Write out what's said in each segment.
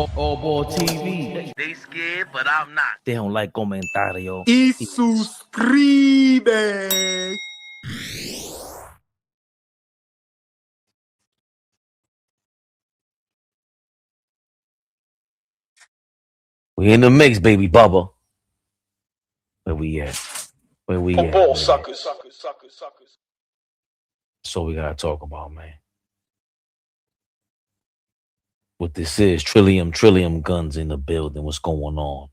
AllBall TV. They scared, but I'm not. They don't like comentario. Y suscribe. We in the mix, baby Bubba. Where we at? Where we at? Ball suckers. So we gotta talk about, man. What this is, trillium guns in the building. What's going on?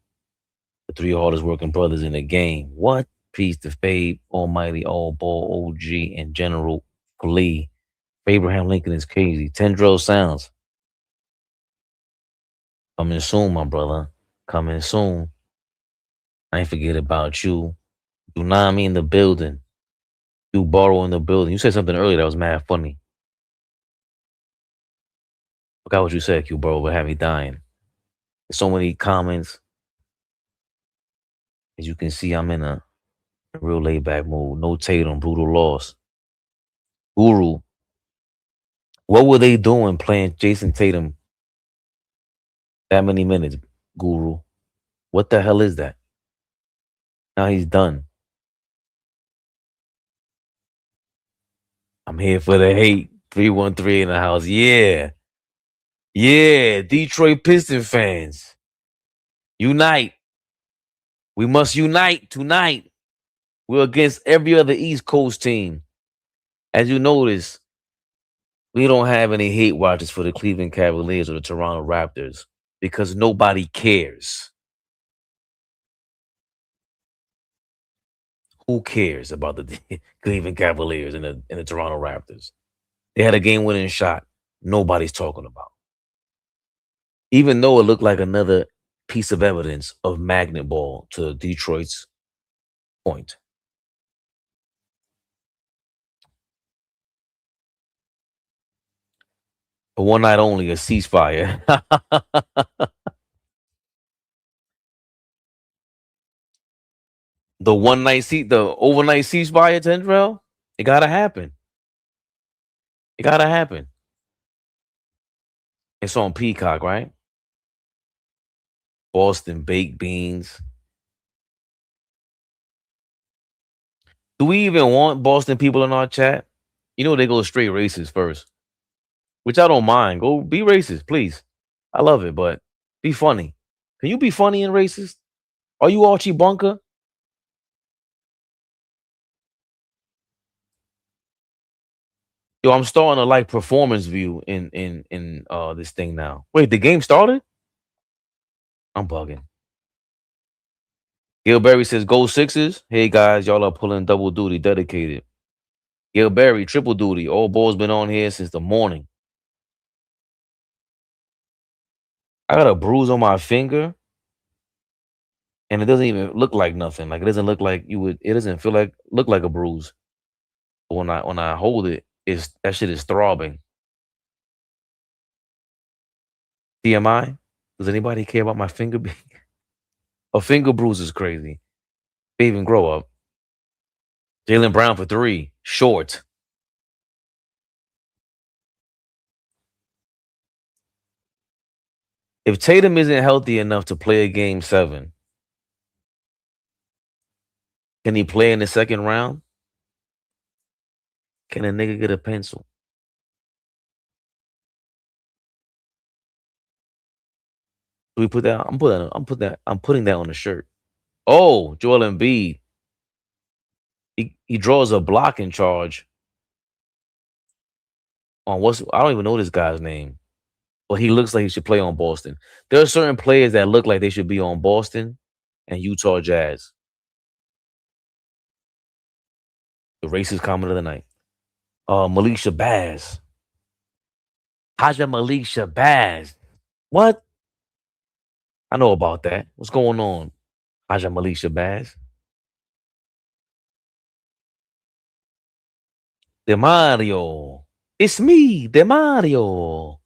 The three hardest working brothers in the game. What? Peace to Fabe, Almighty, AllBall, OG, and General Flea. Abraham Lincoln is crazy. Tendril Sounds. Coming soon, my brother. Coming soon. I ain't forget about you. Tsunami in the building. You borrow in the building. You said something earlier that was mad funny. Forgot what you said, Q bro, but have me dying. There's so many comments. As you can see, I'm in a real laid back mood. No Tatum, brutal loss. Guru. What were they doing playing Jayson Tatum that many minutes, Guru? What the hell is that? Now he's done. I'm here for the hate. 313 in the house. Yeah. Yeah. Detroit Pistons fans. Unite. We must unite tonight. We're against every other East Coast team. As you notice, we don't have any hate watchers for the Cleveland Cavaliers or the Toronto Raptors because nobody cares. Who cares about the Cleveland Cavaliers and the Toronto Raptors? They had a game-winning shot. Nobody's talking about. Even though it looked like another piece of evidence of magnet ball to Detroit's point. For one night only, a ceasefire. The overnight ceasefire, Tendrell, it gotta happen. It gotta happen. It's on Peacock, right? Boston baked beans. Do we even want Boston people in our chat? You know they go straight racist first, which I don't mind. Go be racist, please. I love it, but be funny. Can you be funny and racist? Are you Archie Bunker? Yo, I'm starting to like performance view in this thing now. Wait, the game started? I'm bugging. Gilberry says, go Sixers. Hey, guys, y'all are pulling double duty, dedicated. Gilberry, triple duty. AllBall's been on here since the morning. I got a bruise on my finger, and it doesn't even look like nothing. Like, it doesn't look like it doesn't look like a bruise. But when I hold it, that shit is throbbing. TMI? Does anybody care about my finger being? A finger bruise is crazy. They even grow up. Jaylen Brown for 3. Short. If Tatum isn't healthy enough to play a game 7, can he play in the second round? Can a nigga get a pencil? Do we put that? I'm putting that on the shirt. Oh, Joel Embiid. He draws a blocking charge on I don't even know this guy's name, but he looks like he should play on Boston. There are certain players that look like they should be on Boston and Utah Jazz. The racist comment of the night. Malik Shabazz. Haja Malik Shabazz. What? I know about that. What's going on, Haja Malik Shabazz? DeMario. It's me, DeMario.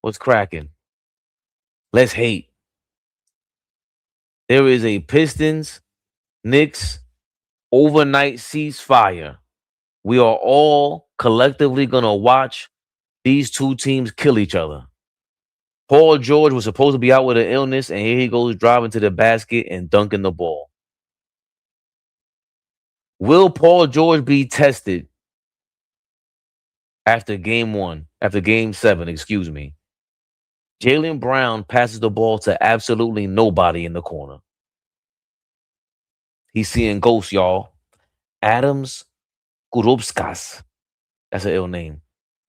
What's cracking? Let's hate. There is a Pistons, Knicks overnight ceasefire. We are all collectively going to watch these two teams kill each other. Paul George was supposed to be out with an illness, and here he goes driving to the basket and dunking the ball. Will Paul George be tested after game 7, excuse me? Jaylen Brown passes the ball to absolutely nobody in the corner. He's seeing ghosts, y'all. Adams Kurubskas. That's an ill name.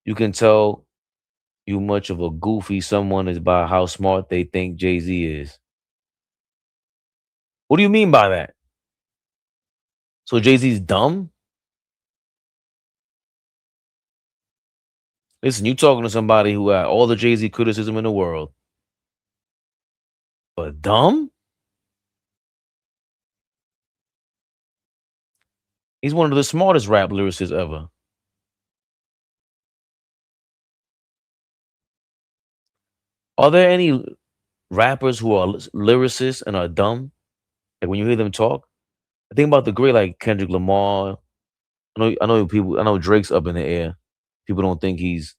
You can tell you much of a goofy someone is by how smart they think Jay-Z is. What do you mean by that? So Jay-Z's dumb? Listen, you talking to somebody who had all the Jay-Z criticism in the world. But dumb? He's one of the smartest rap lyricists ever. Are there any rappers who are lyricists and are dumb? Like when you hear them talk? I think about the great like Kendrick Lamar. I know Drake's up in the air. People don't think he's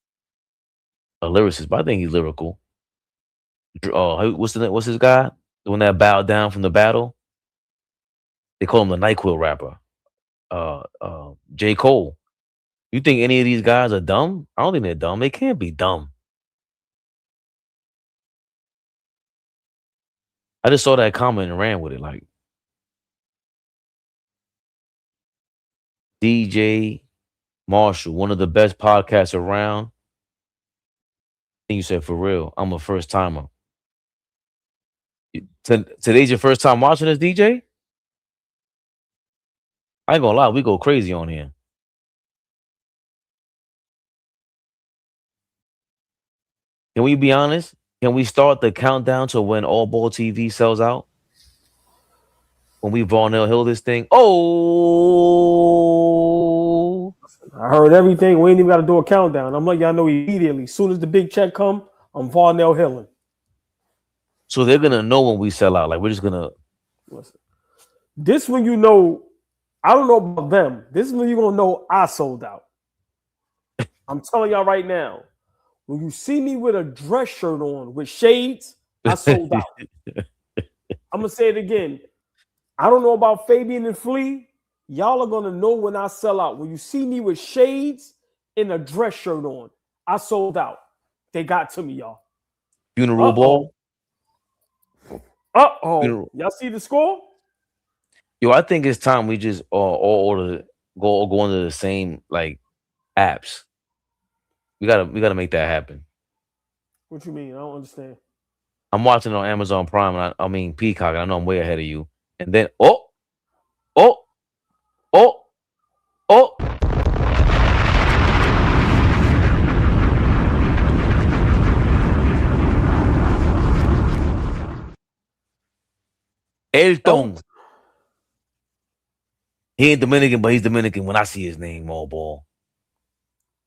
a lyricist, but I think he's lyrical. What's his guy? The one that bowed down from the battle? They call him the NyQuil rapper. J. Cole. You think any of these guys are dumb? I don't think they're dumb. They can't be dumb. I just saw that comment and ran with it. Like DJ Marshall, one of the best podcasts around. And you said, for real, I'm a first timer. Today's your first time watching this, DJ? I ain't gonna lie, we go crazy on here. Can we be honest? Can we start the countdown to when AllBall TV sells out? When we Varnell Hill this thing? Oh, I heard everything. We ain't even got to do a countdown. I'm like, y'all know immediately. As soon as the big check come, I'm Varnell Hilling. So they're gonna know when we sell out. Like we're just gonna. Listen, this when you know. I don't know about them. This is when you're gonna know I sold out. I'm telling y'all right now. When you see me with a dress shirt on with shades, I sold out. I'm gonna say it again. I don't know about Fabian and Flea. Y'all are gonna know when I sell out. When you see me with shades and a dress shirt on, I sold out. They got to me, y'all. Funeral ball. Y'all see the score? Yo, I think it's time we just all order go into the same like apps. We gotta make that happen. What you mean? I don't understand. I'm watching it on Amazon Prime, and I mean Peacock, and I know I'm way ahead of you. And then Elton. He ain't Dominican, but he's Dominican when I see his name, AllBall.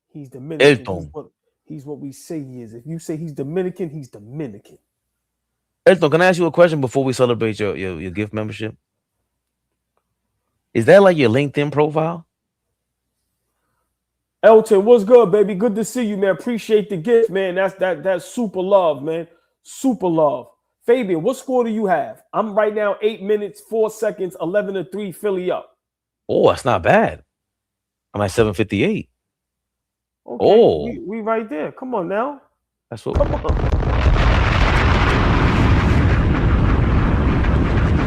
He's Dominican. He's what we say he is. If you say he's Dominican, he's Dominican. Elton, can I ask you a question before we celebrate your gift membership? Is that like your LinkedIn profile? Elton, what's good, baby? Good to see you, man. Appreciate the gift, man. That's super love, man. Super love. Fabian, what score do you have? I'm right now 8 minutes, 4 seconds, 11-3, Philly up. Oh, that's not bad. I'm at 758. Okay, oh, we right there. Come on now. That's what. Come on.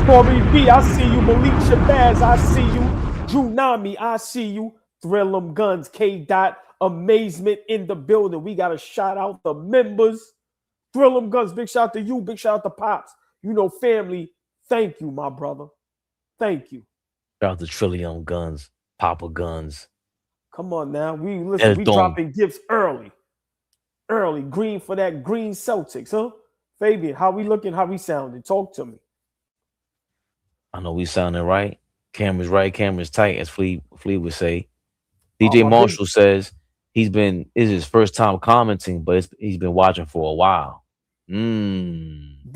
Corey B, I see you. Malik Shabazz, I see you. Drew Nami, I see you. Thrill 'em Guns, K. Dot, Amazement in the building. We got to shout out the members. Thrill 'em Guns, big shout out to you. Big shout out to Pops. You know, family. Thank you, my brother. Thank you. Shout out to Trillium Guns, Papa Guns. Come on now. We dropping gifts early. Early. Green for that green Celtics, huh? Fabian, how we looking? How we sounding? Talk to me. I know we sounding right. Camera's right, camera's tight, as Flea would say. DJ Marshall says it's his first time commenting, but he's been watching for a while. DJ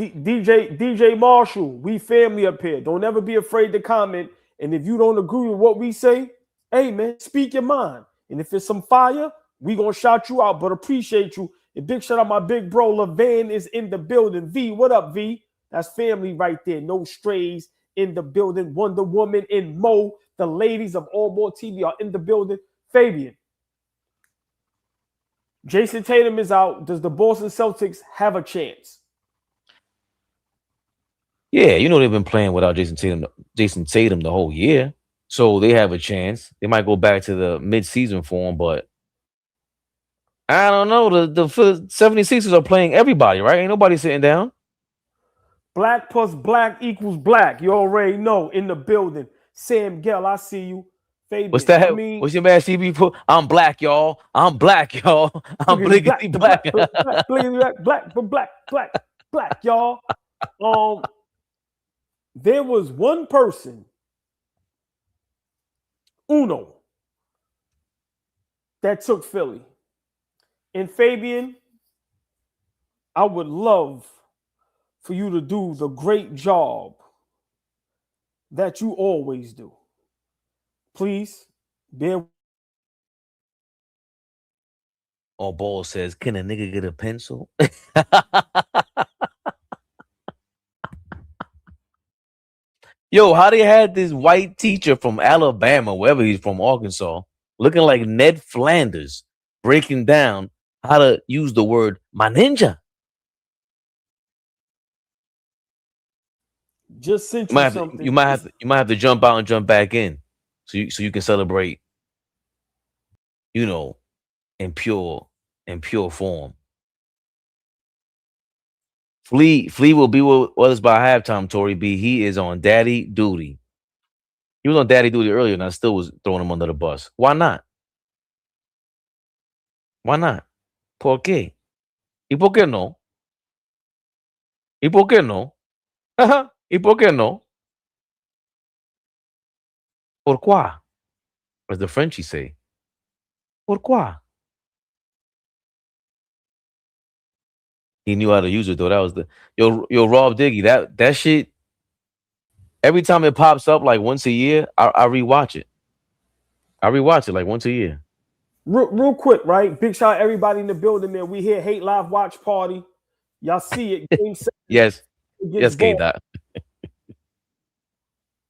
Marshall, we family up here. Don't ever be afraid to comment. And if you don't agree with what we say, hey man, speak your mind. And if it's some fire, we gonna shout you out, but appreciate you. And big shout out my big bro LeVan is in the building. V, what up, V? That's family right there. No strays in the building. Wonder Woman and Mo, the ladies of AllBall TV are in the building. Fabian, Jayson Tatum is out. Does the Boston Celtics have a chance? Yeah, you know they've been playing without Jayson Tatum the whole year. So they have a chance. They might go back to the mid-season form, but I don't know. The 76ers are playing everybody, right? Ain't nobody sitting down. Black plus black equals black. You already know. In the building. Sam Gell, I see you. Fabian, What's that? I mean, What's your man CB put? I'm black, y'all. I'm black, y'all. I'm bliggity black. Black, y'all. There was one person, Uno, that took Philly. And Fabian, I would love for you to do the great job that you always do. Please, bear. AllBall says, can a nigga get a pencil? Yo, how they had this white teacher from Alabama, wherever he's from, Arkansas, looking like Ned Flanders, breaking down how to use the word my ninja. Just sent you something. You might have to jump out and jump back in, so you can celebrate. You know, in pure form. Flea will be with us by halftime. Tory B. He is on daddy duty. He was on daddy duty earlier, and I still was throwing him under the bus. Why not? Why not? ¿Por qué? ¿Y por qué no? ¿Y por qué no? ¿Y por qué no? Pourquoi? As the Frenchies say. Pourquoi? He knew how to use it though. That was the yo Rob Diggy. That shit. Every time it pops up like once a year, I rewatch it. I rewatch it like once a year. Real quick, right? Big shout out everybody in the building, man. We here, Hate Live Watch Party. Y'all see it. Game 7, Yes, K-Dot.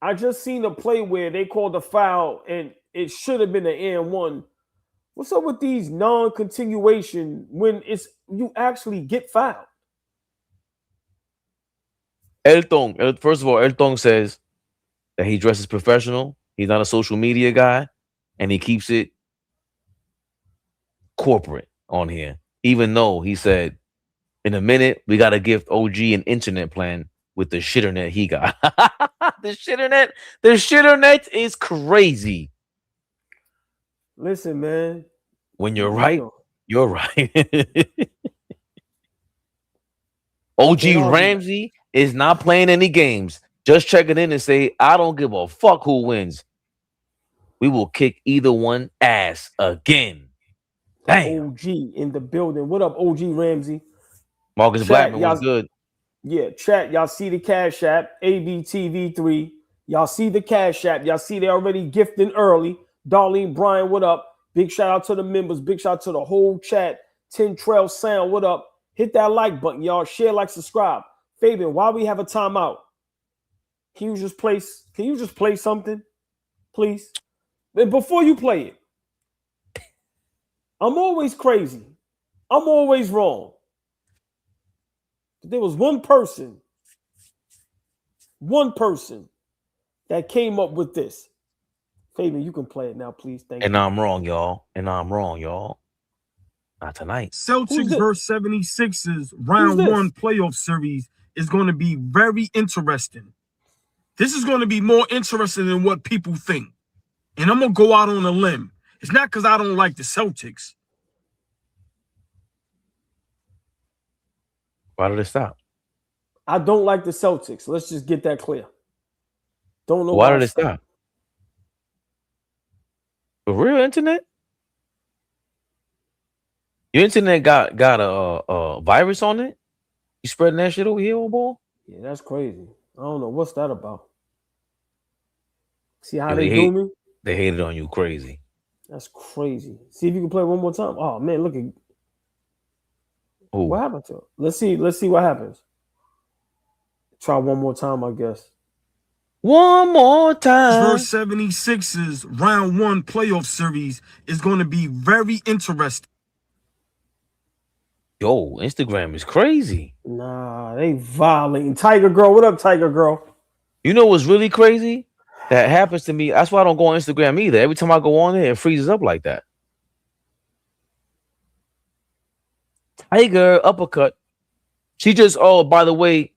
I just seen a play where they called a foul and it should have been an and one. What's up with these non-continuation when it's you actually get fouled? First of all, Elton says that he dresses professional. He's not a social media guy, and he keeps it corporate on here. Even though he said, in a minute, we got to gift OG an internet plan with the shitternet he got. The shitternet is crazy. Listen, man. When you're right, you're right. OG Ramsey is not playing any games. Just checking in and say, I don't give a fuck who wins. We will kick either one ass again. Damn. OG in the building. What up, OG Ramsey? Marcus Blackman was good. Yeah, chat. Y'all see the Cash App, ABTV3. Y'all see the Cash App. Y'all see they already gifting early. Darlene Bryan, what up? Big shout out to the members. Big shout out to the whole chat. 10 Trail Sound, what up? Hit that like button, y'all. Share, like, subscribe. Fabian, while we have a timeout, can you just play something, please? Before you play it, I'm always crazy. I'm always wrong. There was one person that came up with this. Fabian, you can play it now, please. Thank you. And I'm wrong, y'all. Not tonight. Celtics versus 76ers round one playoff series is going to be very interesting. This is going to be more interesting than what people think. And I'm going to go out on a limb. It's not because I don't like the Celtics. Why did it stop? I don't like the Celtics. Let's just get that clear. Don't know why did it stop. For real, internet? Your internet got a virus on it? You spreading that shit over here, old boy? Yeah, that's crazy. I don't know what's that about. See how they do me? They hated on you crazy. That's crazy. See if you can play one more time. Oh man, look at. What happened to it? Let's see what happens. Try one more time, I guess. One more time. Verse 76's round 1 playoff series is going to be very interesting. Yo, Instagram is crazy. Nah, they violating. Tiger Girl, what up, Tiger Girl? You know what's really crazy? That happens to me. That's why I don't go on Instagram either. Every time I go on it freezes up like that. Tiger uppercut. She just, oh, by the way,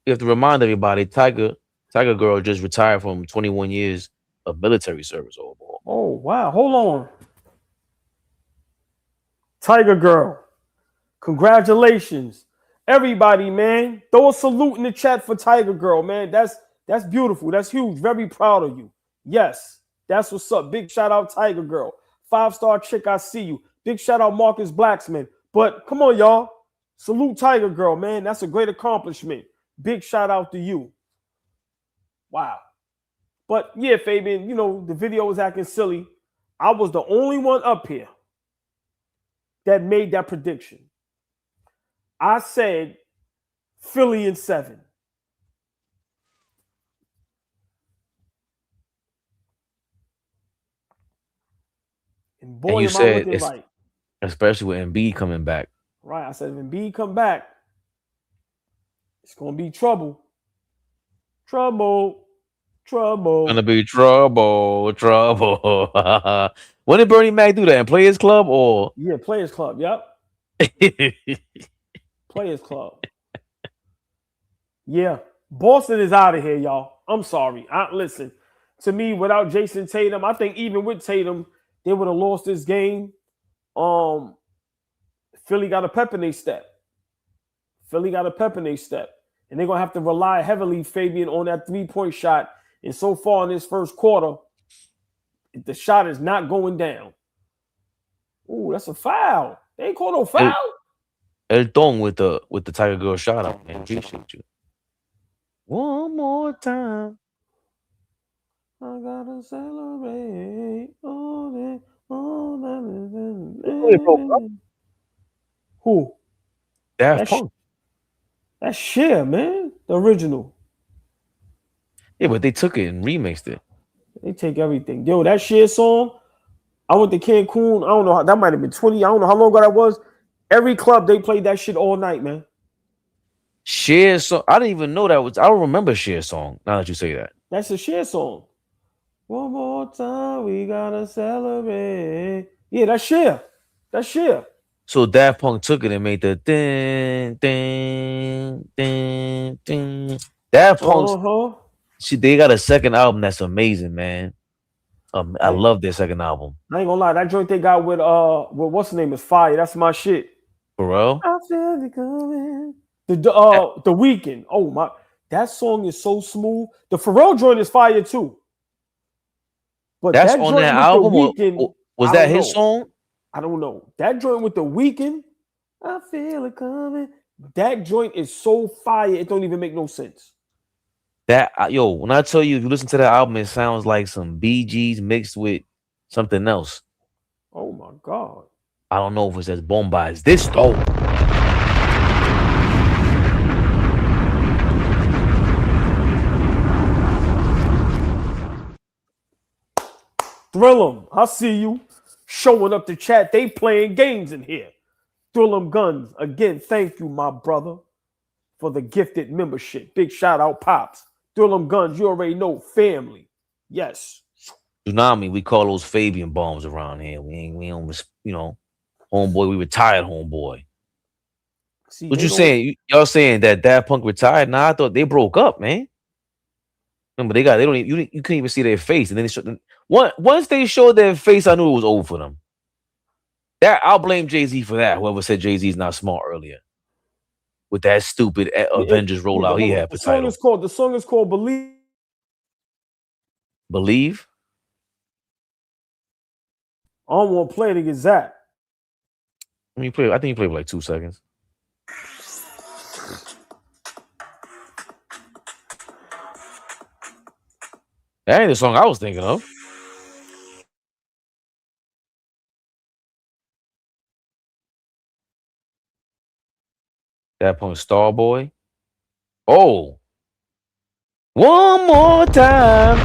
you have to remind everybody, Tiger Girl just retired from 21 years of military service. Oh, wow. Hold on. Tiger Girl, congratulations. Everybody, man, throw a salute in the chat for Tiger Girl, man. That's beautiful. That's huge. Very proud of you. Yes, that's what's up. Big shout out, Tiger Girl. 5-star chick, I see you. Big shout out, Marcus Blacksman. But come on, y'all. Salute Tiger Girl, man. That's a great accomplishment. Big shout out to you. Wow. But yeah, Fabian, you know, the video was acting silly. I was the only one up here that made that prediction. I said Philly in 7. And boy, and you am said I looking it's right. Especially with Embiid coming back. Right. I said if Embiid come back, it's gonna be trouble. Trouble. Trouble. Gonna be trouble. When did Bernie Mac do that? In Players Club or? Yeah, Players Club. Yep. Players Club. Yeah. Boston is out of here, y'all. I'm sorry. Listen, to me, without Jayson Tatum, I think even with Tatum, they would have lost this game. Philly got a pep in their step. And they're going to have to rely heavily, Fabian, on that 3-point shot. And so far in this first quarter, the shot is not going down. Ooh, that's a foul. They ain't called no foul. El Don with the Tiger Girl shot out, man. Appreciate you. One more time. I gotta celebrate. Who? Daft Punk. That's Cher, man. The original. Yeah, but they took it and remixed it. They take everything. Yo, that Cher song, I went to Cancun. I don't know. That might have been 20. I don't know how long ago that was. Every club, they played that shit all night, man. Cher song. I didn't even know that was. I don't remember Cher song. Now that you say that. That's a Cher song. One more time, we gotta celebrate. Yeah, that's Cher. So Daft Punk took it and made the ding, ding, ding, ding. Daft Punk. They got a second album that's amazing, man. I love their second album. I ain't gonna lie, that joint they got with what's the name is Fire. That's my shit. For real? I feel it coming. The Weeknd. Oh my, that song is so smooth. The Pharrell joint is fire too. But that's on that album. Or was that his song? I don't know. That joint with the Weeknd, I feel it coming. That joint is so fire, it don't even make no sense. When I tell you, if you listen to that album, it sounds like some Bee Gees mixed with something else. Oh my God. I don't know if it's as bomba as this though. Thrill 'em. I see you showing up to chat. They playing games in here. Thrill 'em Guns. Again, thank you, my brother, for the gifted membership. Big shout out, Pops. Thrill 'em Guns. You already know, family. Yes. Tsunami, we call those Fabian bombs around here. We don't, homeboy, we retired, homeboy. See, what you saying? Y'all saying that Daft Punk retired? Nah, I thought they broke up, man. Remember, you couldn't even see their face. And then once they showed their face, I knew it was over for them. I'll blame Jay-Z for that. Whoever said Jay-Z's not smart earlier. With that stupid Avengers rollout he had for title. The song is called Believe. Believe? I don't want to play it against that. I think you played for like 2 seconds. That ain't the song I was thinking of. That point, Starboy. Oh, one more time.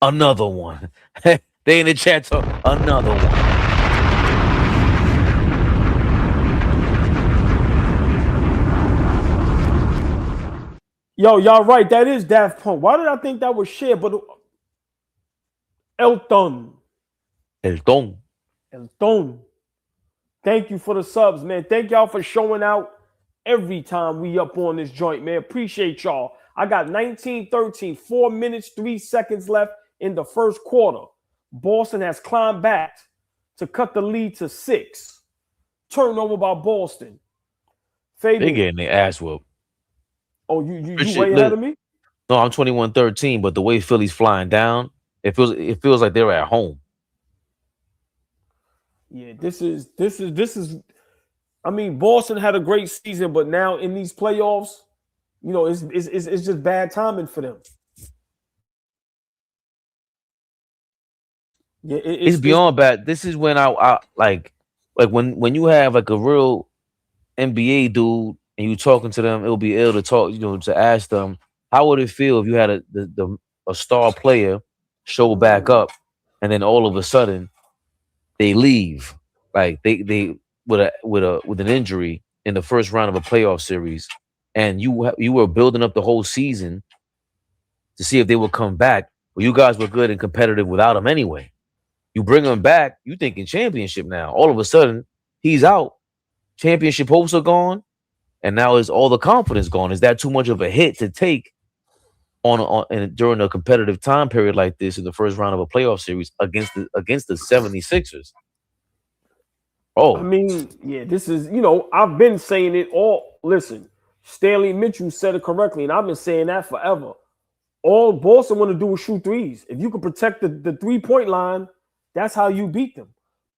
Another one. They in the chat talk. Another one. Yo, y'all right. That is Daft Punk. Why did I think that was shared? But Elton. El Don. Elton. Thank you for the subs, man. Thank y'all for showing out every time we up on this joint, man. Appreciate y'all. I got 19-13, 4 minutes, 3 seconds left in the first quarter. Boston has climbed back to cut the lead to 6. Turnover by Boston. They Fabian. getting their ass whooped. Oh, you way ahead of me? No, I'm 21-13, but the way Philly's flying down, it feels like they're at home. Yeah, this is. I mean, Boston had a great season, but now in these playoffs, you know, it's just bad timing for them. Yeah, it's beyond bad. This is when I like when you have like a real NBA dude and you talking to them, it'll be ill to talk, to ask them how would it feel if you had a star player show back up and then all of a sudden they leave, like they with an injury in the first round of a playoff series, and you were building up the whole season to see if they would come back. Well, you guys were good and competitive without them anyway. You bring him back, you thinking championship now. All of a sudden, he's out. Championship hopes are gone, and now is all the confidence gone. Is that too much of a hit to take during a competitive time period like this in the first round of a playoff series against the 76ers? Oh, I mean, yeah, this is, I've been saying it all. Listen, Stanley Mitchell said it correctly, and I've been saying that forever. All Boston want to do is shoot threes. If you can protect the 3-point line, that's how you beat them.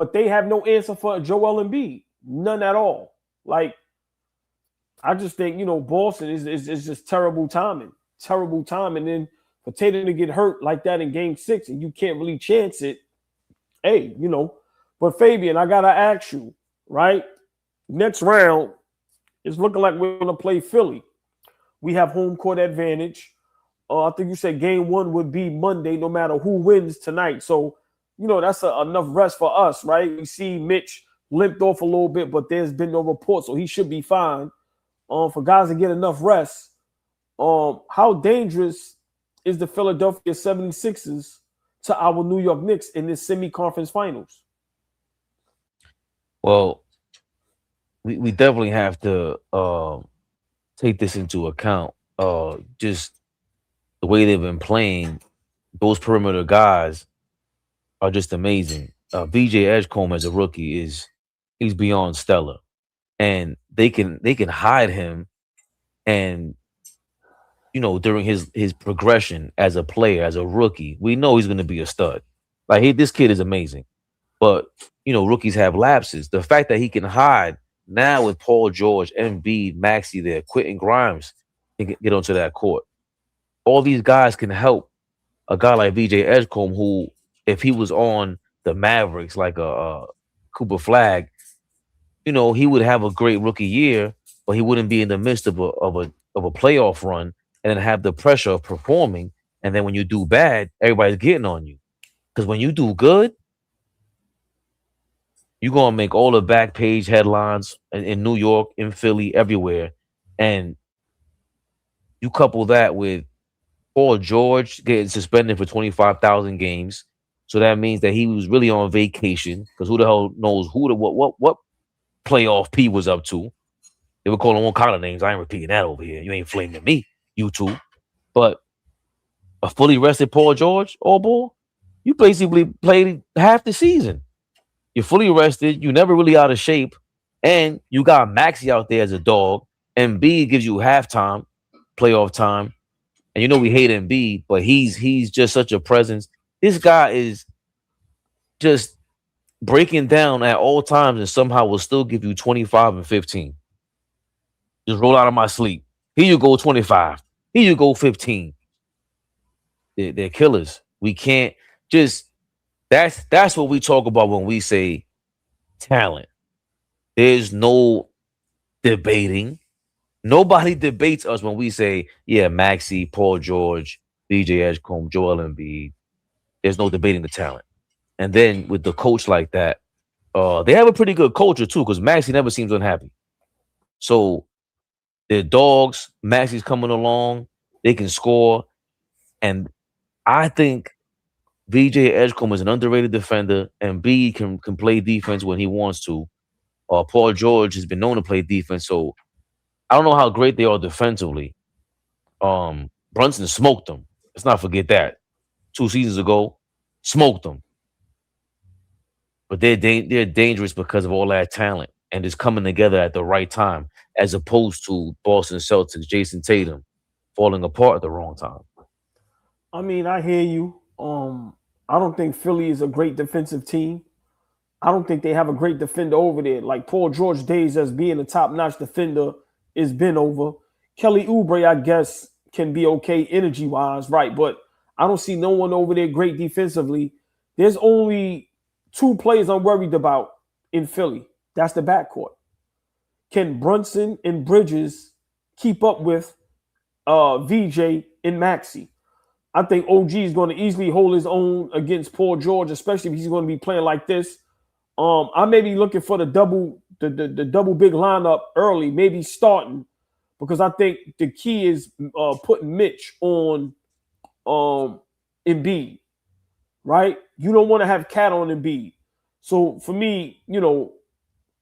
But they have no answer for Joel Embiid. None at all. Like, I just think, Boston is just terrible timing. Terrible timing. And then for Tatum to get hurt like that in game 6 and you can't really chance it, hey, But Fabian, I got to ask you, right? Next round, it's looking like we're going to play Philly. We have home court advantage. I think you said game 1 would be Monday, no matter who wins tonight. So, that's enough rest for us, right? We see Mitch limped off a little bit, but there's been no report, so he should be fine. For guys to get enough rest, how dangerous is the Philadelphia 76ers to our New York Knicks in this semi-conference finals? Well, we definitely have to take this into account. Just the way they've been playing, those perimeter guys are just amazing. VJ Edgecombe as a rookie he's beyond stellar, and they can hide him, and during his progression as a player, as a rookie, we know he's going to be a stud. Like this kid is amazing, but rookies have lapses. The fact that he can hide now with Paul George, Embiid, Maxey there, Quinton Grimes can get onto that court. All these guys can help a guy like VJ Edgecombe, who, if he was on the Mavericks like a Cooper Flag, he would have a great rookie year, but he wouldn't be in the midst of a playoff run and then have the pressure of performing. And then when you do bad, everybody's getting on you. Because when you do good, you're going to make all the back page headlines in New York, in Philly, everywhere. And you couple that with Paul George getting suspended for 25,000 games. So that means that he was really on vacation, because who the hell knows what playoff P was up to. They were calling all kind of names. I ain't repeating that over here. You ain't flaming me, you two. But a fully rested Paul George, AllBall, you basically played half the season. You're fully rested. You're never really out of shape. And you got Maxey out there as a dog. Embiid gives you halftime, playoff time. And we hate Embiid, but he's just such a presence. This guy is just breaking down at all times and somehow will still give you 25 and 15. Just roll out of my sleep. Here you go, 25. Here you go, 15. They're killers. We can't just that's what we talk about when we say talent. There's no debating. Nobody debates us when we say, yeah, Maxey, Paul George, VJ Edgecombe, Joel Embiid. There's no debating the talent. And then with the coach like that, they have a pretty good culture too, because Maxey never seems unhappy. So they're dogs. Maxey's coming along. They can score. And I think VJ Edgecombe is an underrated defender, and B can play defense when he wants to. Paul George has been known to play defense, so I don't know how great they are defensively. Brunson smoked them. Let's not forget that. 2 seasons ago, smoked them. But they're dangerous because of all that talent and it's coming together at the right time, as opposed to Boston Celtics, Jayson Tatum falling apart at the wrong time. I mean, I hear you. I don't think Philly is a great defensive team. I don't think they have a great defender over there. Like Paul George days as being a top-notch defender is been over. Kelly Oubre, I guess, can be okay energy-wise, right? But I don't see no one over there great defensively. There's only 2 players I'm worried about in Philly. That's the backcourt. Can Brunson and Bridges keep up with VJ and Maxey? I think OG is going to easily hold his own against Paul George, especially if he's going to be playing like this. I may be looking for the double big lineup early, maybe starting, because I think the key is putting Mitch on Embiid, right? You don't want to have Cat on Embiid. So for me,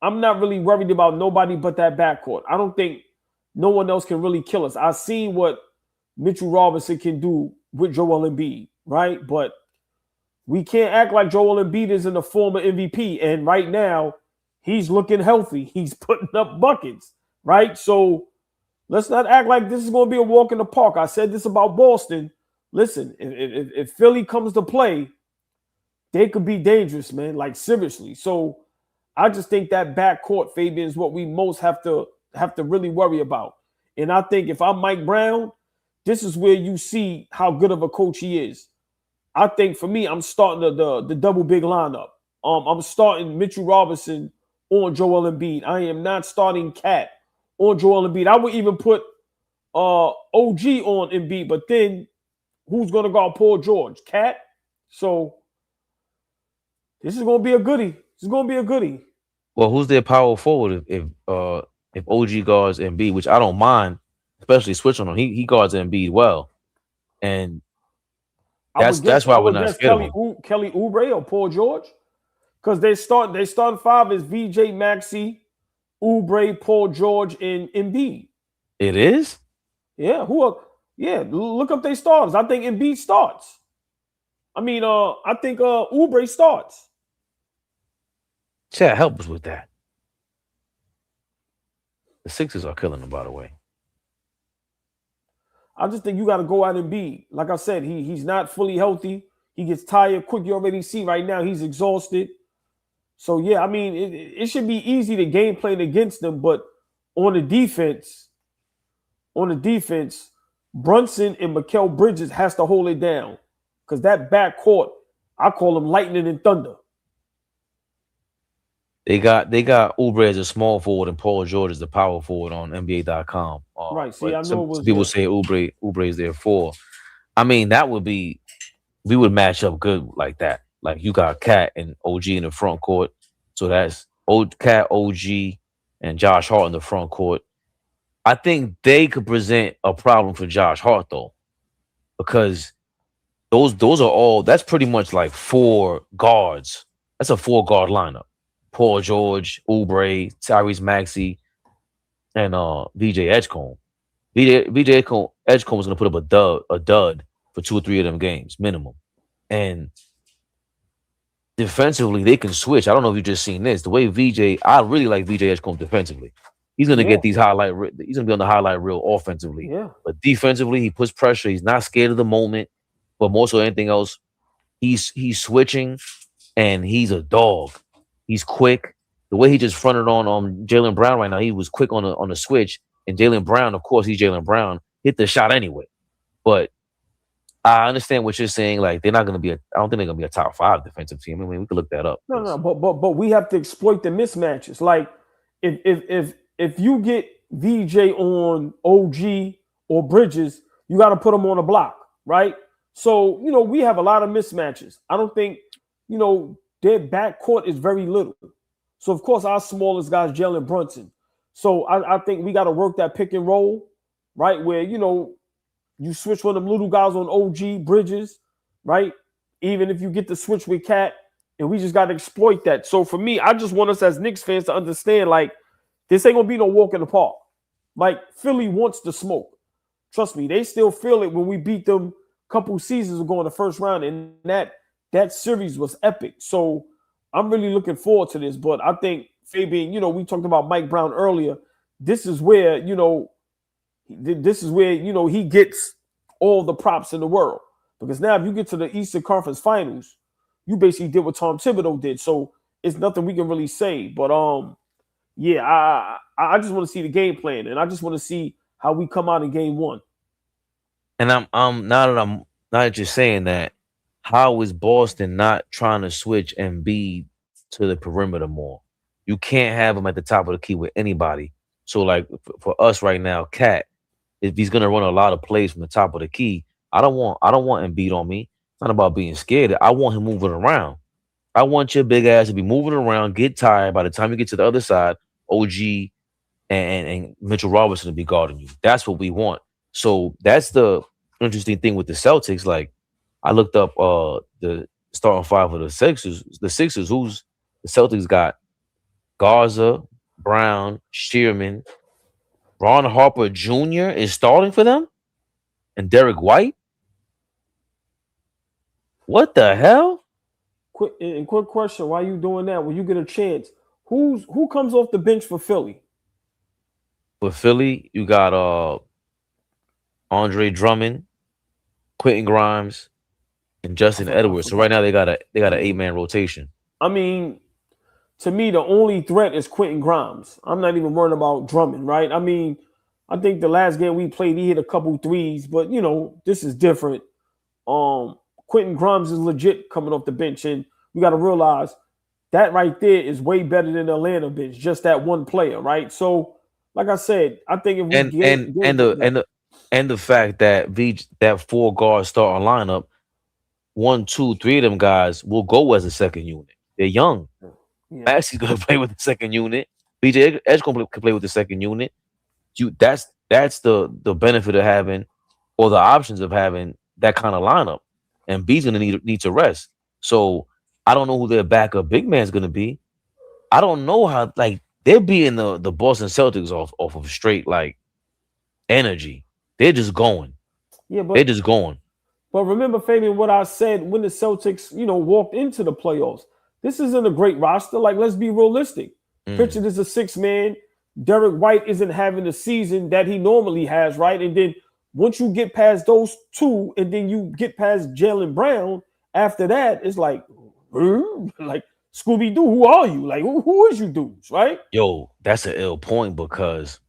I'm not really worried about nobody but that backcourt. I don't think no one else can really kill us. I've seen what Mitchell Robinson can do with Joel Embiid, right? But we can't act like Joel Embiid isn't a former MVP. And right now, he's looking healthy. He's putting up buckets, right? So let's not act like this is going to be a walk in the park. I said this about Boston. Listen, if Philly comes to play, they could be dangerous, man, like seriously. So I just think that backcourt, Fabian, is what we most have to really worry about. And I think if I'm Mike Brown, this is where you see how good of a coach he is. I think for me, I'm starting the double big lineup. I'm starting Mitchell Robinson on Joel Embiid. I am not starting Cat on Joel Embiid. I would even put OG on Embiid, but then who's going to guard Paul George? Cat. So this is going to be a goodie. It's going to be a goodie. Well, who's their power forward if OG guards Embiid, which I don't mind, especially switching on him. He guards Embiid well, and that's why we're not scared of him. Kelly Oubre or Paul George, because they start 5 as VJ, Maxey, Oubre, Paul George, and Embiid. It is? Yeah. Look up their starters. I think Embiid starts. I think Oubre starts. Chat, help us with that. The Sixers are killing them, by the way. I just think you got to go out and be. Like I said, he's not fully healthy. He gets tired quick. You already see right now he's exhausted. So, yeah, it should be easy to game plan against them. But on the defense, Brunson and Mikal Bridges has to hold it down. Because that backcourt, I call them lightning and thunder. They got Oubre as a small forward and Paul George as the power forward on NBA.com. Right. See, I know some people say Oubre is there for. That would be, we would match up good like that. Like you got Cat and OG in the front court. So that's Cat, OG, and Josh Hart in the front court. I think they could present a problem for Josh Hart though, because those are all, that's pretty much like 4 guards. That's a 4-guard lineup. Paul George, Oubre, Tyrese Maxey, and VJ Edgecombe. VJ Edgecombe was going to put up a dud for 2 or 3 of them games minimum. And defensively, they can switch. I don't know if you just seen this. The way I really like VJ Edgecombe defensively. He's going to get these he's going to be on the highlight reel offensively. Yeah. But defensively, he puts pressure. He's not scared of the moment. But more so than anything else, he's switching, and he's a dog. He's quick. The way he just fronted on Jaylen Brown right now, he was quick on the switch. And Jaylen Brown, of course, he's Jaylen Brown, hit the shot anyway. But I understand what you're saying. Like they're not going to be. I don't think they're going to be a top 5 defensive team. I mean, we could look that up. No, but we have to exploit the mismatches. Like if you get VJ on OG or Bridges, you got to put them on a block, right? So we have a lot of mismatches. I don't think their backcourt is very little. So of course our smallest guy is Jalen Brunson. So I think we got to work that pick and roll, right? Where you switch one of them little guys on OG Bridges, right? Even if you get the switch with Cat, and we just got to exploit that. So for me, I just want us as Knicks fans to understand, like, this ain't gonna be no walk in the park. Like, Philly wants the smoke. Trust me, they still feel it when we beat them a couple seasons ago in the first round, and that series was epic. So I'm really looking forward to this. But I think Fabian, we talked about Mike Brown earlier. This is where he gets all the props in the world. Because now if you get to the Eastern Conference Finals, you basically did what Tom Thibodeau did. So it's nothing we can really say. But yeah, I just want to see the game plan, and I just want to see how we come out in game 1. And I'm not just saying that. How is Boston not trying to switch Embiid to the perimeter more? You can't have him at the top of the key with anybody. So like for us right now, Cat, if he's gonna run a lot of plays from the top of the key, I don't want Embiid on me. It's not about being scared. I want him moving around. I want your big ass to be moving around, get tired. By the time you get to the other side, OG and Mitchell Robinson to be guarding you. That's what we want. So that's the interesting thing with the Celtics. Like I looked up the starting 5 of the Sixers. The Sixers, who's the Celtics got Garza, Brown, Shearman, Ron Harper Jr. is starting for them, and Derrick White. What the hell? Quick question: why are you doing that? When you get a chance, who comes off the bench for Philly? For Philly, you got Andre Drummond, Quentin Grimes, and Justin Edwards. So right now they got an 8-man rotation. I mean, to me, the only threat is Quentin Grimes. I'm not even worried about Drummond, right? I mean, I think the last game we played, he hit a couple threes, but this is different. Quentin Grimes is legit coming off the bench, and we got to realize that right there is way better than the Atlanta bench. Just that one player, right? So, like I said, I think if we and the fact that that 4 guard starting lineup, 1, 2, 3 of them guys will go as a second unit. They're young. Yeah. Maxi's gonna play with the second unit. BJ Edge can play with the second unit. That's the benefit of having, or the options of having that kind of lineup. And B's gonna need to rest. So I don't know who their backup big man's gonna be. I don't know how, like, they're beating the Boston Celtics off of straight like energy. They're just going. Yeah, but they're just going. But remember, Fabian, what I said when the Celtics, walked into the playoffs. This isn't a great roster. Like, let's be realistic. Pritchard is a 6-man. Derrick White isn't having the season that he normally has, right? And then once you get past those 2, and then you get past Jaylen Brown, after that, it's like Scooby-Doo, who are you? Like, who is you dudes, right? Yo, that's an ill point because,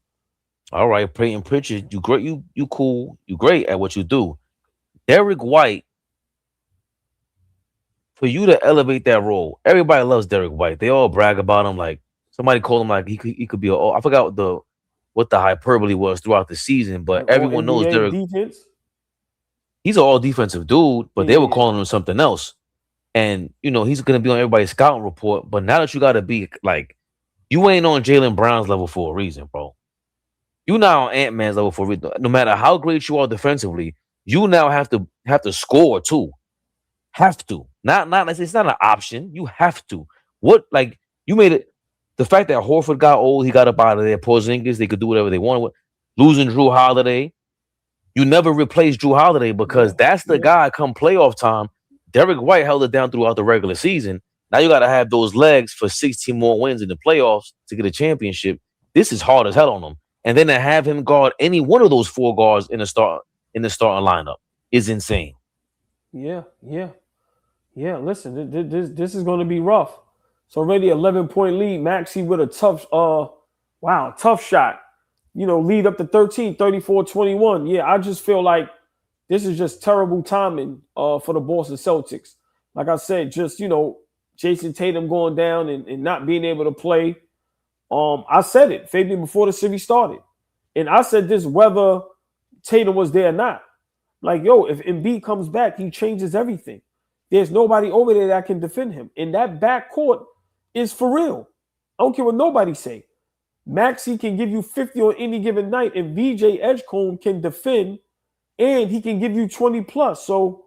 all right, Peyton Pritchard, you great, you cool, you great at what you do. Derrick White, for you to elevate that role, everybody loves Derrick White. They all brag about him. Like somebody called him like he could be. I forgot what the hyperbole was throughout the season, but everyone knows Derrick. Defense? He's an all defensive dude, but they were calling him something else. And he's gonna be on everybody's scouting report. But now that you gotta be like, you ain't on Jaylen Brown's level for a reason, bro. You not on Ant-Man's level for a reason. No matter how great you are defensively, you now have to score too. Have to. Not it's not an option. You have to. What, like, you made it. The fact that Horford got old, he got up out of there. Porzingis, they could do whatever they wanted. Losing Drew Holiday, you never replace Drew Holiday because that's the guy come playoff time. Derrick White held it down throughout the regular season. Now you got to have those legs for 16 more wins in the playoffs to get a championship. This is hard as hell on him. And then to have him guard any one of those 4 guards in the starting lineup is insane. Yeah. Listen, this is going to be rough. It's already 11-point lead. Maxey with a tough shot. Lead up to 13, 34-21. Yeah, I just feel like this is just terrible timing for the Boston Celtics. Like I said, just Jayson Tatum going down and not being able to play. I said it, Fabian, before the series started. And I said this whether Tatum was there or not. Like, if Embiid comes back, he changes everything. There's nobody over there that can defend him. And that backcourt is for real. I don't care what nobody say. Maxey can give you 50 on any given night, and VJ Edgecombe can defend, and he can give you 20 plus. So,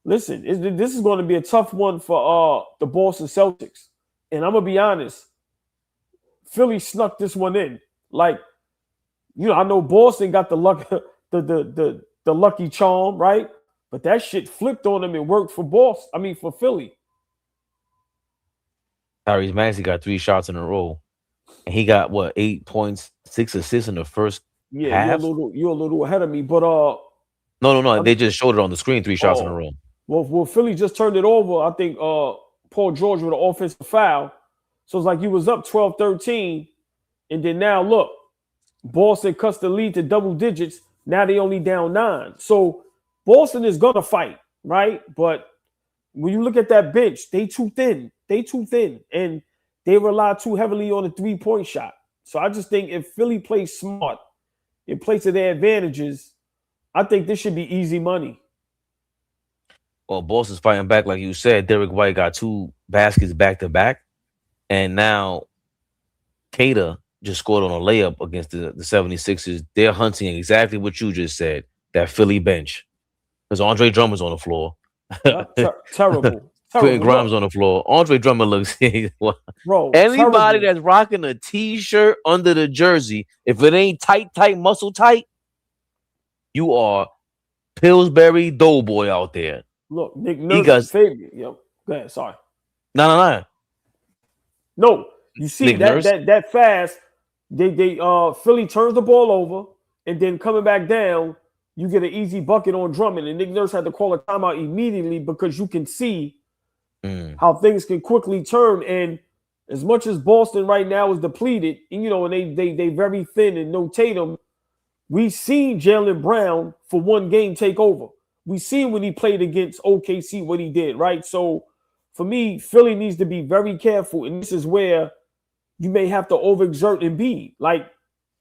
listen, this is going to be a tough one for the Boston Celtics. And I'm going to be honest, Philly snuck this one in. Like, I know Boston got the luck, the lucky charm, right? But that shit flipped on them and worked for Boston. I mean, for Philly. Tyrese Maxey got 3 shots in a row. And he got, 8 points, 6 assists in the first half? You're a little ahead of me. But No. They just showed it on the screen, 3 shots in a row. Well, Philly just turned it over. I think Paul George with an offensive foul. So it's like you was up 12-13. And then now, look, Boston cuts the lead to double digits. Now they only down 9. So Boston is going to fight, right? But when you look at that bench, they too thin. And they rely too heavily on the 3-point shot. So I just think if Philly plays smart and plays to their advantages, I think this should be easy money. Well, Boston's fighting back, like you said. Derrick White got 2 baskets back-to-back. And now Kata just scored on a layup against the 76ers. They're hunting exactly what you just said, that Philly bench. Because Andre Drummond's on the floor. Terrible. Quinton Grimes on the floor. Andre Drummond looks... Bro, anybody that's rocking a T-shirt under the jersey, if it ain't tight, muscle tight, you are Pillsbury Doughboy out there. Look, Nick Nurse's favorite. Yo, go ahead. Sorry. No. No, you see that fast. They Philly turns the ball over, and then coming back down, you get an easy bucket on Drummond. And Nick Nurse had to call a timeout immediately because you can see how things can quickly turn. And as much as Boston right now is depleted, and they very thin and no Tatum, we seen Jaylen Brown for one game take over. We seen when he played against OKC what he did, right? So for me, Philly needs to be very careful, and this is where you may have to overexert Embiid. Like,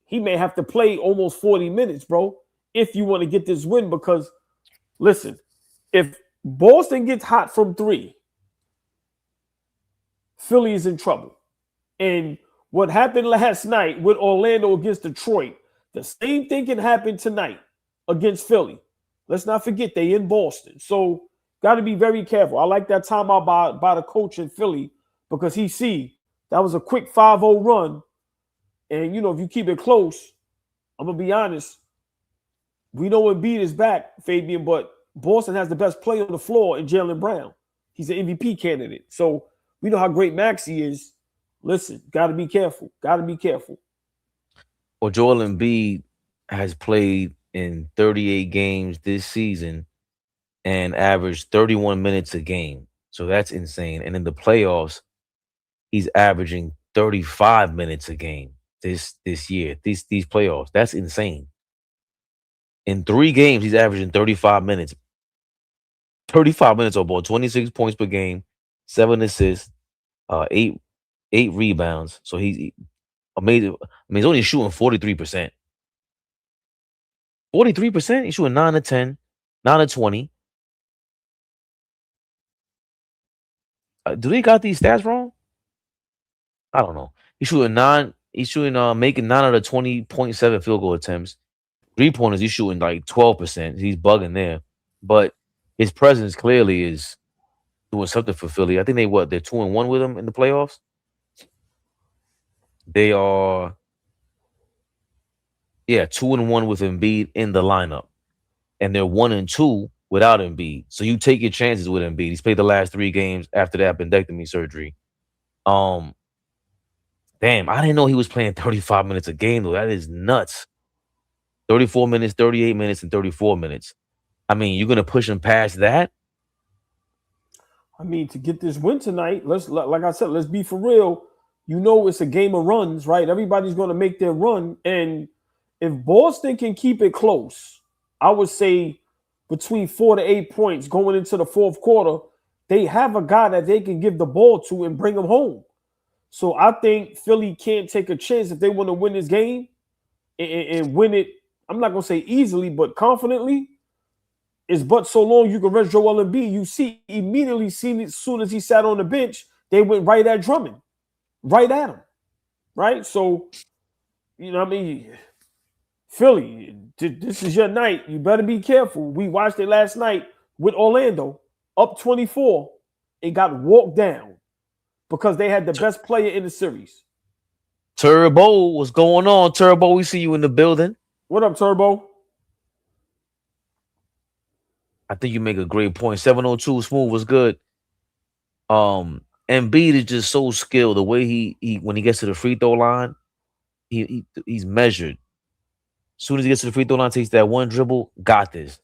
he may have to play almost 40 minutes, bro, if you want to get this win. Because, listen, if Boston gets hot from 3, Philly is in trouble. And what happened last night with Orlando against Detroit, the same thing can happen tonight against Philly. Let's not forget they in Boston. So, got to be very careful. I like that timeout by the coach in Philly because he see that was a quick 5-0 run. And, if you keep it close, I'm going to be honest, we know Embiid is back, Fabian, but Boston has the best player on the floor in Jaylen Brown. He's an MVP candidate. So we know how great Maxey is. Listen, got to be careful. Well, Joel Embiid has played in 38 games this season and averaged 31 minutes a game. So that's insane. And in the playoffs, he's averaging 35 minutes a game this year, these playoffs. That's insane. In 3 games, he's averaging 35 minutes. 35 minutes on ball, 26 points per game, 7 assists, 8 rebounds. So he's amazing. I mean, he's only shooting 43%. 43%? He's shooting 9 of 10, 9 of 20. Do they got these stats wrong? I don't know. He's shooting making 9 out of 20.7 field goal attempts. 3-pointers, he's shooting like 12%. He's bugging there. But his presence clearly is doing something for Philly. I think they're 2-1 with him in the playoffs. They are 2-1 with Embiid in the lineup. And they're 1-2 without Embiid. So you take your chances with Embiid. He's played the last 3 games after that appendectomy surgery. Damn, I didn't know he was playing 35 minutes a game, though. That is nuts. 34 minutes, 38 minutes, and 34 minutes. I mean, you're going to push him past that? I mean, to get this win tonight, like I said, let's be for real. It's a game of runs, right? Everybody's going to make their run. And if Boston can keep it close, I would say between 4 to 8 points going into the fourth quarter, they have a guy that they can give the ball to and bring him home. So I think Philly can't take a chance if they want to win this game and win it. I'm not going to say easily, but confidently. It's but so long you can rest Joel Embiid. You see, immediately seen it as soon as he sat on the bench, they went right at Drummond, right at him, right? So, you know what I mean? Philly, this is your night. You better be careful. We watched it last night with Orlando, up 24. It got walked down because they had the best player in the series. Turbo, what's going on? Turbo, we see you in the building. What up, Turbo? I think you make a great point. 702 Smooth was good. Embiid is just so skilled. The way he when he gets to the free throw line, he's measured. As soon as he gets to the free throw line, takes that one dribble, got this.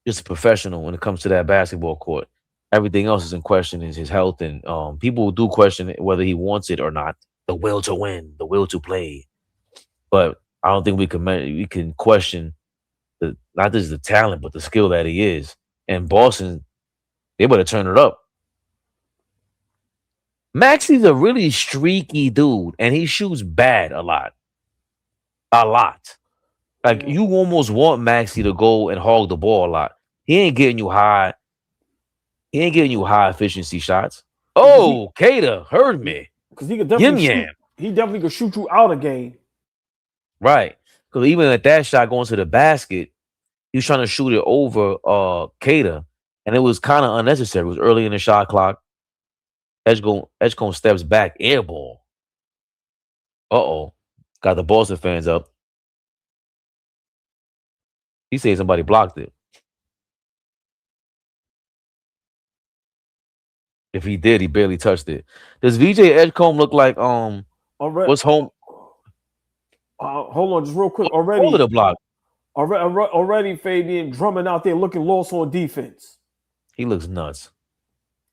Just a professional when it comes to that basketball court. Everything else is in question is his health, and people do question whether he wants it or not. The will to win, the will to play. But I don't think we can question not just the talent, but the skill that he is. And Boston, they better turn it up. Maxi's a really streaky dude, and he shoots bad a lot. A lot. Like, you almost want Maxey to go and hog the ball a lot. He ain't getting you high. He ain't getting you high efficiency shots. Oh, Cater heard me. Because he could definitely he definitely could shoot you out a game. Right. Because even at that shot going to the basket, he was trying to shoot it over Cater, and it was kind of unnecessary. It was early in the shot clock. Edgecombe steps back, air ball. Uh-oh. Got the Boston fans up. He said somebody blocked it. If he did, he barely touched it. Does VJ Edgecombe look like what's home? Hold on, just real quick. Already the block. Already Fabian Drummond out there looking lost on defense. He looks nuts.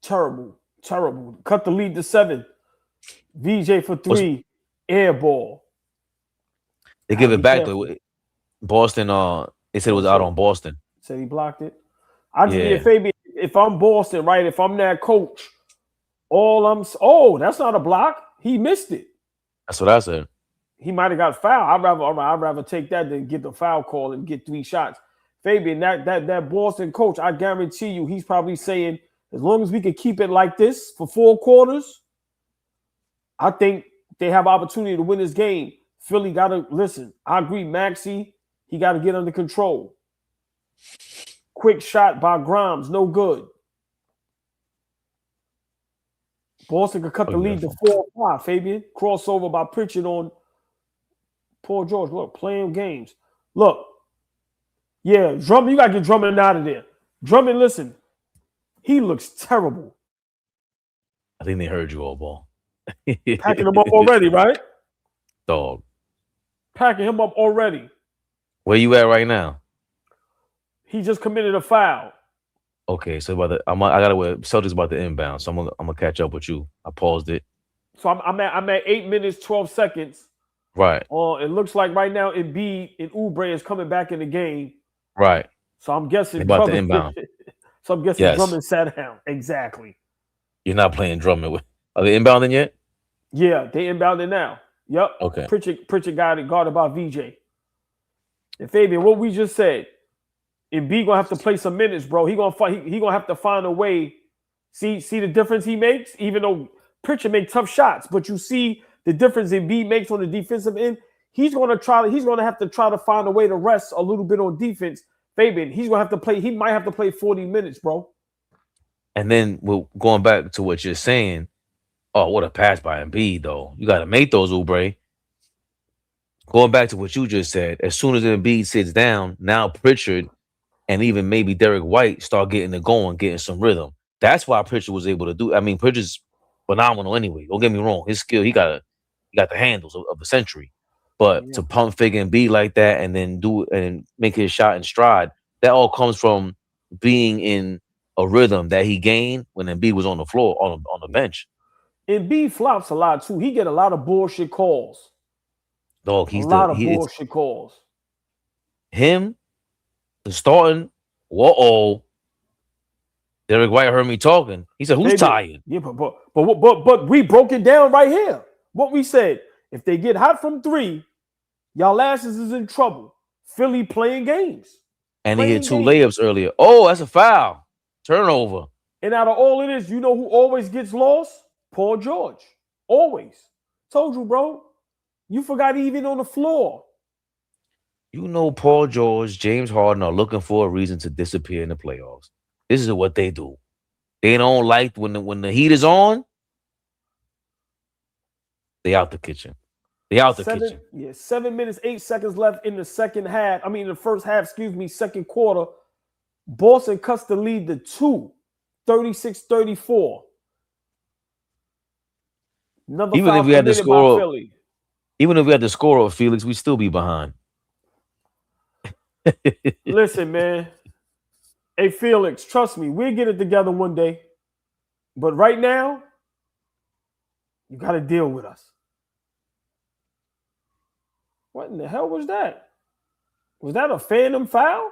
Terrible. Cut the lead to 7. VJ for 3. Air ball. They give it back to Boston. They said it was out on Boston. Said he blocked it. I just get Fabian. If I'm Boston, right? If I'm that coach, that's not a block. He missed it. That's what I said. He might have got fouled. I'd rather take that than get the foul call and get 3 shots. Fabian, that Boston coach, I guarantee you, he's probably saying, as long as we can keep it like this for 4 quarters, I think they have opportunity to win this game. Philly got to listen. I agree, Maxey, he got to get under control. Quick shot by Grimes, no good. Boston could cut the lead to 4-5, Fabian. Crossover by Pritchard on Paul George. Look, playing games. Look. Yeah, Drummond, you got to get Drummond out of there. Drummond, listen. He looks terrible. I think they heard you, AllBall. Packing him up already, right? Dog. Packing him up already. Where you at right now? He just committed a foul. Okay, so I gotta wait. Celtics about to inbound, so I'm gonna catch up with you. I paused it. So I'm at 8 minutes 12 seconds. Right. It looks like right now Embiid and Oubre is coming back in the game. Right. So I'm guessing about to inbound. So I'm guessing Drummond sat down. Exactly. You're not playing Drummond with. Are they inbounding yet? Yeah, they inbounding now. Yep. Okay. Pritchard got it guarded by VJ. And Fabian, what we just said, Embiid gonna have to play some minutes, bro. He gonna have to find a way. See the difference he makes, even though Pritchard make tough shots, but you see the difference Embiid makes on the defensive end. He's gonna have to try to find a way to rest a little bit on defense. Fabian, he's gonna have to play. He might have to play 40 minutes, bro. And then going back to what you're saying. Oh, what a pass by Embiid, though. You got to make those, Oubre. Going back to what you just said, as soon as Embiid sits down, now Pritchard and even maybe Derrick White start getting it going, getting some rhythm. That's why Pritchard was able to do. I mean, Pritchard's phenomenal anyway. Don't get me wrong. His skill, he got the handles of the century. But to pump fake Embiid like that and then do and make his shot in stride, that all comes from being in a rhythm that he gained when Embiid was on the floor, on the bench. Embiid flops a lot too. He get a lot of bullshit calls. Dog, a lot of bullshit calls. Him, the starting Whoa. Derrick White heard me talking. He said, "Who's tired?" Yeah, but we broke it down right here. What we said: if they get hot from 3, y'all asses is in trouble. Philly playing games. And he hit 2 layups earlier. Oh, that's a foul. Turnover. And out of all of this, you know who always gets lost? Paul George. Always. Told you, bro. You forgot even on the floor. You know Paul George, James Harden are looking for a reason to disappear in the playoffs. This is what they do. They don't like when the heat is on. They out the kitchen. They out the kitchen. Yeah, 7 minutes, 8 seconds left in the second half. I mean, the first half, second quarter. Boston cuts the lead to 2, 36-34. Even if we had the score, even if we had the score of Felix, we'd still be behind. Listen, man. Hey, Felix, trust me, we'll get it together one day. But right now, you got to deal with us. What in the hell was that? Was that a phantom foul?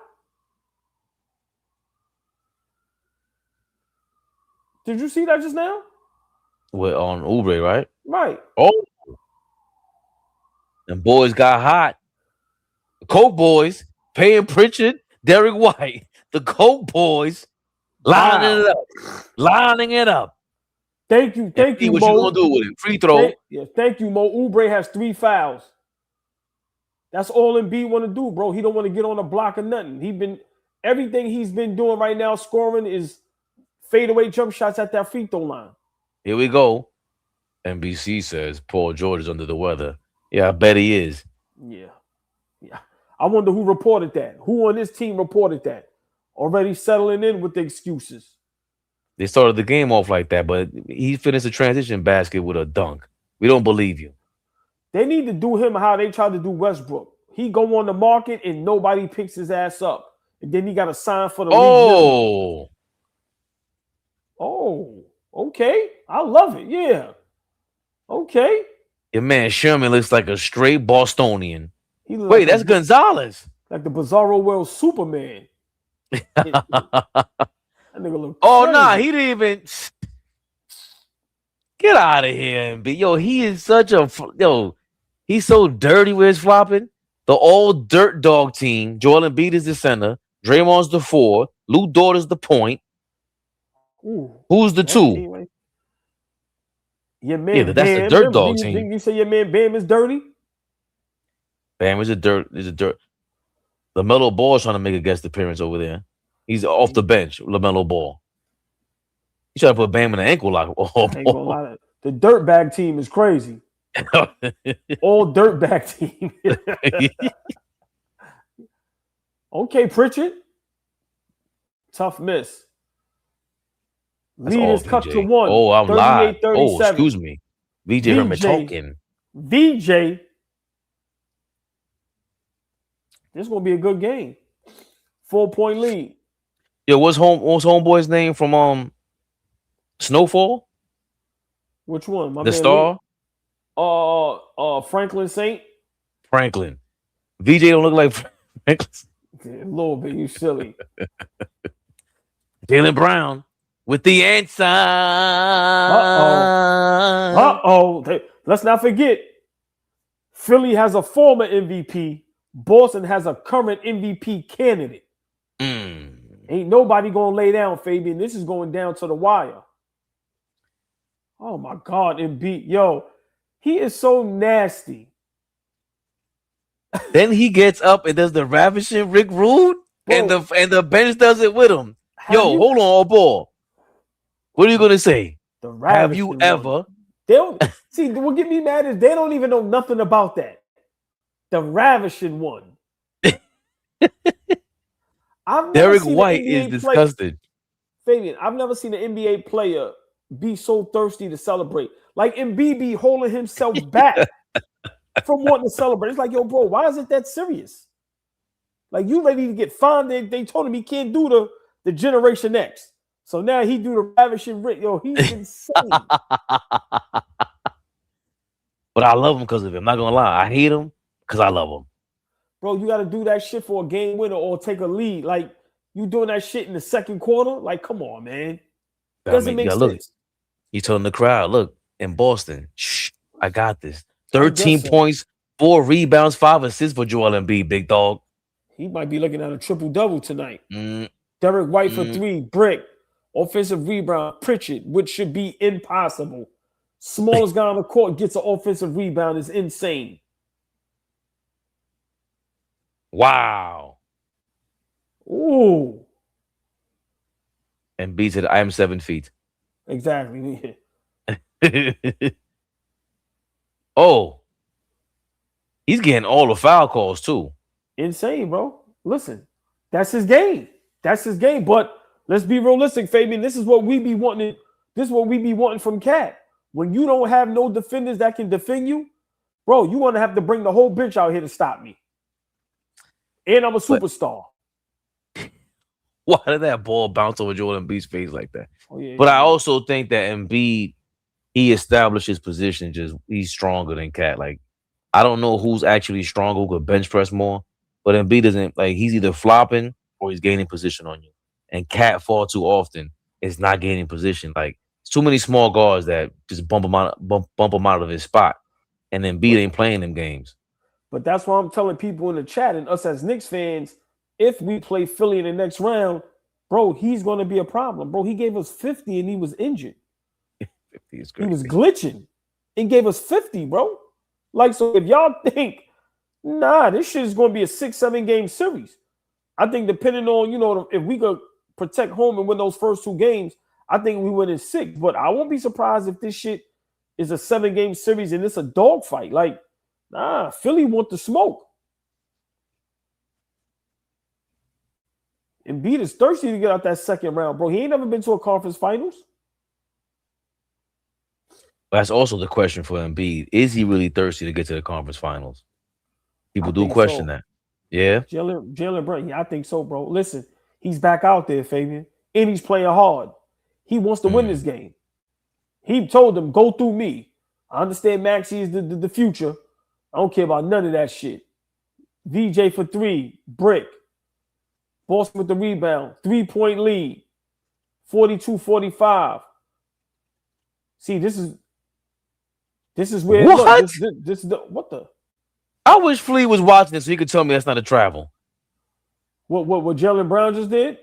Did you see that just now? We're on Oubre, right? Right. Oh. And boys got hot. The Coke boys, Payne Pritchard, Derrick White. The Coke boys lining it up. Thank you, Mo. What you gonna do with it? Free throw. Thank you, Mo. Oubre has 3 fouls. That's all Embiid want to do, bro. He don't want to get on the block or nothing. Everything he's been doing right now, scoring, is fadeaway jump shots at that free throw line. Here we go. NBC says Paul George is under the weather. Yeah, I bet he is. Yeah. I wonder who reported that. Who on this team reported that? Already settling in with the excuses. They started the game off like that, but he finished the transition basket with a dunk. We don't believe you. They need to do him how they tried to do Westbrook. He go on the market and nobody picks his ass up. And then he got to sign for the league. Oh, okay. I love it. Yeah. Okay. Your man Sherman looks like a straight Bostonian. Wait, that's Gonzalez. Like the Bizarro World Superman. That nigga look crazy. Nah, he didn't even get out of here. And he is such a he's so dirty with his flopping. The old dirt dog team. Joel Embiid is the center. Draymond's the 4. Lou Dort is the point. Ooh, who's the 2? Anyway. Your man, that's Bam. the dirt dog team. Didn't you say your man Bam is dirty? Bam is a dirt. LaMelo Ball is trying to make a guest appearance over there. He's off the bench. LaMelo Ball. He's trying to put Bam in an ankle lock. The Dirtbag team is crazy. All Dirtbag team. Okay, Pritchard. Tough miss. Lead is cut to 1. Oh, I'm live. Oh, excuse me. VJ heard me talking. VJ. This is going to be a good game. 4-point lead. Yo, what's homeboy's name from Snowfall? Which one? The star? Franklin Saint. Franklin. VJ don't look like Franklin. Yeah, a little bit. You silly. Jaylen Brown with the answer. Let's not forget. Philly has a former MVP. Boston has a current MVP candidate. Ain't nobody gonna lay down, Fabian. This is going down to the wire. Oh my God, Embiid. Yo, he is so nasty. Then he gets up and does the ravishing Rick Rude, and the bench does it with him. Hold on, AllBall. What are you gonna say? Have you ever? They don't see. What get me mad is they don't even know nothing about that. The ravishing one. Derrick White is disgusted. Fabian, I've never seen an NBA player be so thirsty to celebrate. Like Embiid be holding himself back from wanting to celebrate. It's like, yo, bro, why is it that serious? Like, you ready to get fined? They told him he can't do the Generation X. So now he do the ravishing Rick. Yo, he's insane. But I love him because of it. I'm not gonna lie. I hate him because I love him. Bro, you got to do that shit for a game winner or take a lead. Like, You doing that shit in the second quarter? Like, come on, man. I Doesn't mean, make yeah, look, sense. you telling the crowd, look, in Boston, shh, I got this. I guess 13 so. points, 4 rebounds, 5 assists for Joel Embiid, big dog. He might be looking at a triple-double tonight. Mm, Derrick White for 3, Brick, offensive rebound, Pritchard, which should be impossible. Smallest guy on the court gets an offensive rebound is insane. wow. Ooh. Embiid said, I am 7 feet. Exactly. Oh, he's getting all the foul calls too. Insane, bro. Listen, that's his game. That's his game. But let's be realistic, Fabian. This is what we be wanting. This is what we be wanting from Cat. When you don't have no defenders that can defend you, bro, you want to have to bring the whole bench out here to stop me. And I'm a superstar. Why did that ball bounce over Joel Embiid's face like that? Oh, yeah, But yeah. I also think that Embiid, he established his position. Just he's stronger than Cat. Like, I don't know who's actually stronger, who could bench press more. But Embiid doesn't, like, he's either flopping or he's gaining position on you. And Cat far too often is not gaining position. Like, it's too many small guards that just bump him out of his spot. And Embiid ain't playing them games. But that's why I'm telling people in the chat and us as Knicks fans, if we play Philly in the next round, bro, he's going to be a problem. Bro, he gave us 50 and he was injured. 50 is He crazy. was glitching and gave us 50, bro. Like, so if y'all think, nah, this shit is going to be a 6-7 game series, I think depending on, if we could protect home and win those first 2 games, I think we win in 6. But I won't be surprised if this shit is a 7-game series and it's a dogfight. Like, nah, Philly want the smoke. Embiid is thirsty to get out that second round, bro. He ain't never been to a conference finals. That's also the question for Embiid. Is he really thirsty to get to the conference finals? People do question that. Yeah. Jaylen Brown, yeah, I think so, bro. Listen, he's back out there, Fabian, and he's playing hard. He wants to win this game. He told them, go through me. I understand Maxey is the future. I don't care about none of that shit. VJ for 3, Brick. Boston with the rebound, 3-point lead, 42-45. See, this is where what? Look, this is what the. I wish Flea was watching this so he could tell me that's not a travel. What Jaylen Brown just did?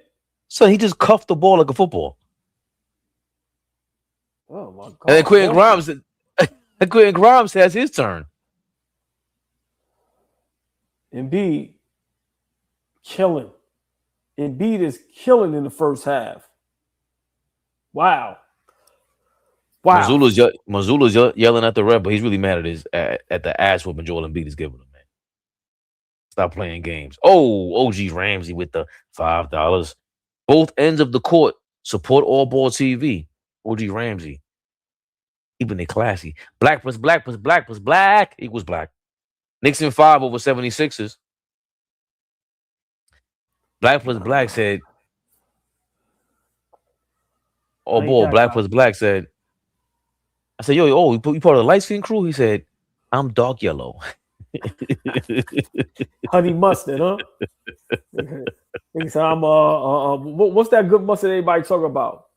So he just cuffed the ball like a football. Oh my god! And then Quinton Grimes has his turn. Embiid killing. Embiid is killing in the first half. Wow. Mazzulla's yelling at the ref, but he's really mad at the ass whooping Joel Embiid is giving him, man. Stop playing games. Oh, OG Ramsey with the $5. Both ends of the court support AllBall TV. OG Ramsey. Keeping it classy. Black plus black plus black plus black equals black. Knicks in 5 over 76ers. Black plus black said, oh boy, black plus black said, I said, yo, you part of the light skin crew? He said, I'm dark yellow. Honey mustard, huh? He said, I'm what's that good mustard everybody talk about?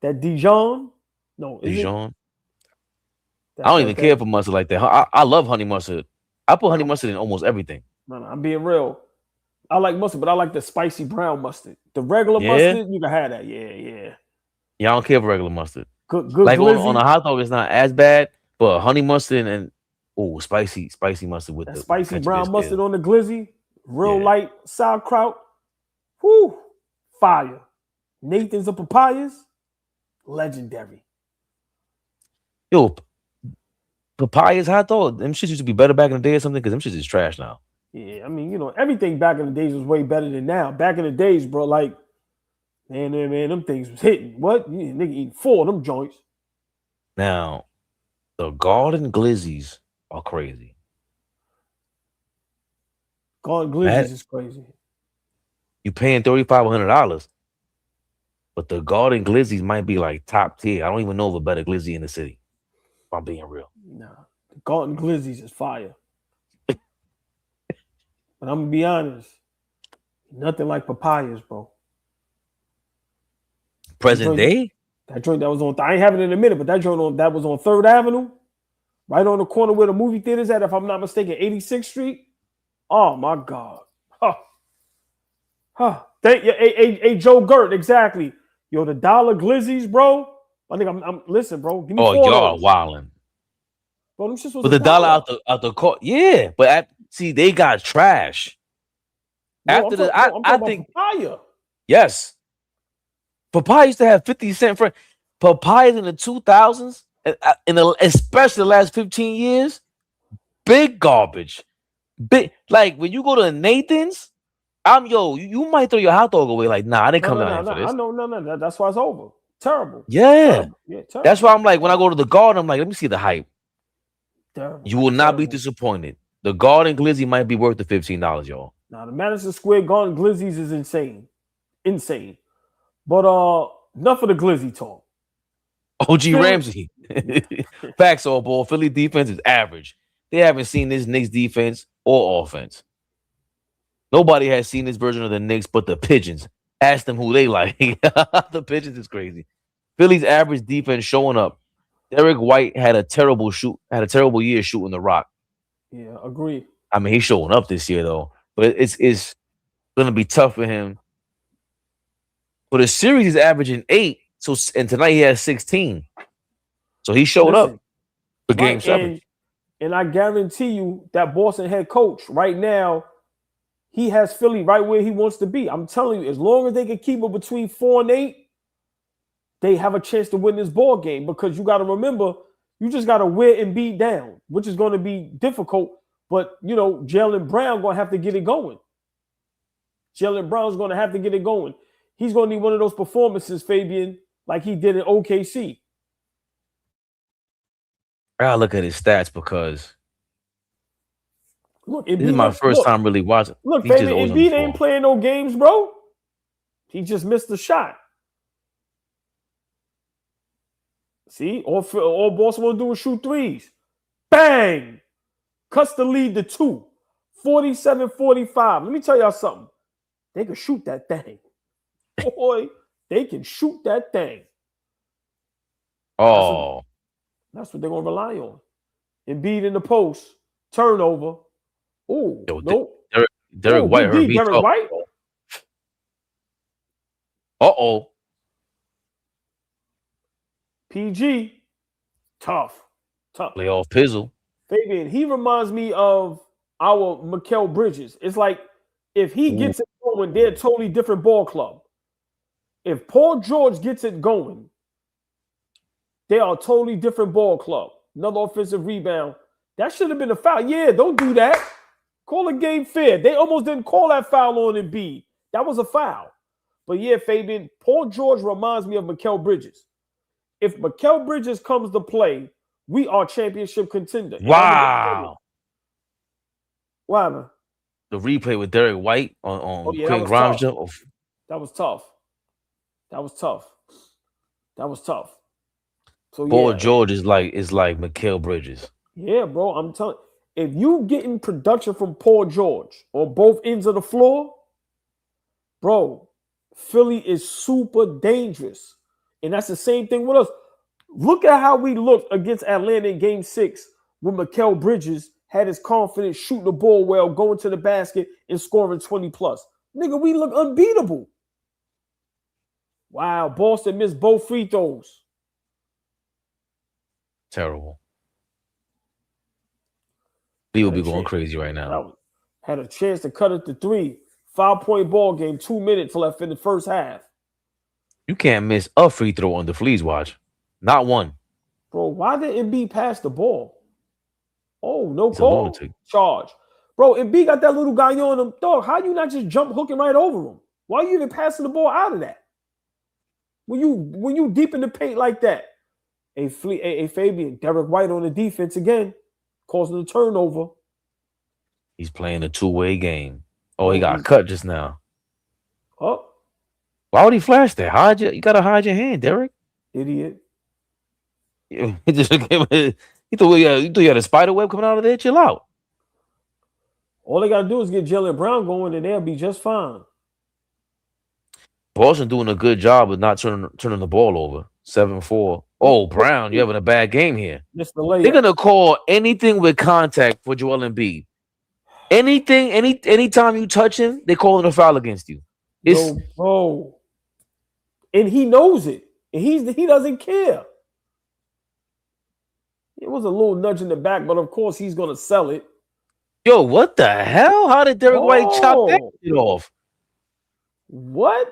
That Dijon? No, Dijon. I don't even care for mustard like that. I love honey mustard. I put honey mustard in almost everything. No, I'm being real. I like mustard, but I like the spicy brown mustard. The regular mustard, you can have that. Yeah. Yeah, I don't care for regular mustard. Good like on a hot dog, it's not as bad, but honey mustard and spicy mustard with that the spicy brown mustard on the glizzy, real light sauerkraut. Whoo, fire. Nathan's of papayas, legendary. Yo, papayas hot dog, them shits used to be better back in the day or something, because them shits is trash now. Yeah, I mean, everything back in the days was way better than now. Back in the days, bro, like, man, them things was hitting. What? Nigga eating 4 of them joints. Now, the Garden Glizzies are crazy. Garden Glizzies is crazy. You paying $3,500, but the Garden Glizzies might be like top tier. I don't even know of a better glizzy in the city. If I'm being real. Nah, the Garden Glizzies is fire. But I'm gonna be honest, nothing like papayas, bro. Present day? That joint that was on. I ain't having it in a minute, but that joint that was on 3rd Avenue, right on the corner where the movie theater's at. If I'm not mistaken, 86th Street. Oh my God. Thank you, a Joe Gert, exactly. Yo, the dollar glizzies, bro. I think I'm listen, bro. Give me four. Y'all wildin'. Bro, them shits was but the dollar out the court, yeah. But see, they got trash. No, After I think papaya. Yes. Papaya used to have 50-cent for papayas in the 2000s, especially the last 15 years. Big garbage. Big, like when you go to Nathan's, you might throw your hot dog away. Like, nah, I didn't come down here for this. I know, no. That's why it's over. Terrible. Yeah. Terrible. Yeah, terrible. That's why I'm like, when I go to the Garden, I'm like, let me see the hype. Terrible. You will not be disappointed. The Garden Glizzy might be worth the $15, y'all. Now the Madison Square Garden Glizzies is insane. But enough of the Glizzy talk. OG Ramsey. Facts, AllBall. Philly defense is average. They haven't seen this Knicks defense or offense. Nobody has seen this version of the Knicks but the Pigeons. Ask them who they like. The Pigeons is crazy. Philly's average defense showing up. Derrick White had a terrible year shooting the rock. Yeah, agree. I mean, he's showing up this year though, but it's gonna be tough for him. But the series is averaging 8, and tonight he has 16. So he showed up for game 7. And I guarantee you that Boston head coach right now, he has Philly right where he wants to be. I'm telling you, as long as they can keep it between 4 and 8, they have a chance to win this ball game, because you got to remember, you just got to wear Embiid down, which is going to be difficult. But, Jaylen Brown going to have to get it going. Jaylen Brown's going to have to get it going. He's going to need one of those performances, Fabian, like he did in OKC. I gotta look at his stats because this is my first time really watching. Look, Fabian, Embiid ain't playing no games, bro. He just missed the shot. See, all Boston want to do is shoot threes. Bang! Cuts the lead to 2. 47-45. Let me tell y'all something. They can shoot that thing. Boy, they can shoot that thing. Oh. That's what they're going to rely on. Embiid in the post. Turnover. Oh, no. Derrick White hurt me. Derrick White? Uh-oh. PG. Tough. Playoff pizzle. Fabian, he reminds me of our Mikal Bridges. It's like if he gets it going, they're a totally different ball club. If Paul George gets it going, they are a totally different ball club. Another offensive rebound. That should have been a foul. Yeah, don't do that. Call a game fair. They almost didn't call that foul on Embiid. That was a foul. But yeah, Fabian, Paul George reminds me of Mikal Bridges. If Mikal Bridges comes to play, we are championship contender. Wow. Wow, man. The replay with Derrick White on Quinton Grimes jump. Oh. That was tough. So Paul George is like Mikal Bridges. Yeah, bro. I'm telling you, if you getting production from Paul George on both ends of the floor, bro, Philly is super dangerous. And that's the same thing with us. Look at how we looked against Atlanta in Game 6 when Mikal Bridges had his confidence shooting the ball well, going to the basket, and scoring 20+. Nigga, we look unbeatable. Wow, Boston missed both free throws. Terrible. Lee will be going crazy right now. Had a chance to cut it to 3. 5-point ball game, 2 minutes left in the first half. You can't miss a free throw on the Fleas watch. Not one. Bro, why did Embiid pass the ball? Oh, no call. Charge. Bro, Embiid got that little guy on him. Dog, how you not just jump hooking right over him? Why are you even passing the ball out of that? When you deep in the paint like that. A Fabian, Derrick White on the defense again, causing a turnover. He's playing a two-way game. Oh, he got cut just now. Oh. Why would he flash that? You gotta hide your hand, Derrick. Idiot. He thought you had a spider web coming out of there. Chill out. All they gotta do is get Jaylen Brown going, and they'll be just fine. Boston doing a good job of not turning the ball over. 7-4. Oh, Brown, you're having a bad game here. Just the layup. They're gonna call anything with contact for Joel Embiid. Anything, anytime you touch him, they calling a foul against you. Yo, bro. And he knows it. And he doesn't care. It was a little nudge in the back, but of course he's gonna sell it. Yo, what the hell? How did Derrick White chop that shit off? What?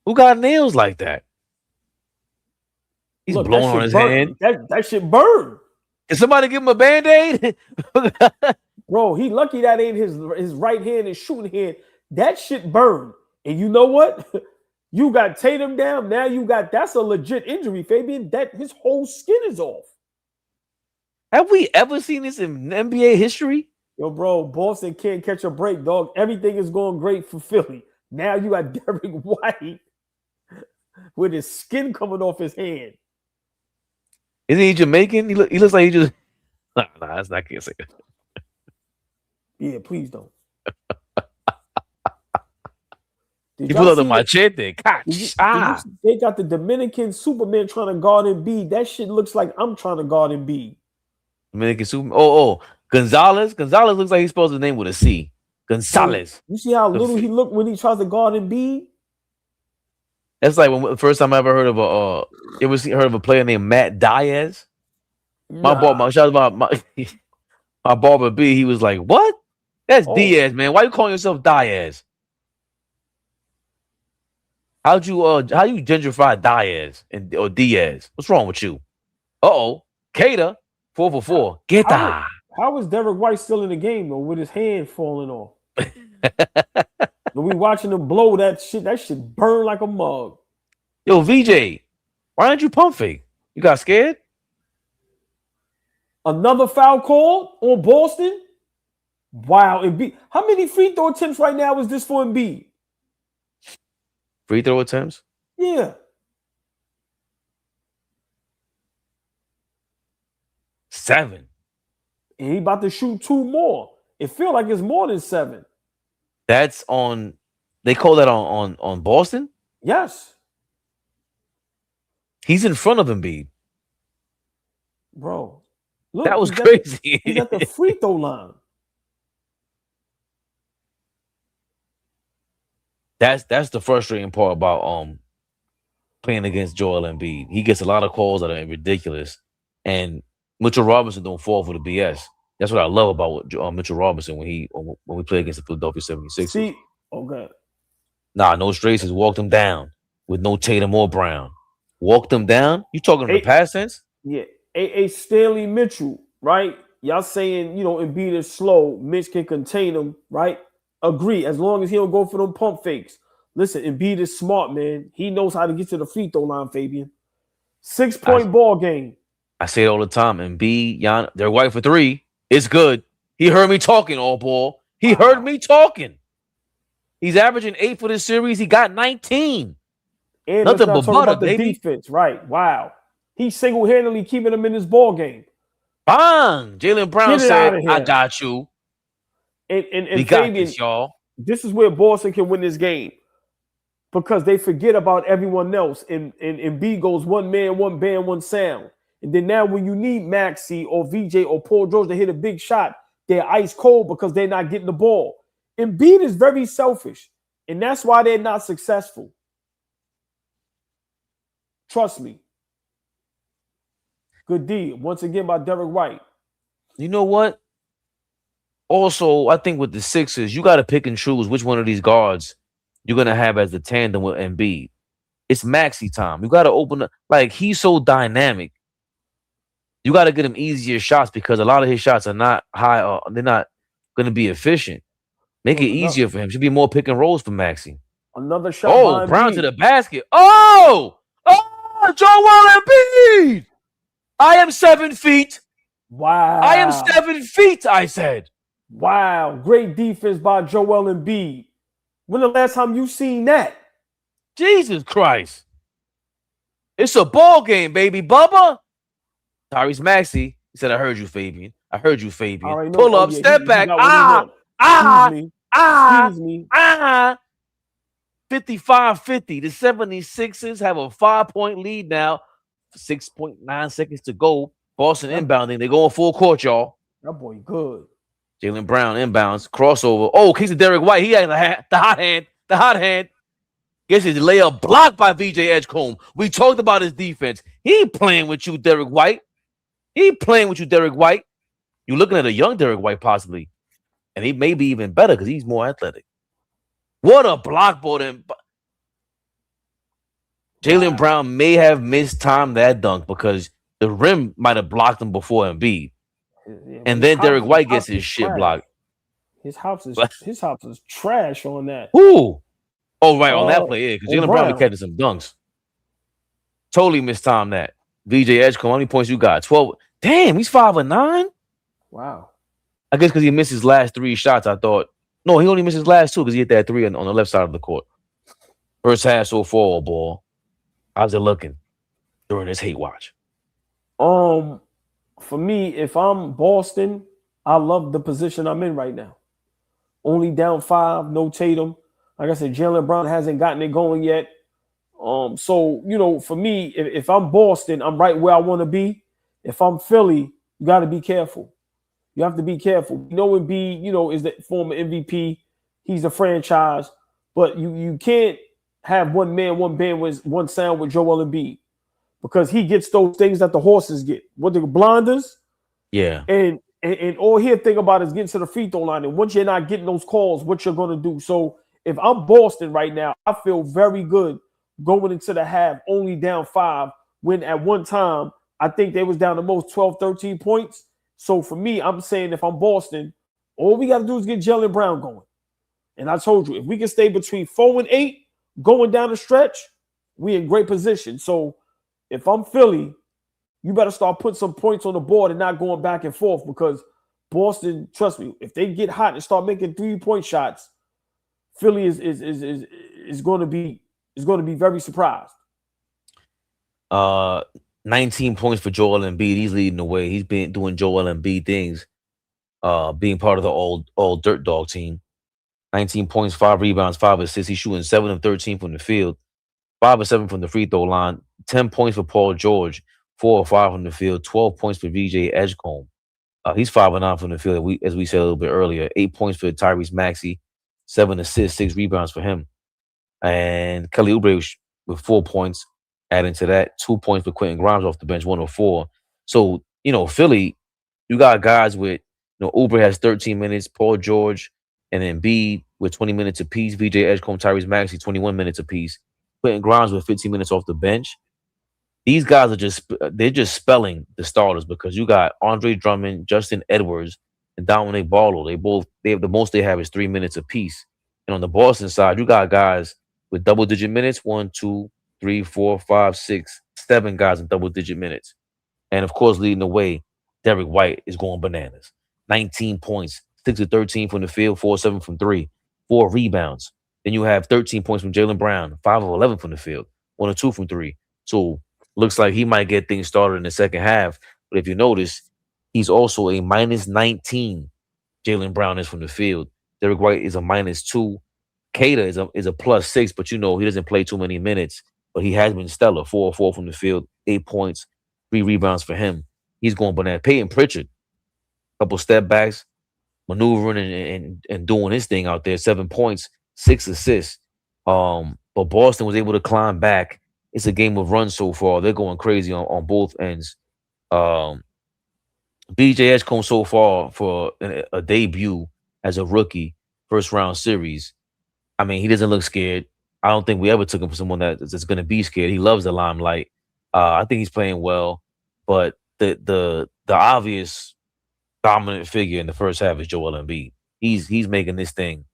Who got nails like that? He's blowing on his hand. That shit burned. Can somebody give him a Band-Aid? Bro, he lucky that ain't his right hand and shooting hand. That shit burned. And you know what? You got Tatum down. Now that's a legit injury, Fabian. That his whole skin is off. Have we ever seen this in NBA history? Yo, bro, Boston can't catch a break, dog. Everything is going great for Philly. Now you got Derrick White with his skin coming off his hand. Isn't he Jamaican? He looks like he just... Nah, that's not... I can't say that. Yeah, please don't. He pulled out the machete. They got the Dominican Superman trying to guard Embiid. That shit looks like I'm trying to guard Embiid. Dominican Superman. Oh, Gonzalez. Gonzalez looks like he's supposed to name with a C. Gonzalez. You see how little he looked when he tries to guard Embiid? That's like when the first time I ever heard of a player named Matt Diaz. My barber B, he was like, "What? That's Diaz, man. Why you calling yourself Diaz? How you gentrify Diaz or Diaz? What's wrong with you? Cater 4 for 4. Get that. How is Derrick White still in the game though with his hand falling off? When we watching him blow that shit burn like a mug. Yo, VJ, why aren't you pump fake? You got scared? Another foul call on Boston? Wow, Embiid. How many free throw attempts right now is this for Embiid? Free throw attempts? Yeah. 7. And he about to shoot 2 more. It feels like it's more than 7. That's on. They call that on Boston? Yes. He's in front of Embiid. Bro. Look, that was crazy. He's at the free throw line. That's the frustrating part about playing against Joel Embiid. He gets a lot of calls that are ridiculous, and Mitchell Robinson don't fall for the BS. That's what I love about Mitchell Robinson when we play against the Philadelphia 76ers. See, okay. Nah, no Strays walked him down with no Tatum or Brown. Walked him down? You talking in the past tense? Yeah. A Stanley Mitchell, right? Y'all saying, Embiid is slow. Mitch can contain him, right? Agree, as long as he don't go for them pump fakes. Listen, Embiid is smart, man. He knows how to get to the free throw line, Fabian. 6-point ball game. I say it all the time. Embiid, they're white for 3. It's good. He heard me talking, AllBall. He heard me talking. He's averaging 8 for this series. He got 19. And nothing but butter, the baby. Defense, right? Wow. He's single-handedly keeping him in this ball game. Bang! Jaylen Brown said, "I got you." And we got Fabian, this, y'all. This is where Boston can win this game because they forget about everyone else. And Embiid goes one man, one band, one sound. And then now when you need Maxey or VJ or Paul George to hit a big shot, they're ice cold because they're not getting the ball. Embiid is very selfish, and that's why they're not successful. Trust me. Good D. Once again by Derrick White. You know what? Also, I think with the Sixers, you got to pick and choose which one of these guards you're going to have as the tandem with Embiid. It's Maxey time. You got to open up. Like, he's so dynamic. You got to get him easier shots because a lot of his shots are not high. They're not going to be efficient. Make it easier for him. Should be more pick and rolls for Maxey. Another shot. Oh, Brown to the basket. Oh, Joel Embiid. I am 7 feet. Wow. I am 7 feet, I said. Wow. Great defense by Joel Embiid. When the last time you seen that? Jesus Christ. It's a ball game, baby. Bubba. Tyrese Maxey. He said, I heard you, Fabian. I heard you, Fabian. Pull up, step back. Excuse me. 55-50. The 76ers have a 5-point lead now. 6.9 seconds to go. Boston inbounding. They're going full court, y'all. That boy good. Jaylen Brown inbounds. Crossover. Oh, kicks to Derrick White. He had the hot hand. The hot hand. Gets his layup blocked by VJ Edgecombe. We talked about his defense. He ain't playing with you, Derrick White. He ain't playing with you, Derrick White. You're looking at a young Derrick White possibly. And he may be even better because he's more athletic. What a block ball. Jaylen Brown may have mistimed that dunk because the rim might have blocked him before Embiid. Yeah, and then Derrick White gets his shit trash. blocked. His house is trash on that. Who? Oh, right, on that play, yeah, because Jaylen Brown be catching some dunks. Totally mistimed that. VJ Edgecombe, how many points you got? 12. Damn, he's 5-9? Wow. I guess because he missed his last 3 shots, I thought. No, he only missed his last 2 because he hit that 3 on the left side of the court. First half so far, ball. How's it looking during this hate watch? For me, if I'm Boston, I love the position I'm in right now. Only down 5, no Tatum. Like I said, Jaylen Brown hasn't gotten it going yet. So, for me, if I'm Boston, I'm right where I want to be. If I'm Philly, you got to be careful. You have to be careful. Embiid, is the former MVP. He's a franchise. But you can't have one man, one band with one sound with Joel Embiid because he gets those things that the horses get. What the blinders? Yeah. And all he'll think about is getting to the free throw line. And once you're not getting those calls, what you're going to do. So if I'm Boston right now, I feel very good going into the half only down 5 when at one time I think they was down the most 12, 13 points. So for me, I'm saying if I'm Boston, all we got to do is get Jaylen Brown going. And I told you, if we can stay between 4 and 8 going down the stretch, we in great position. So if I'm Philly, you better start putting some points on the board and not going back and forth because Boston, trust me, if they get hot and start making 3-point shots, Philly is going to be very surprised. 19 points for Joel Embiid. He's leading the way. He's been doing Joel Embiid things, being part of the all Dirt Dog team. 19 points, 5 rebounds, 5 assists. He's shooting 7 of 13 from the field, 5 of 7 from the free throw line. 10 points for Paul George, 4 of 5 from the field. 12 points for VJ Edgecombe. He's 5-9 from the field. As we said a little bit earlier, 8 points for Tyrese Maxey, 7 assists, 6 rebounds for him. And Kelly Oubre with 4 points. Adding to that, 2 points for Quinton Grimes off the bench, 1 of 4. So, Philly, you got guys with, Oubre has 13 minutes, Paul George and Embiid with 20 minutes apiece, VJ Edgecombe, Tyrese Maxey, 21 minutes apiece, Quinton Grimes with 15 minutes off the bench. These guys they're just spelling the starters because you got Andre Drummond, Justin Edwards, and Dominic Barlow. They have the most they have is 3 minutes apiece. And on the Boston side, you got guys with double-digit minutes, 1, 2, 3, 4, 5, 6, 7 guys in double-digit minutes. And, of course, leading the way, Derrick White is going bananas. 19 points, 6 of 13 from the field, 4 of 7 from 3, 4 rebounds. Then you have 13 points from Jaylen Brown, 5 of 11 from the field, 1 of 2 from 3. So, looks like he might get things started in the second half. But if you notice, he's also a minus 19. Jaylen Brown is from the field. Derrick White is a minus 2. Kata is a plus 6, but he doesn't play too many minutes. But he has been stellar. 4 of 4 from the field, 8 points, 3 rebounds for him. He's going bananas. Peyton Pritchard, couple step backs, maneuvering and doing his thing out there. 7 points, 6 assists. But Boston was able to climb back. It's a game of runs so far. They're going crazy on both ends. BJ Edgecombe so far for a debut as a rookie, first round series. I mean, he doesn't look scared. I don't think we ever took him for someone that's going to be scared. He loves the limelight. I think he's playing well, but the obvious dominant figure in the first half is Joel Embiid. He's making this thing.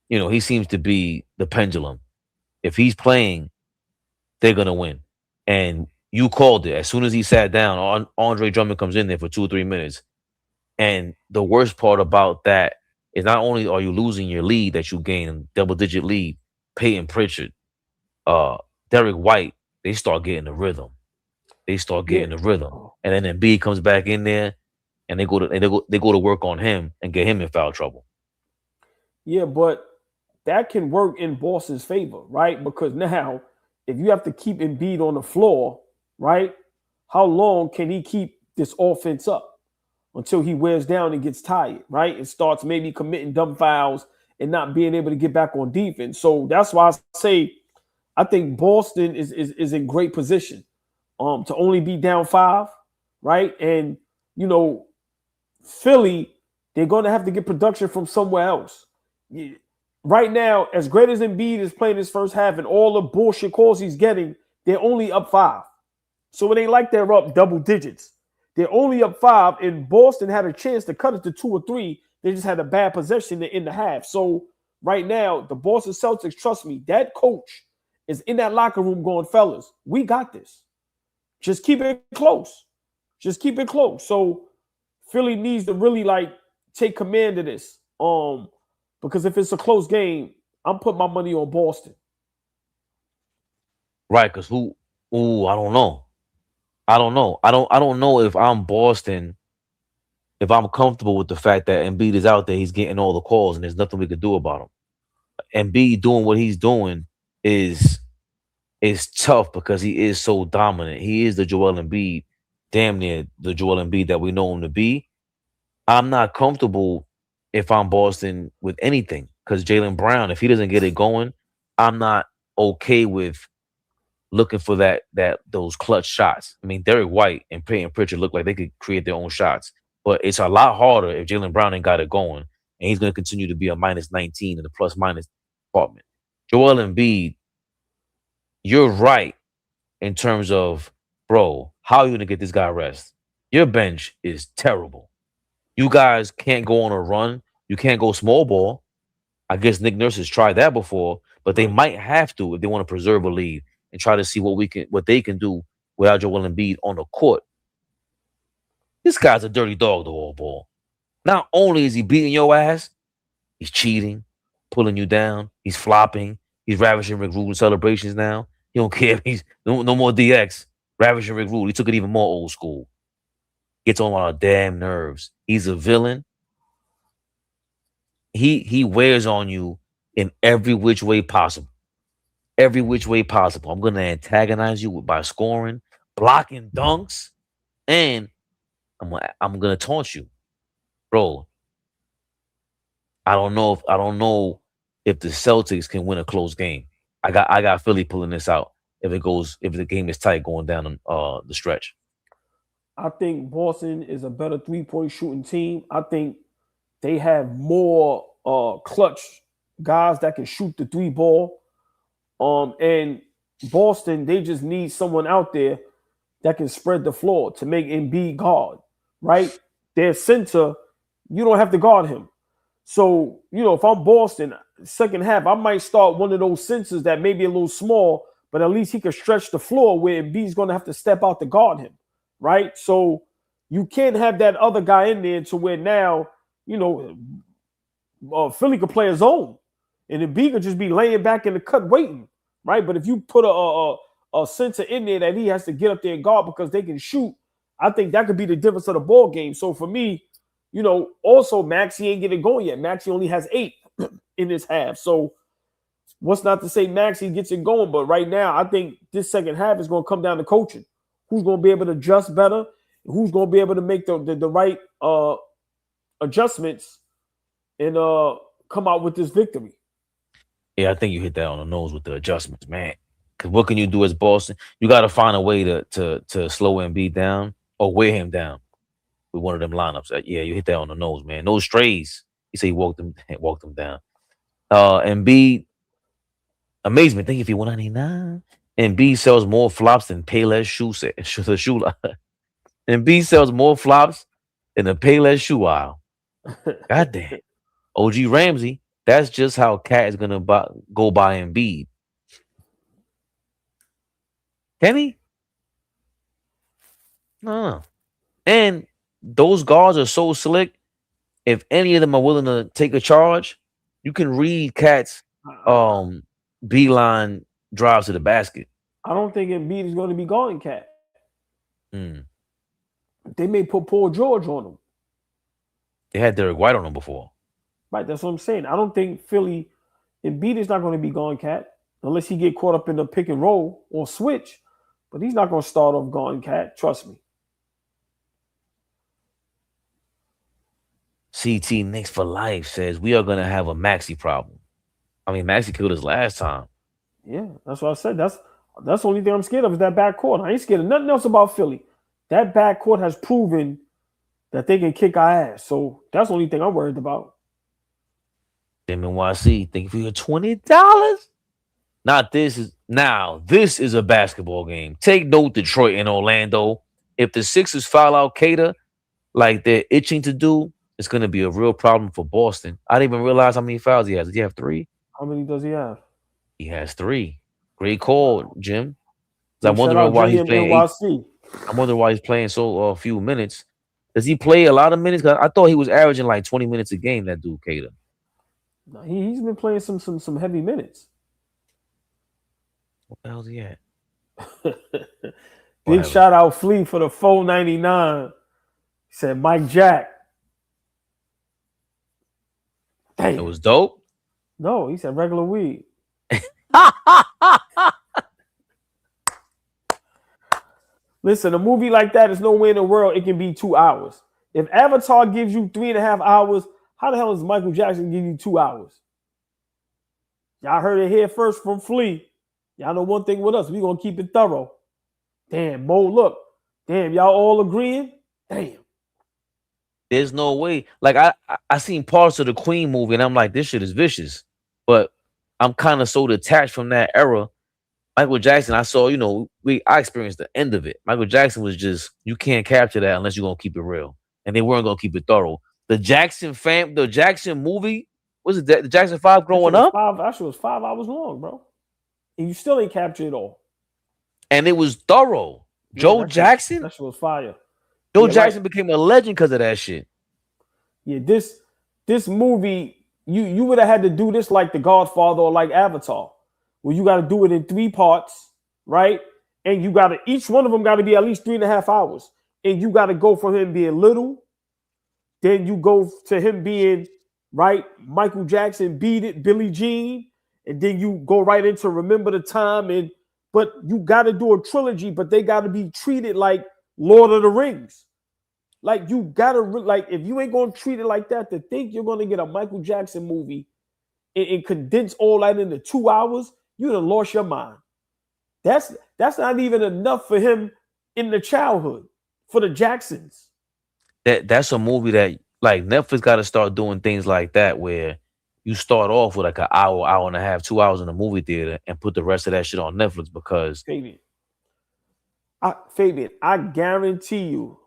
He seems to be the pendulum. If he's playing, they're gonna win. And you called it. As soon as he sat down, Andre Drummond comes in there for 2 or 3 minutes. And the worst part about that is not only are you losing your lead that you gained, double-digit lead, Peyton Pritchard, Derrick White, they start getting the rhythm. And then Embiid comes back in there and they go to work on him and get him in foul trouble. Yeah, but that can work in Boston's favor, right? Because now, if you have to keep Embiid on the floor, right, how long can he keep this offense up until he wears down and gets tired, right? And starts maybe committing dumb fouls and not being able to get back on defense. So that's why I say I think Boston is in great position to only be down 5, right? And you know, Philly, they're going to have to get production from somewhere else. Right now, as great as Embiid is playing his first half and all the bullshit calls he's getting, they're only up 5. So it ain't like they're up double digits. They're only up 5, and Boston had a chance to cut it to 2 or 3. They just had a bad possession in the half. So right now, the Boston Celtics, trust me, that coach is in that locker room going, fellas, we got this. Just keep it close. Just keep it close. So Philly needs to really take command of this. Because if it's a close game, I'm putting my money on Boston. Right, because who? Ooh, I don't know. I don't know if I'm Boston, if I'm comfortable with the fact that Embiid is out there, he's getting all the calls, and there's nothing we could do about him. Embiid doing what he's doing is tough because he is so dominant. He is the Joel Embiid, damn near the Joel Embiid that we know him to be. I'm not comfortable if I'm Boston with anything because Jaylen Brown, if he doesn't get it going, I'm not okay with looking for those clutch shots. I mean, Derrick White and Peyton Pritchard look like they could create their own shots, but it's a lot harder if Jaylen Brown ain't got it going, and he's going to continue to be a -19 in the plus-minus department. Joel Embiid, you're right in terms of, bro, how are you going to get this guy rest? Your bench is terrible. You guys can't go on a run. You can't go small ball. I guess Nick Nurse has tried that before, but they might have to if they want to preserve a lead and try to see what they can do without Joel Embiid on the court. This guy's a dirty dog, the AllBall. Not only is he beating your ass, he's cheating, pulling you down, he's flopping, he's ravishing Rick Rude celebrations now. He don't care if he's no more DX, ravishing Rick Rude. He took it even more old school. Gets on our damn nerves. He's a villain. He wears on you in every which way possible. Every which way possible. I'm going to antagonize you by scoring, blocking dunks, and I'm going to taunt you. Bro, I don't know if the Celtics can win a close game. I got Philly pulling this out if the game is tight going down the stretch. I think Boston is a better 3-point shooting team. I think they have more clutch guys that can shoot the 3 ball. And Boston, they just need someone out there that can spread the floor to make Embiid guard, right? Their center, you don't have to guard him. So, if I'm Boston, second half, I might start one of those centers that may be a little small, but at least he can stretch the floor where Embiid's going to have to step out to guard him, right? So you can't have that other guy in there to where now, Philly could play his own, and Embiid could just be laying back in the cut waiting, right? But if you put a center in there that he has to get up there and guard because they can shoot, I think that could be the difference of the ball game. So for me, also Maxey ain't getting going yet. Maxey only has 8 in this half. So what's not to say Maxey gets it going, but right now I think this second half is going to come down to coaching. Who's going to be able to adjust better? Who's going to be able to make the right adjustments and come out with this victory? Yeah, I think you hit that on the nose with the adjustments, man. Because what can you do as Boston? You got to find a way to slow Embiid down or wear him down with one of them lineups. Yeah, you hit that on the nose, man. Those strays. He said he walked them down. Embiid, amazement. Thank you for 199. Embiid sells more flops than Payless shoe set. The shoe line. Embiid sells more flops than the Payless shoe aisle. Goddamn. OG Ramsey. That's just how Cat is gonna go by Embiid. Can he? No. And those guards are so slick. If any of them are willing to take a charge, you can read Cat's beeline drives to the basket. I don't think Embiid is going to be guarding Cat. Mm. They may put Paul George on him. They had Derrick White on him before. Right, that's what I'm saying. I don't think Philly Embiid is not going to be guard cat unless he get caught up in the pick and roll or switch. But he's not going to start off guard cat. Trust me. CT Knicks for life says we are going to have a Maxi problem. I mean, Maxi killed us last time. Yeah, that's what I said. That's the only thing I'm scared of is that backcourt. I ain't scared of nothing else about Philly. That backcourt has proven that they can kick our ass. So that's the only thing I'm worried about. MNYC, thank you for your $20. This is a basketball game. Take note, Detroit and Orlando. If the Sixers foul out Cater like they're itching to do, it's going to be a real problem for Boston. I didn't even realize how many fouls he has. Did he have 3? How many does he have? He has 3. Great call, Jim. I'm wondering why he's playing. I'm wondering why he's playing so few minutes. Does he play a lot of minutes? I thought he was averaging like 20 minutes a game. That dude, Cater. No, he's been playing some heavy minutes. What the hell's he at? Big shout out Flea for the $4.99. He said Mike Jack. Damn. It was dope. No, he said regular weed. Listen, a movie like that is nowhere in the world it can be 2 hours. If Avatar gives you 3.5 hours, how the hell does Michael Jackson give you 2 hours? Y'all heard it here first from Flea. Y'all know one thing with us. We're going to keep it thorough. Damn, Mo, look. Damn, y'all all agreeing? Damn. There's no way. Like, I seen parts of the Queen movie, and I'm like, this shit is vicious. But I'm kind of so detached from that era. Michael Jackson, I saw, I experienced the end of it. Michael Jackson was just, you can't capture that unless you're going to keep it real. And they weren't going to keep it thorough. The Jackson movie, was it the Jackson 5 growing up? Actually, it was 5 hours long, bro. And you still ain't captured it all. And it was thorough. Yeah, Joe Jackson? That shit was fire. Joe Jackson became a legend because of that shit. Yeah, this movie, you would have had to do this like The Godfather or like Avatar, where you got to do it in 3 parts, right? And each one of them got to be at least 3.5 hours. And you got to go from him being little, then you go to him being, right, Michael Jackson, Beat It, Billie Jean, and then you go right into Remember the Time. But you got to do a trilogy, but they got to be treated like Lord of the Rings. Like, you got to, if you ain't going to treat it like that, to think you're going to get a Michael Jackson movie and condense all that into 2 hours, you done lost your mind. That's not even enough for him in the childhood, for the Jacksons. That's a movie that, like, Netflix got to start doing things like that, where you start off with like an hour and a half, 2 hours in the movie theater and put the rest of that shit on Netflix because... Fabian, I guarantee you,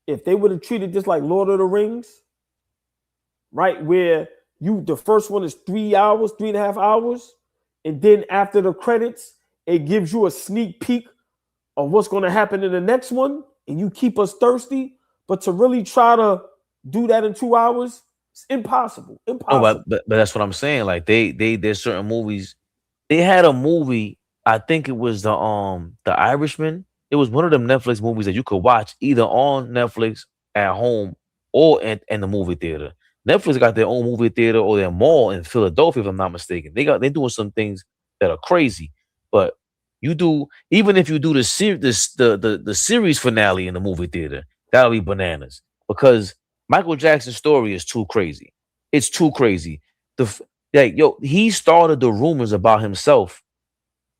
if they would have treated this like Lord of the Rings, right, where the first one is 3 hours, 3.5 hours, and then after the credits, it gives you a sneak peek of what's going to happen in the next one, and you keep us thirsty. But to really try to do that in 2 hours, it's impossible. No, but that's what I'm saying. Like, there's certain movies. They had a movie, I think it was the Irishman. It was one of them Netflix movies that you could watch either on Netflix at home or in the movie theater. Netflix got their own movie theater or their mall in Philadelphia, if I'm not mistaken. They're doing some things that are crazy. But even if you do the series finale in the movie theater, that'll be bananas. Because Michael Jackson's story is too crazy. It's too crazy. He started the rumors about himself.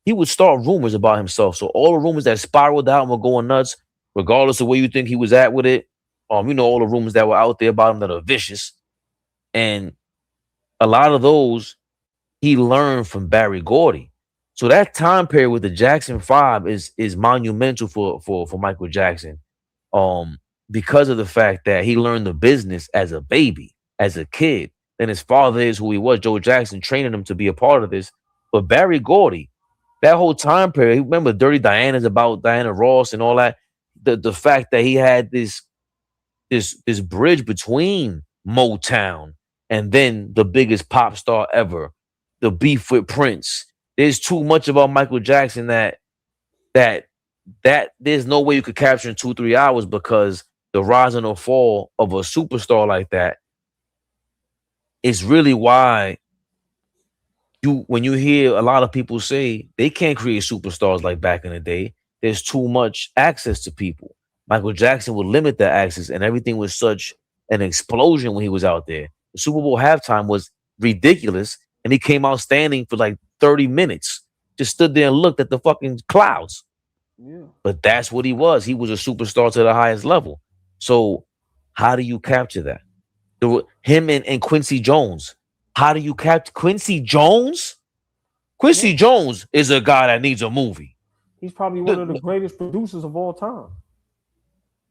He would start rumors about himself. So all the rumors that spiraled out and were going nuts, regardless of where you think he was at with it, all the rumors that were out there about him that are vicious. And a lot of those he learned from Barry Gordy. So that time period with the Jackson 5 is monumental for Michael Jackson. Because of the fact that he learned the business as a baby, as a kid. And his father is who he was, Joe Jackson, training him to be a part of this. But Barry Gordy, that whole time period, remember Dirty Diana's about Diana Ross and all that. The fact that he had this bridge between Motown and then the biggest pop star ever, the beef with Prince. There's too much about Michael Jackson that there's no way you could capture in 2-3 hours, because the rise and the fall of a superstar like that, it's really why when you hear a lot of people say they can't create superstars like back in the day, there's too much access to people. Michael Jackson would limit that access, and everything was such an explosion when he was out there. The Super Bowl halftime was ridiculous, and he came out standing for like 30 minutes, just stood there and looked at the fucking clouds. Yeah. But that's what he was. He was a superstar to the highest level. So how do you capture that? Him and Quincy Jones. How do you capture Quincy Jones? Quincy Jones is a guy that needs a movie. He's probably one of the greatest producers of all time.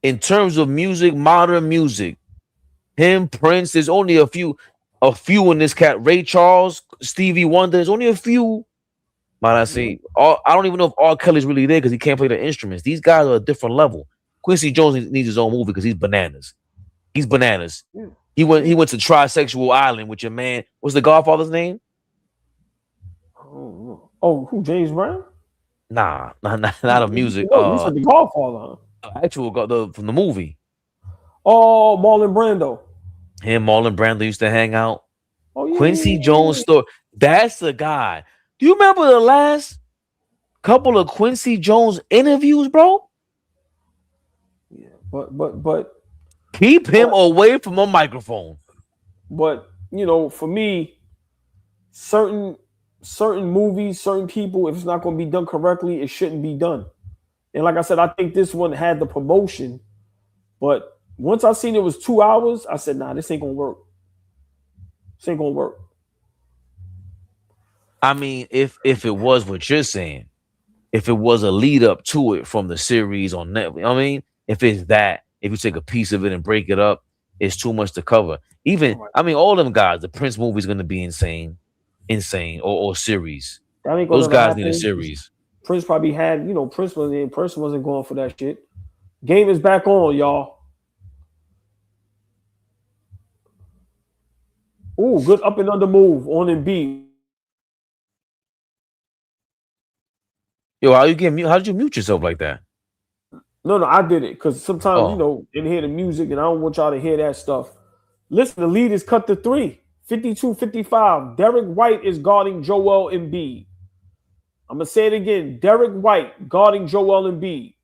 In terms of music, modern music, him, Prince, there's only a few in this cat. Ray Charles, Stevie Wonder, there's only a few. Might I say? I don't even know if R. Kelly's really there because he can't play the instruments. These guys are a different level. Quincy Jones needs his own movie because he's bananas. He's bananas. Yeah. He went to Trisexual Island with your man. What's the Godfather's name? Oh, who? James Brown? Nah, not a music. No, you said the Godfather. Actual from the movie. Oh, Marlon Brando. Him, Marlon Brando used to hang out. Oh, yeah, Quincy Jones story. That's the guy. Do you remember the last couple of Quincy Jones interviews, bro? Yeah, but keep him away from a microphone. But for me, certain movies, certain people, if it's not going to be done correctly, it shouldn't be done. And like I said, I think this one had the promotion, but once I seen it was 2 hours, I said, nah, this ain't gonna work. This ain't gonna work. I mean, if it was what you're saying, if it was a lead up to it from the series on Netflix, I mean, if it's that, if you take a piece of it and break it up, it's too much to cover. Even, I mean, all them guys, the Prince movie is going to be insane, or series. Those guys need a series. Prince probably had, Prince wasn't going for that shit. Game is back on, y'all. Ooh, good up and under move on Embiid. Yo, how'd you mute yourself like that? No, I did it because sometimes, didn't hear the music and I don't want y'all to hear that stuff. Listen, the lead is cut to 3, 52-55. Derrick White is guarding Joel Embiid. I'm going to say it again. Derrick White guarding Joel Embiid.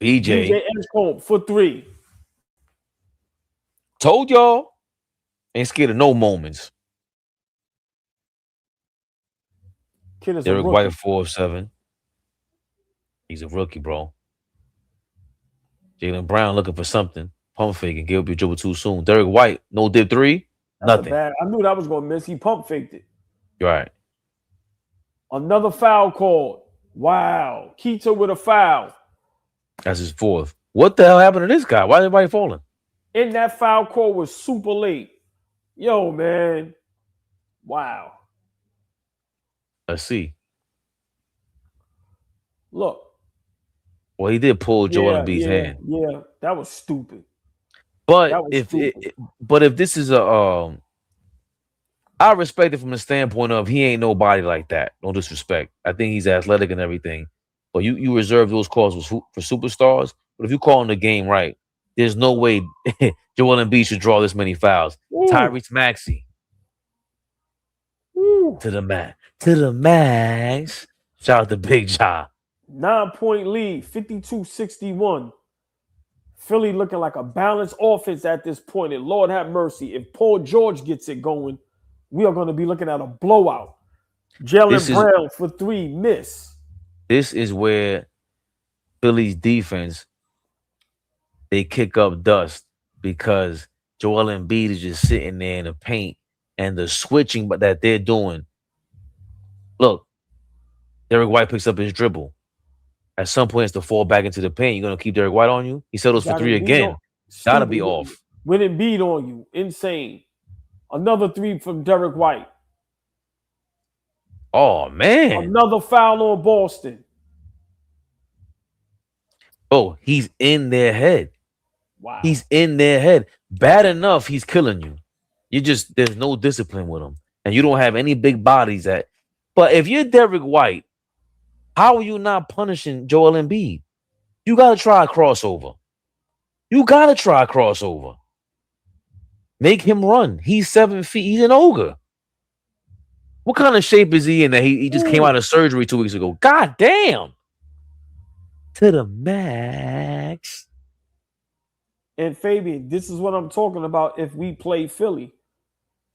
BJ Edgecombe for 3. Told y'all. Ain't scared of no moments. Derrick White 4 of 7. He's a rookie, bro. Jaylen Brown looking for something. Pump fake and give up your dribble too soon. Derrick White, no dip 3. Nothing. I knew that was going to miss. He pump faked it. You're right. Another foul called. Wow. Keita with a foul. That's his 4th. What the hell happened to this guy? Why is everybody falling? And that foul call was super late. Yo, man. Wow. Let's see. Look. Well, he did pull Joel Embiid's hand. Yeah, that was stupid. But if this is I respect it from the standpoint of he ain't nobody like that. No disrespect. I think he's athletic and everything. But you reserve those calls for superstars. But if you call in the game right, there's no way Joel Embiid should draw this many fouls. Ooh. Tyrese Maxey. Ooh. To the max. Shout out to Big Ja. 9-point lead, 52-61. Philly looking like a balanced offense at this point. And Lord have mercy, if Paul George gets it going, we are going to be looking at a blowout. Jaylen Brown for 3, miss. This is where Philly's defense, they kick up dust because Joel Embiid is just sitting there in the paint and the switching that they're doing. Look, Derrick White picks up his dribble. At some point, it's to fall back into the paint. You're going to keep Derrick White on you? He settles for 3 again. Got to be off. With Embiid on you. Insane. Another 3 from Derrick White. Oh, man. Another foul on Boston. Oh, he's in their head. Wow. He's in their head. Bad enough, he's killing you. There's no discipline with him. And you don't have any big bodies that. But if you're Derrick White, how are you not punishing Joel Embiid? You got to try a crossover. Make him run. He's 7 feet. He's an ogre. What kind of shape is he in that he just came out of surgery 2 weeks ago? God damn. To the max. And Fabian, this is what I'm talking about. If we play Philly,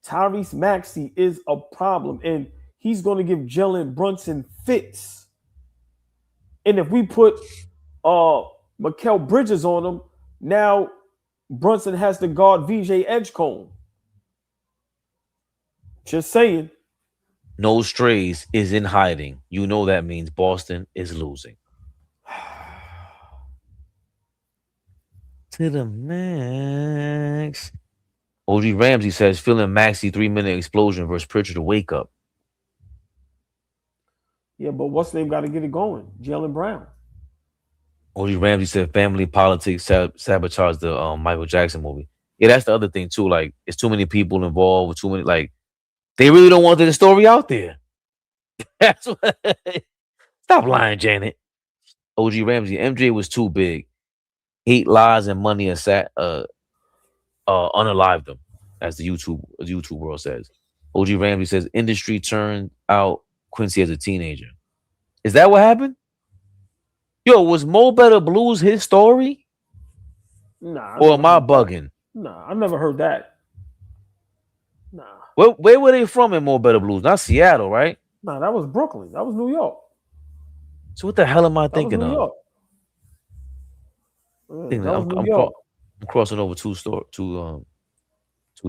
Tyrese Maxey is a problem, and he's going to give Jalen Brunson fits. And if we put Mikal Bridges on him, now Brunson has to guard VJ Edgecombe. Just saying. No strays is in hiding. You know that means Boston is losing. To the max. OG Ramsey says, feeling Maxey 3-minute explosion versus Pritchard to wake up. Yeah, but what's name got to get it going? Jaylen Brown. OG Ramsey said, family politics sabotage the Michael Jackson movie. Yeah, that's the other thing too. Like, it's too many people involved with too many. Like, they really don't want the story out there. That's what. Stop lying, Janet. OG Ramsey, MJ was too big. Hate, lies, and money unalived them, as the YouTube world says. OG Ramsey says industry turned out Quincy as a teenager. Is that what happened? Yo, was Mo Better Blues his story? Nah. Or am I bugging? Nah, I never heard that. Nah. Where were they from in Mo Better Blues? Not Seattle, right? Nah, that was Brooklyn. That was New York. So what the hell am I thinking of? York. I'm crossing over two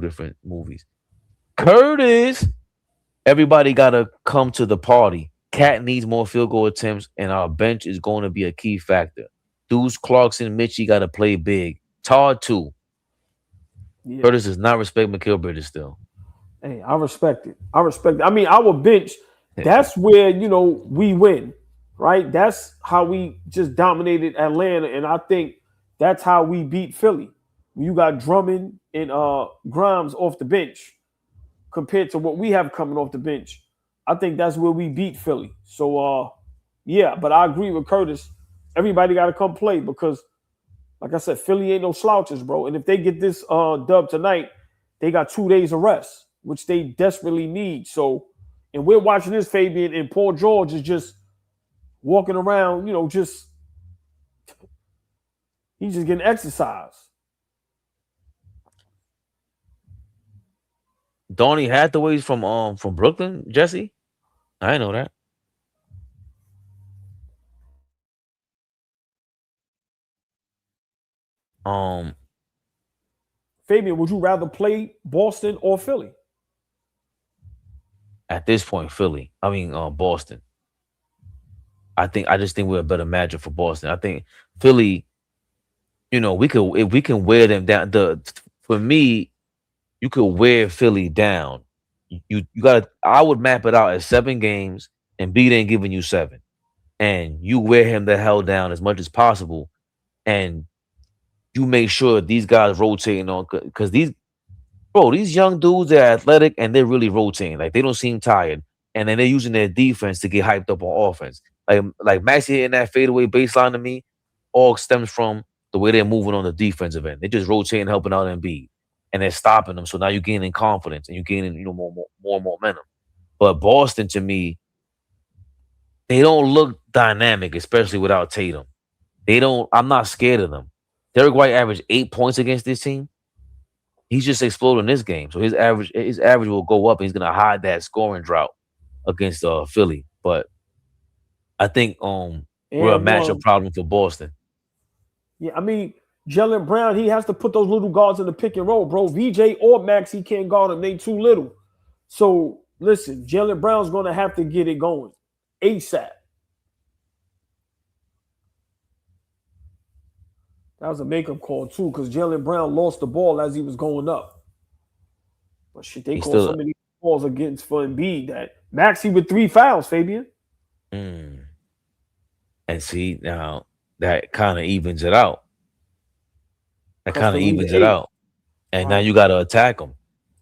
different movies. Curtis, everybody gotta come to the party. Cat needs more field goal attempts, and our bench is going to be a key factor. Deuce, Clarkson, Mitchie got to play big. Todd too. Yeah. Curtis does not respect Mikal Bridges still. Hey, I respect it. I mean, our bench, that's where, we win, right? That's how we just dominated Atlanta, and I think that's how we beat Philly. You got Drummond and Grimes off the bench compared to what we have coming off the bench. I think that's where we beat Philly. So, yeah, but I agree with Curtis. Everybody got to come play because, like I said, Philly ain't no slouches, bro. And if they get this dub tonight, they got 2 days of rest, which they desperately need. So, and we're watching this, Fabian, and Paul George is just walking around, he's just getting exercise. Donnie Hathaway's from Brooklyn, Jesse? I didn't know that. Fabian, would you rather play Boston or Philly? At this point, Philly. I mean, Boston. I just think we're a better matchup for Boston. I think Philly, if we can wear them down. For me, you could wear Philly down. You gotta. I would map it out as 7 games, and Embiid ain't giving you 7, and you wear him the hell down as much as possible, and you make sure these guys rotating on because these young dudes, they're athletic and they're really rotating. Like, they don't seem tired, and then they're using their defense to get hyped up on offense. Like Maxey hitting that fadeaway baseline to me, all stems from the way they're moving on the defensive end. They're just rotating, helping out Embiid. And they're stopping them. So now you're gaining confidence and you're gaining, more momentum. But Boston, to me, they don't look dynamic, especially without Tatum. I'm not scared of them. Derrick White averaged 8 points against this team. He's just exploding this game. So his average will go up, and he's gonna hide that scoring drought against Philly. But I think we're a matchup problem for Boston. Yeah, I mean, Jaylen Brown, he has to put those little guards in the pick and roll, bro. VJ or Max, he can't guard them. They too little. So, listen, Jaylen Brown's going to have to get it going ASAP. That was a makeup call, too, because Jaylen Brown lost the ball as he was going up. But shit, they called so many balls against for Embiid that Maxey with 3 fouls, Fabian. And see, now that kind of evens it out. And now you got to attack them.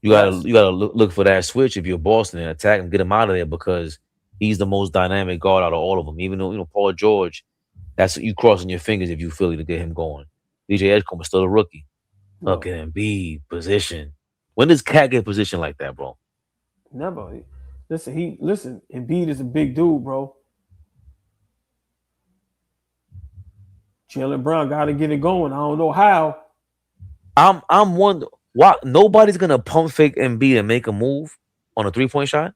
You got to look for that switch if you're Boston and attack him, get him out of there because he's the most dynamic guard out of all of them. Even though Paul George, that's you crossing your fingers if you Philly to get him going. DJ Edgecombe is still a rookie. Look at Embiid position. When does Cat get positioned like that, bro? Never. Listen. Embiid is a big dude, bro. Jaylen Brown got to get it going. I don't know how. I'm wondering why nobody's gonna pump fake Embiid and make a move on a 3-point shot.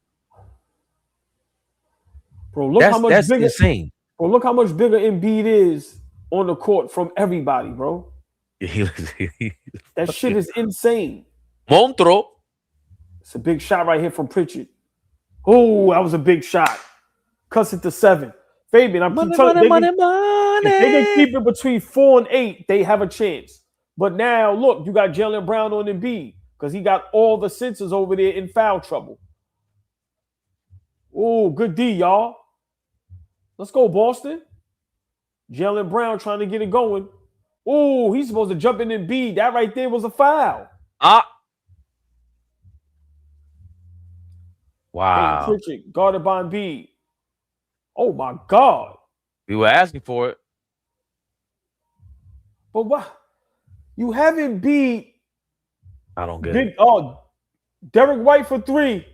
Bro, look how much That's bigger. insane. Bro, look how much bigger Embiid is on the court from everybody, bro. That shit is insane. Montro. It's a big shot right here from Pritchard. Oh, that was a big shot. Cuts it to 7. Fabian, I'm telling you, if they can keep it between 4 and 8, they have a chance. But now, look, you got Jaylen Brown on Embiid because he got all the sensors over there in foul trouble. Oh, good D, y'all. Let's go, Boston. Jaylen Brown trying to get it going. Oh, he's supposed to jump in Embiid. That right there was a foul. Wow. Pritchard, guarded by Embiid. Oh, my God. We were asking for it. But what? You have Embiid. I don't get it. Oh, Derrick White for 3.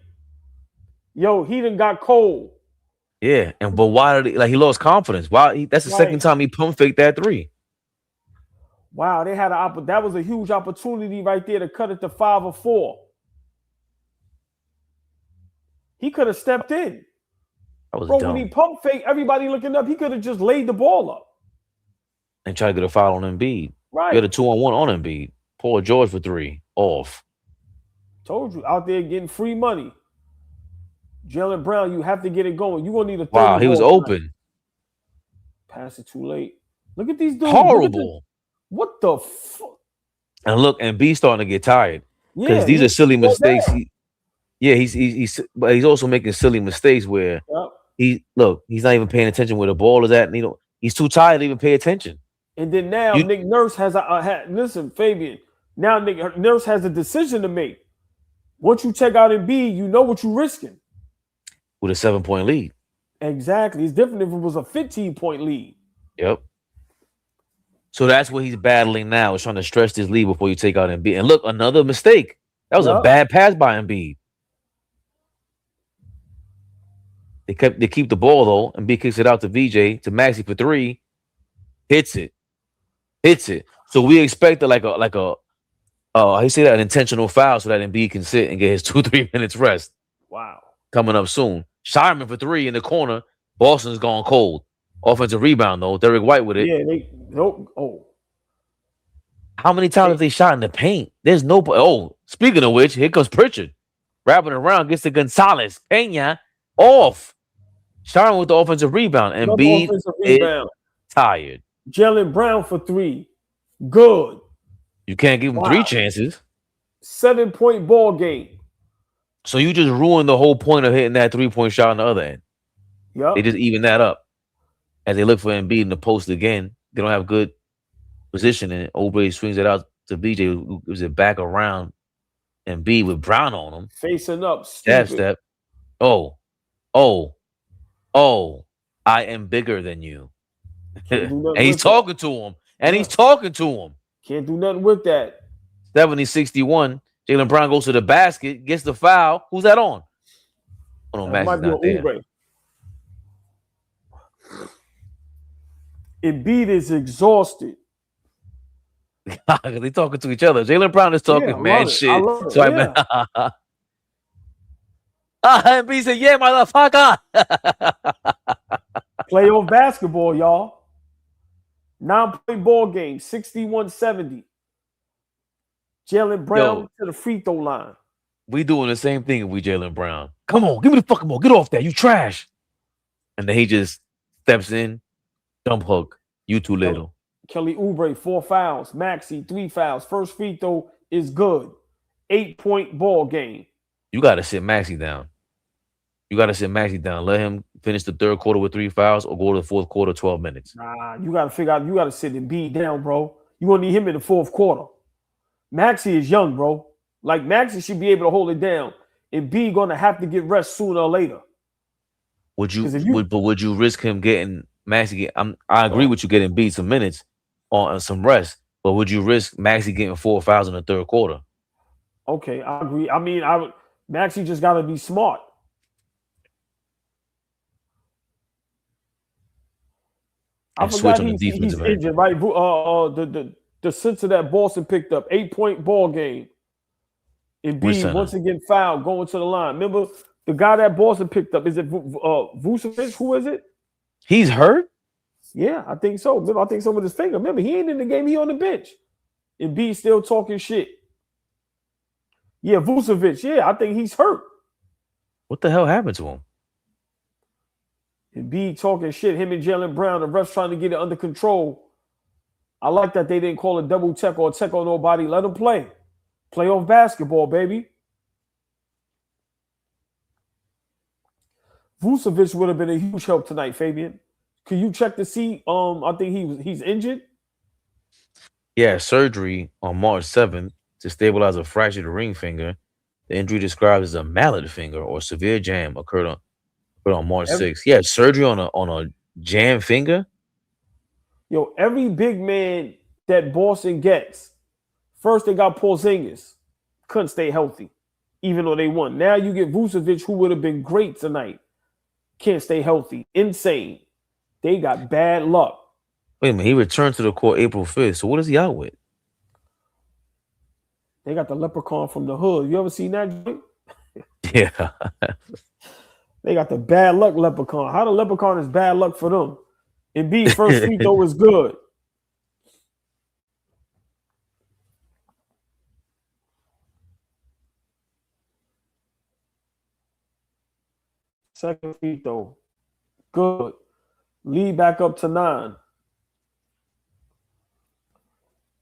Yo, he done got cold. Yeah, but why did he lost confidence? Why? That's the second time he pump faked that 3. Wow, they had that was a huge opportunity right there to cut it to 5 or 4. He could have stepped in. That was Bro, dumb. when he pump fake, everybody looking up, he could have just laid the ball up. And try to get a foul on Embiid. Right. Get a 2-on-1 on Embiid. Paul George for 3. Off. Told you, out there getting free money. Jaylen Brown, you have to get it going. You're going to need a 30. Wow, he was open. Pass it too late. Look at these dudes. Horrible. What the fuck? And look, Embiid's starting to get tired. Because these are silly mistakes. But he's also making silly mistakes where he's not even paying attention where the ball is at. And, he's too tired to even pay attention. And then now Nick Nurse has listen, Fabian. Now Nick Nurse has a decision to make. Once you check out Embiid, you know what you're risking. With a 7-point lead. Exactly. It's different if it was a 15-point lead. Yep. So that's what he's battling now. Is trying to stretch this lead before you take out Embiid. And look, another mistake. That was a bad pass by Embiid. They keep the ball though. Embiid kicks it out to VJ to Maxey for 3. Hits it. So we expect an intentional foul so that Embiid can sit and get his 2-3 minutes rest. Wow. Coming up soon. Shireman for 3 in the corner. Boston's gone cold. Offensive rebound though. Derrick White with it. Yeah, How many times have they shot in the paint? There's no. Oh, speaking of which, here comes Pritchard. Wrapping around, gets to Gonzalez. Pena off. Shireman with the offensive rebound. Embiid is tired. Jaylen Brown for 3. Good. You can't give him 3 chances. 7-point ball game. So you just ruined the whole point of hitting that 3-point shot on the other end. Yep. They just even that up. As they look for Embiid in the post again, they don't have good positioning. Oubre swings it out to BJ, who gives it back around Embiid with Brown on him. Facing up. Step. Oh. I am bigger than you. And he's talking to him. Can't do nothing with that. 70-61. Jaylen Brown goes to the basket, gets the foul. Who's that on? Oh, no, Max is not there. Embiid is exhausted. They talking to each other. Jaylen Brown is talking mad shit. Embiid said, "Yeah, motherfucker." Playoff basketball, y'all. 9-point ball game, 61-70. Jaylen Brown to the free throw line. We doing the same thing if we Jaylen Brown. Come on, give me the fucking ball. Get off that. You trash. And then he just steps in, jump hook. You too little. Kelly Oubre, 4 fouls. Maxey, 3 fouls. First free throw is good. 8-point ball game. You got to sit Maxey down. Let him finish the third quarter with 3 fouls or go to the fourth quarter, 12 minutes. Nah, you got to figure out, you got to sit Embiid down, bro. You going to need him in the fourth quarter. Maxey is young, bro. Like, Maxey should be able to hold it down. Embiid going to have to get rest sooner or later. Would you risk him getting Maxey? I agree with you getting Embiid some minutes on some rest, but would you risk Maxey getting 4 fouls in the third quarter? Okay, I agree. I mean, Maxey just got to be smart. I And switch forgot on the he's defensive end. injured, right? The center that Boston picked up, 8-point ball game. Which Embiid center? once again fouled going to the line. Remember the guy that Boston picked up? Is it Vucevic? Who is it? He's hurt? Yeah, I think so. Remember, I think so with his finger. Remember, he ain't in the game. He on the bench. Embiid still talking shit. Yeah, Vucevic. Yeah, I think he's hurt. What the hell happened to him? Embiid talking shit. Him and Jaylen Brown. The refs trying to get it under control. I like that they didn't call a double tech or tech on nobody. Let them play. Playoff basketball, baby. Vucevic would have been a huge help tonight, Fabian. Can you check to see? I think he's injured. Yeah, surgery on March 7th to stabilize a fractured ring finger. The injury described as a mallet finger or severe jam occurred on March 6th. Yeah, surgery on a jam finger. Yo, every big man that Boston gets, first they got Porzingis, couldn't stay healthy, even though they won. Now you get Vucevic, who would have been great tonight, can't stay healthy. Insane. They got bad luck. Wait a minute, he returned to the court April 5th. So what is he out with? They got the leprechaun from the hood. You ever seen that joint? Yeah. They got the bad luck leprechaun. How the leprechaun is bad luck for them? Embiid first free throw is good. Second free throw. Good. Lead back up to 9.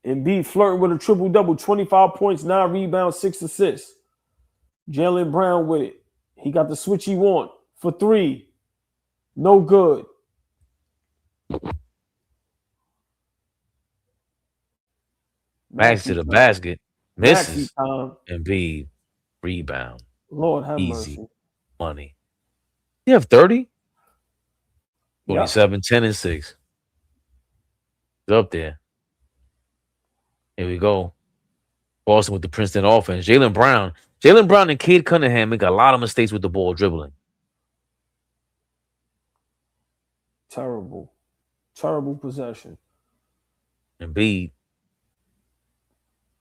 Embiid flirting with a triple-double, 25 points, 9 rebounds, 6 assists. Jaylen Brown with it. He got the switch he want for 3. No good. Max to the basket. Misses. Time. Embiid. Rebound. Lord have Easy. mercy. Money. You have 30? Yep. 27, 10, and 6. It's up there. Here we go. Boston with the Princeton offense. Jaylen Brown and Cade Cunningham make a lot of mistakes with the ball dribbling. Terrible. Terrible possession. Embiid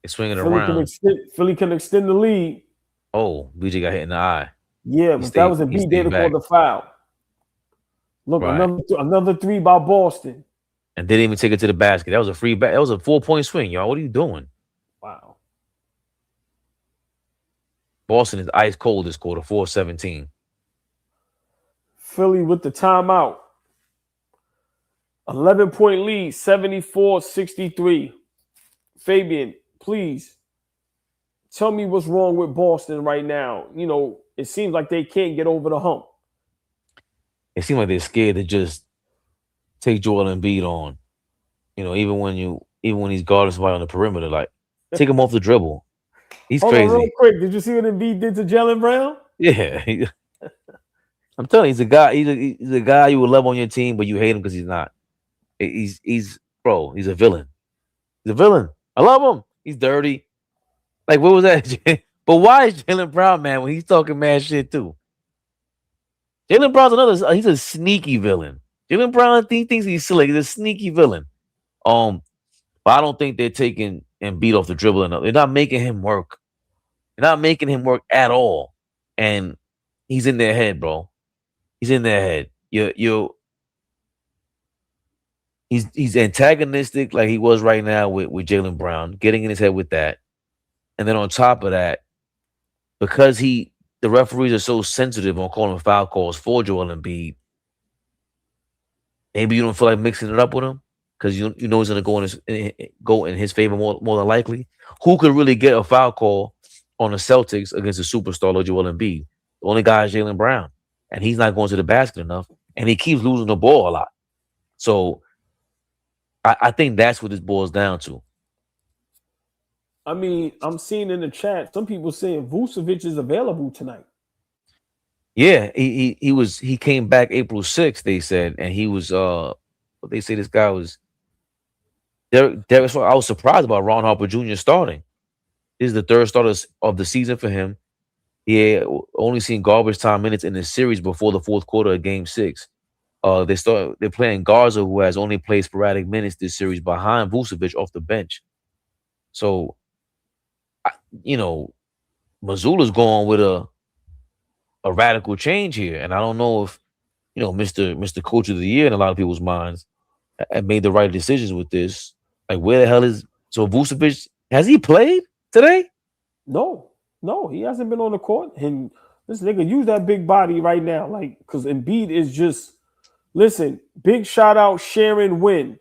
is swinging around. Philly can extend the lead. Oh, BJ got hit in the eye. Yeah, but that was a beat there to call the foul. Look, right. another 3 by Boston. And didn't even take it to the basket. That was a free back. That was a 4-point swing, y'all. What are you doing? Wow. Boston is ice cold this quarter, 4-17. Philly with the timeout. 11-point lead, 74-63. Fabian, please tell me what's wrong with Boston right now. You know, it seems like they can't get over the hump. It seems like they're scared to just take Joel Embiid on. You know, even when he's guarding somebody on the perimeter, like take him off the dribble. He's crazy. On, real quick, did you see what Embiid did to Jaylen Brown? Yeah, I'm telling you, he's a guy. He's a guy you would love on your team, but you hate him because he's not. He's a villain. He's a villain. I love him. He's dirty. Like, what was that? But why is Jaylen Brown, man, when he's talking mad shit too? Jaylen Brown's he's a sneaky villain. Jaylen Brown, he thinks he's silly. He's a sneaky villain. But I don't think they're taking Embiid off the dribble enough. They're not making him work. They're not making him work at all. And he's in their head, bro. He's in their head. He's antagonistic like he was right now with Jaylen Brown, getting in his head with that. And then on top of that, because the referees are so sensitive on calling foul calls for Joel Embiid, maybe you don't feel like mixing it up with him because you know he's going to go in his favor more than likely. Who could really get a foul call on the Celtics against a superstar like Joel Embiid? The only guy is Jaylen Brown, and he's not going to the basket enough, and he keeps losing the ball a lot. So I think that's what this boils down to. I mean, I'm seeing in the chat some people saying Vucevic is available tonight. Yeah, he came back April 6th, they said, and he was they say this guy was Derrick. I was surprised about Ron Harper Jr. starting. This is the third start of the season for him. He had only seen garbage time minutes in the series before the fourth quarter of Game 6. They're playing Garza, who has only played sporadic minutes this series behind Vucevic off the bench. So, I- you know, Missoula's going with a radical change here, and I don't know if Mister Coach of the Year in a lot of people's minds had made the right decisions with this. Like, where the hell is Vucevic? Has he played today? No, no, he hasn't been on the court. And this nigga use that big body right now, like because Embiid is just. Listen, big shout out Sharon Wynn.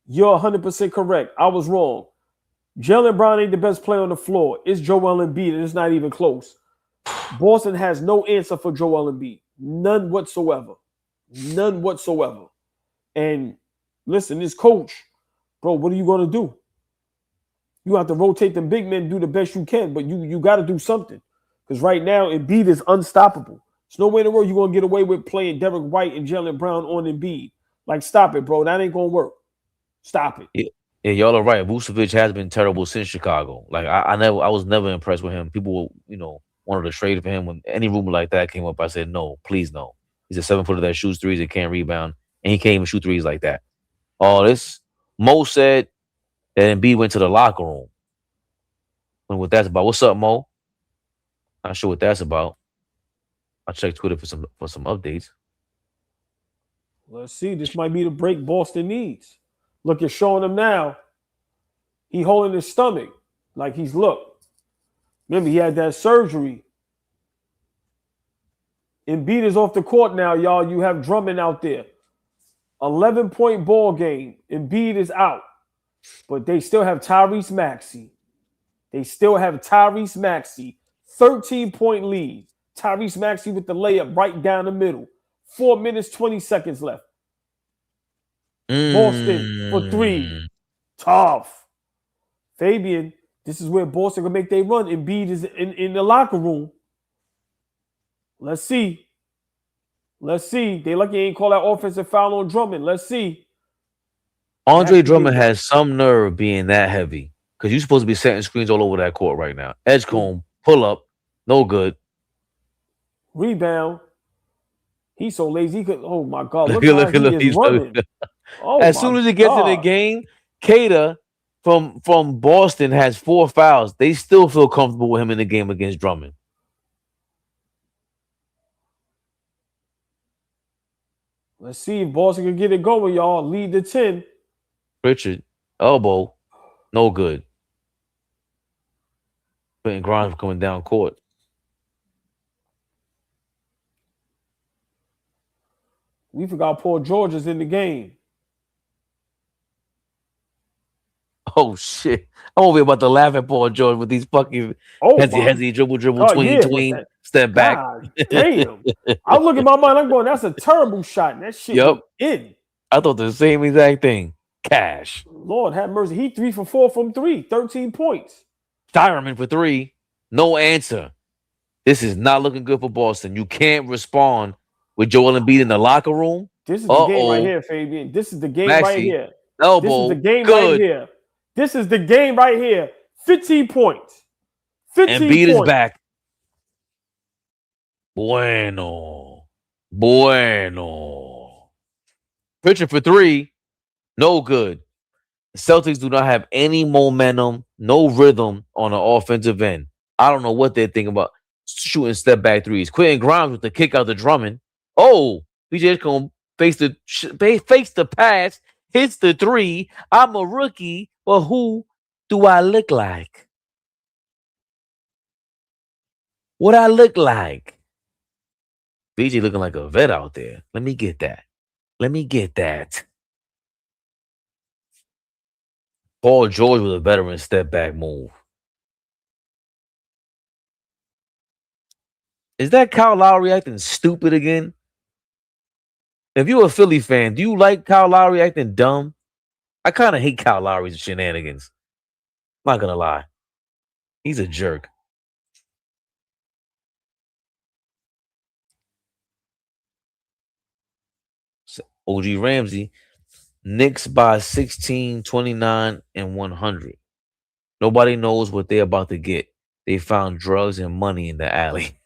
You're 100% correct. I was wrong. Jaylen Brown ain't the best player on the floor. It's Joel Embiid, and it's not even close. Boston has no answer for Joel Embiid. None whatsoever. None whatsoever. And listen, this coach, bro, what are you going to do? You have to rotate them big men, do the best you can, but you got to do something. Because right now, Embiid is unstoppable. There's no way in the world you're going to get away with playing Derrick White and Jaylen Brown on Embiid. Like, stop it, bro. That ain't going to work. Stop it. Yeah, y'all are right. Vucevic has been terrible since Chicago. Like, I was never impressed with him. People, wanted to trade for him. When any rumor like that came up, I said, no, please no. He's a 7-footer that shoots threes and can't rebound, and he can't even shoot threes like that. Mo said that Embiid went to the locker room. And what that's about. What's up, Mo? Not sure what that's about. I'll check Twitter for some updates. Let's see. This might be the break Boston needs. Look, you're showing him now. He holding his stomach like he's look. Remember, he had that surgery. Embiid is off the court now, y'all. You have Drummond out there. 11-point ball game. Embiid is out. But they still have Tyrese Maxey. 13-point lead. Tyrese Maxey with the layup right down the middle. 4 minutes, 20 seconds left. Boston for 3. Tough. Fabian, this is where Boston can make their run. Embiid is in the locker room. Let's see. They lucky ain't call that offensive foul on Drummond. Let's see. Andre Drummond has some nerve being that heavy because you're supposed to be setting screens all over that court right now. Edgecombe, pull up, no good. Rebound. He's so lazy. He could. Oh my God! Look how he is running. As soon as he gets in the game, Kata from Boston has 4 fouls. They still feel comfortable with him in the game against Drummond. Let's see if Boston can get it going, y'all. Lead the 10. Richard, elbow, no good. Quinton Grimes coming down court. We forgot Paul George is in the game. Oh shit! I'm over here about to laugh at Paul George with these fucking has he dribble, tween, step back. God damn! I look at my mind. I'm going, that's a terrible shot. And that shit went in. I thought the same exact thing. Cash. Lord have mercy. He 3 for 4 from 3. 13 points. Tyreman for 3. No answer. This is not looking good for Boston. You can't respond with Joel Embiid in the locker room. This is the game right here, Fabian. This is the game right here. Elbow. This is the game right here. This is the game right here. 15 points. 15 Embiid points. Is back. Bueno. Pritchard for 3. No good. The Celtics do not have any momentum, no rhythm on the offensive end. I don't know what they're thinking about shooting step back threes. Quinton Grimes with the kick out to Drummond. Oh, BJ Edgecombe fakes the pass, hits the 3. I'm a rookie, but who do I look like? What I look like? BJ looking like a vet out there. Let me get that. Paul George with a veteran step back move. Is that Kyle Lowry acting stupid again? If you're a Philly fan, do you like Kyle Lowry acting dumb? I kind of hate Kyle Lowry's shenanigans. I'm not going to lie. He's a jerk. OG Ramsey, Knicks by 16, 29, and 100. Nobody knows what they're about to get. They found drugs and money in the alley.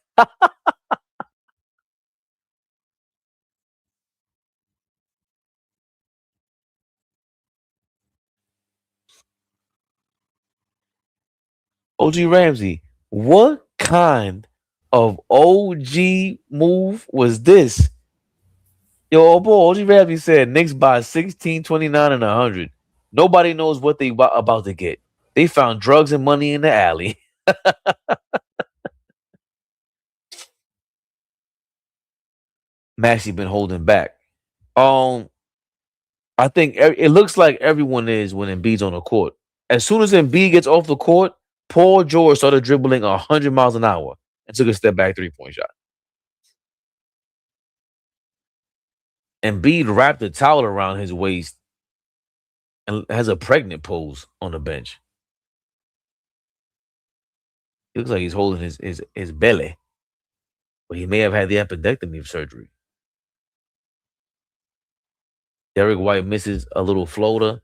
OG Ramsey, what kind of OG move was this? Yo, boy, OG Ramsey said Knicks by 16, 29, and 100. Nobody knows what they about to get. They found drugs and money in the alley. Maxey been holding back. I think it looks like everyone is when Embiid's on the court. As soon as Embiid gets off the court, Paul George started dribbling 100 miles an hour and took a step back 3-point shot. Embiid wrapped a towel around his waist and has a pregnant pose on the bench. He looks like he's holding his belly, but he may have had the appendectomy surgery. Derrick White misses a little floater.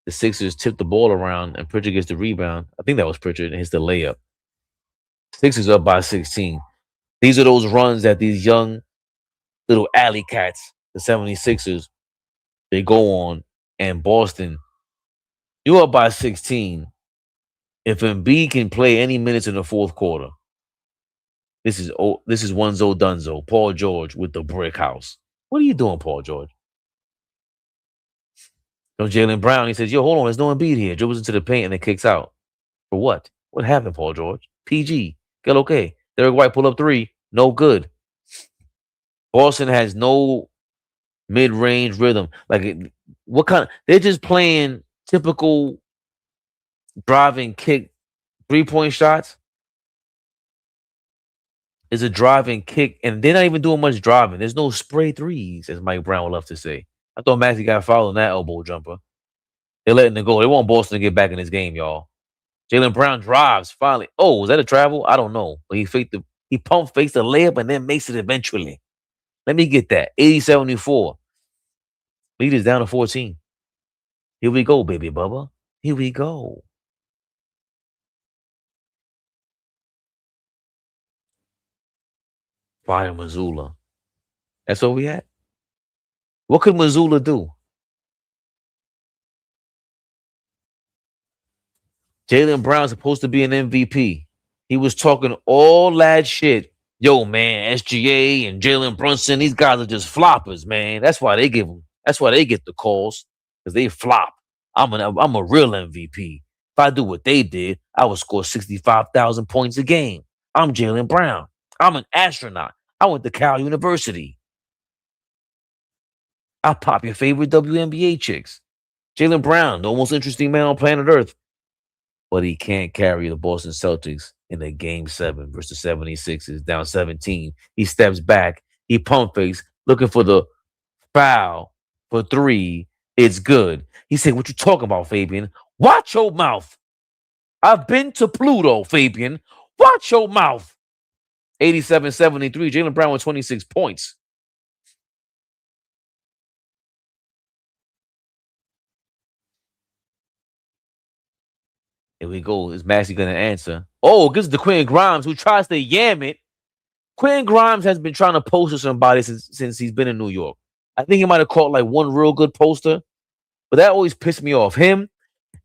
The Sixers tip the ball around, and Pritchard gets the rebound. I think that was Pritchard, and hits the layup. Sixers up by 16. These are those runs that these young little alley cats, the 76ers, they go on. And Boston, you're up by 16. If Embiid can play any minutes in the fourth quarter, this is Onezo Dunzo, Paul George with the brick house. What are you doing, Paul George? From Jaylen Brown, he says, yo, hold on, there's no Embiid here. Dribbles into the paint and then kicks out. For what? What happened, Paul George? PG. Get okay. Derrick White pull up 3. No good. Boston has no mid-range rhythm. Like, what kind of... They're just playing typical driving kick 3-point shots. It's a driving kick, and they're not even doing much driving. There's no spray threes, as Mike Brown would love to say. I thought Maxey got fouled on that elbow jumper. They're letting it go. They want Boston to get back in this game, y'all. Jaylen Brown drives finally. Oh, was that a travel? I don't know. But he pump fakes the layup and then makes it eventually. Let me get that. 80-74. Lead is down to 14. Here we go, baby Bubba. Here we go. Fire Missoula. That's where we at. What could Missoula do? Jaylen Brown's supposed to be an MVP. He was talking all that shit. Yo, man, SGA and Jalen Brunson, these guys are just floppers, man. That's why they get the calls, because they flop. I'm a real MVP. If I do what they did, I would score 65,000 points a game. I'm Jaylen Brown. I'm an astronaut. I went to Cal University. I'll pop your favorite WNBA chicks. Jaylen Brown, the most interesting man on planet Earth. But he can't carry the Boston Celtics in a game 7 versus 76ers, down 17. He steps back. He pump fakes, looking for the foul for 3. It's good. He said, what you talking about, Fabian? Watch your mouth. I've been to Pluto, Fabian. Watch your mouth. 87-73. Jaylen Brown with 26 points. Here we go. Is Maxey going to answer? Oh, this is the Quinton Grimes who tries to yam it. Quinton Grimes has been trying to poster somebody since he's been in New York. I think he might have caught like one real good poster, but that always pissed me off. Him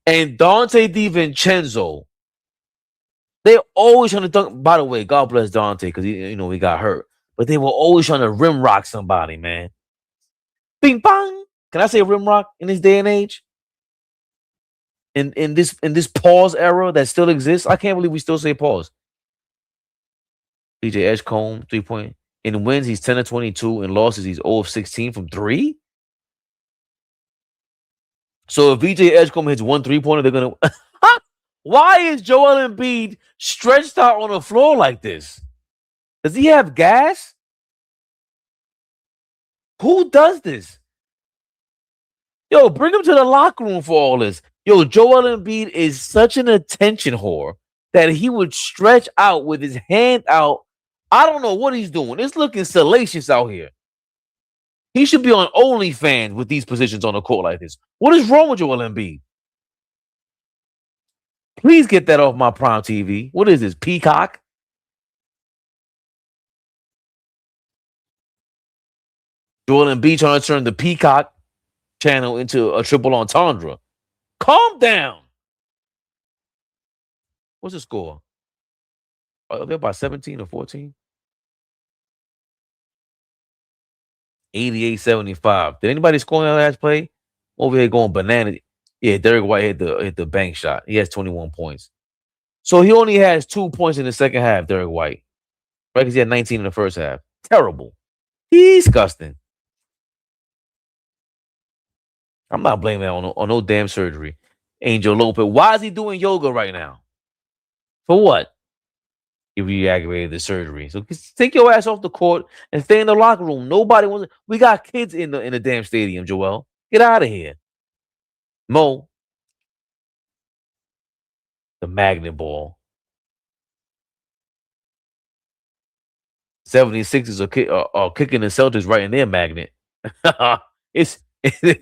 and Dante DiVincenzo. They're always trying to dunk. By the way, God bless Dante because he got hurt. But they were always trying to rim rock somebody, man. Bing bang. Can I say rim rock in this day and age? In this pause era that still exists, I can't believe we still say pause. DJ Edgecombe, 3-point. In wins, he's 10-22. In losses, he's 0-16 from 3. So if VJ Edgecombe hits 1 3-pointer, they're gonna. Why is Joel Embiid stretched out on the floor like this? Does he have gas? Who does this? Yo, bring him to the locker room for all this. Yo, Joel Embiid is such an attention whore that he would stretch out with his hand out. I don't know what he's doing. It's looking salacious out here. He should be on OnlyFans with these positions on the court like this. What is wrong with Joel Embiid? Please get that off my Prime TV. What is this? Peacock? Joel Embiid trying to turn the Peacock channel into a triple entendre. Calm down. What's the score? Are they by 17 or 14? 88-75. Did anybody score in that last play? Over here going banana. Yeah, Derrick White hit the bank shot. He has 21 points. So he only has 2 points in the second half, Derrick White. Right? Because he had 19 in the first half. Terrible. Disgusting. I'm not blaming that on no damn surgery. Angel Lopez. Why is he doing yoga right now? For what? He re-aggravated the surgery. So take your ass off the court and stay in the locker room. Nobody wants. We got kids in the damn stadium, Joel. Get out of here. Mo. The magnet ball. 76ers are kicking the Celtics right in their magnet. It's they're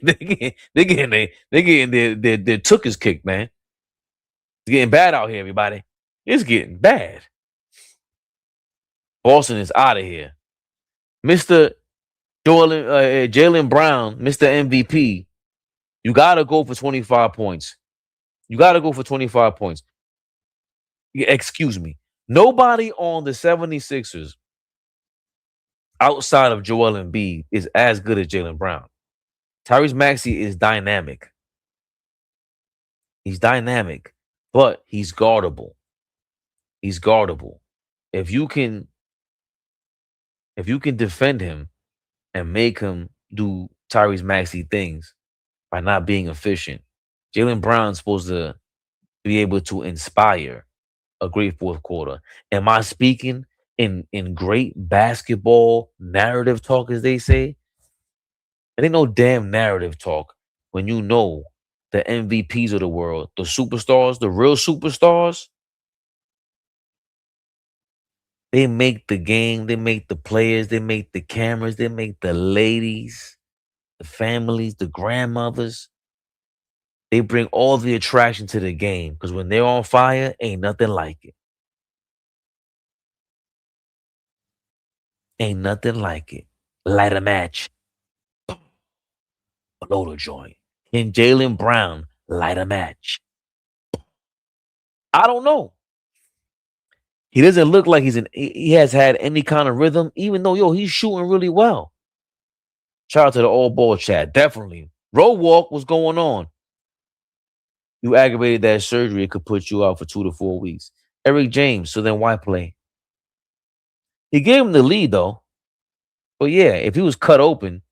getting their tookers kicked, man. It's getting bad out here, everybody. It's getting bad. Boston is out of here. Mr. Jaylen Brown, Mr. MVP, you got to go for 25 points. You got to go for 25 points. Excuse me. Nobody on the 76ers outside of Joel Embiid is as good as Jaylen Brown. Tyrese Maxey is dynamic. He's dynamic, but he's guardable. He's guardable. If you can defend him and make him do Tyrese Maxey things by not being efficient, Jaylen Brown's supposed to be able to inspire a great fourth quarter. Am I speaking in great basketball narrative talk, as they say? It ain't no damn narrative talk when you know the MVPs of the world, the superstars, the real superstars, they make the game, they make the players, they make the cameras, they make the ladies, the families, the grandmothers. They bring all the attraction to the game because when they're on fire, ain't nothing like it. Ain't nothing like it. Light a match. Blow the joint. Can Jaylen Brown light a match? I don't know. He doesn't look like he has had any kind of rhythm, even though, he's shooting really well. Shout out to the AllBall chat. Definitely. Road walk, what's going on? You aggravated that surgery, it could put you out for 2 to 4 weeks. Eric James, so then why play? He gave him the lead, though. But yeah, if he was cut open,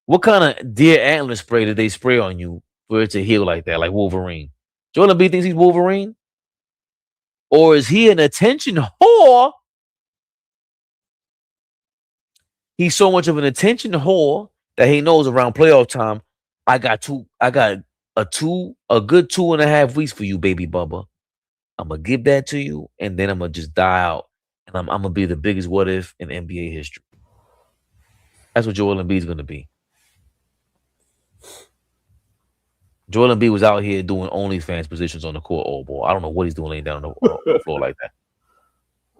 what kind of deer antler spray did they spray on you for it to heal like that, like Wolverine? Joel Embiid thinks he's Wolverine? Or is he an attention whore? He's so much of an attention whore that he knows around playoff time, I got a good 2.5 weeks for you, baby Bubba. I'm gonna give that to you, and then I'm gonna just die out, and I'm gonna be the biggest what if in NBA history. That's what Joel Embiid's gonna be. Joel Embiid was out here doing OnlyFans positions on the court, all ball. I don't know what he's doing laying down on the floor like that.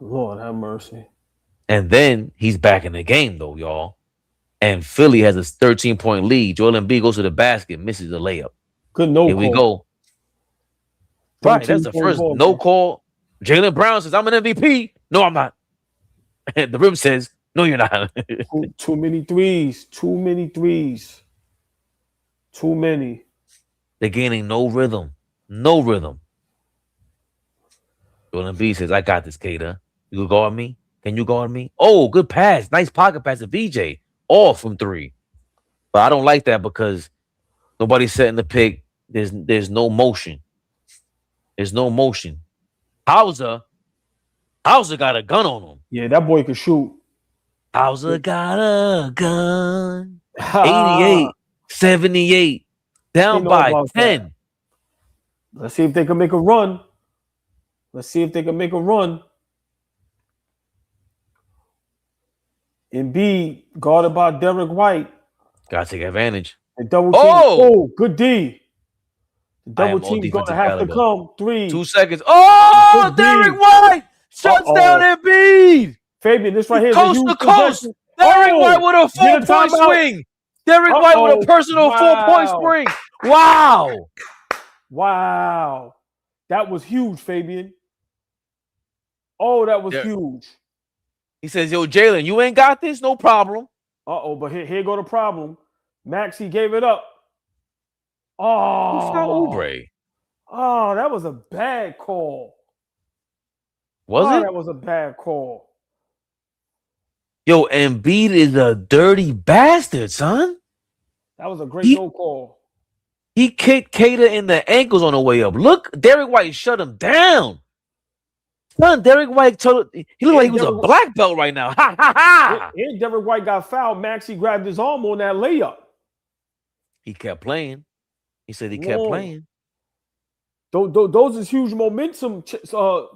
Lord have mercy. And then he's back in the game, though, y'all. And Philly has a 13-point lead. Joel Embiid goes to the basket, misses the layup. Good no Here call. we go. Right, that's the first no call. Jaylen Brown says, I'm an MVP. No, I'm not. And the rim says, no, you're not. Too many threes. Too many threes. Too many. They're gaining no rhythm. No rhythm. Joel Embiid says, I got this, Kater. You can guard me? Can you guard me? Oh, good pass. Nice pocket pass to VJ. All from 3. But I don't like that because nobody's setting the pick. There's no motion. There's no motion. Hauser got a gun on him. Yeah, that boy can shoot. Hauser got a gun. 88, 78. Down by 10. That. Let's see if they can make a run. Embiid guarded by Derrick White. Gotta take advantage. And double team. Oh, good D. The I double am all team's going to defensive have caliber. to come. 3. 2 seconds. Oh, Embiid. Derrick White shuts down Embiid. Fabian, this right here is Coast a huge to coast. possession. Derrick White with a get a 4-point timeout. swing. Derrick White with a personal 4-point spring. Wow. Wow. That was huge, Fabian. Oh, that was huge. He says, yo, Jaylen, you ain't got this? No problem. But here go the problem. Maxey gave it up. Oh. Who fouled Oubre? Oh, that was a bad call. Was it? That was a bad call. Yo, Embiid is a dirty bastard, son. That was a great no call. He kicked Cater in the ankles on the way up. Look, Derrick White shut him down. Son, Derrick White he looked like he was a black belt right now. Ha, ha, ha. And Derrick White got fouled. Maxey grabbed his arm on that layup. He kept playing. He said he kept playing. Those is huge momentum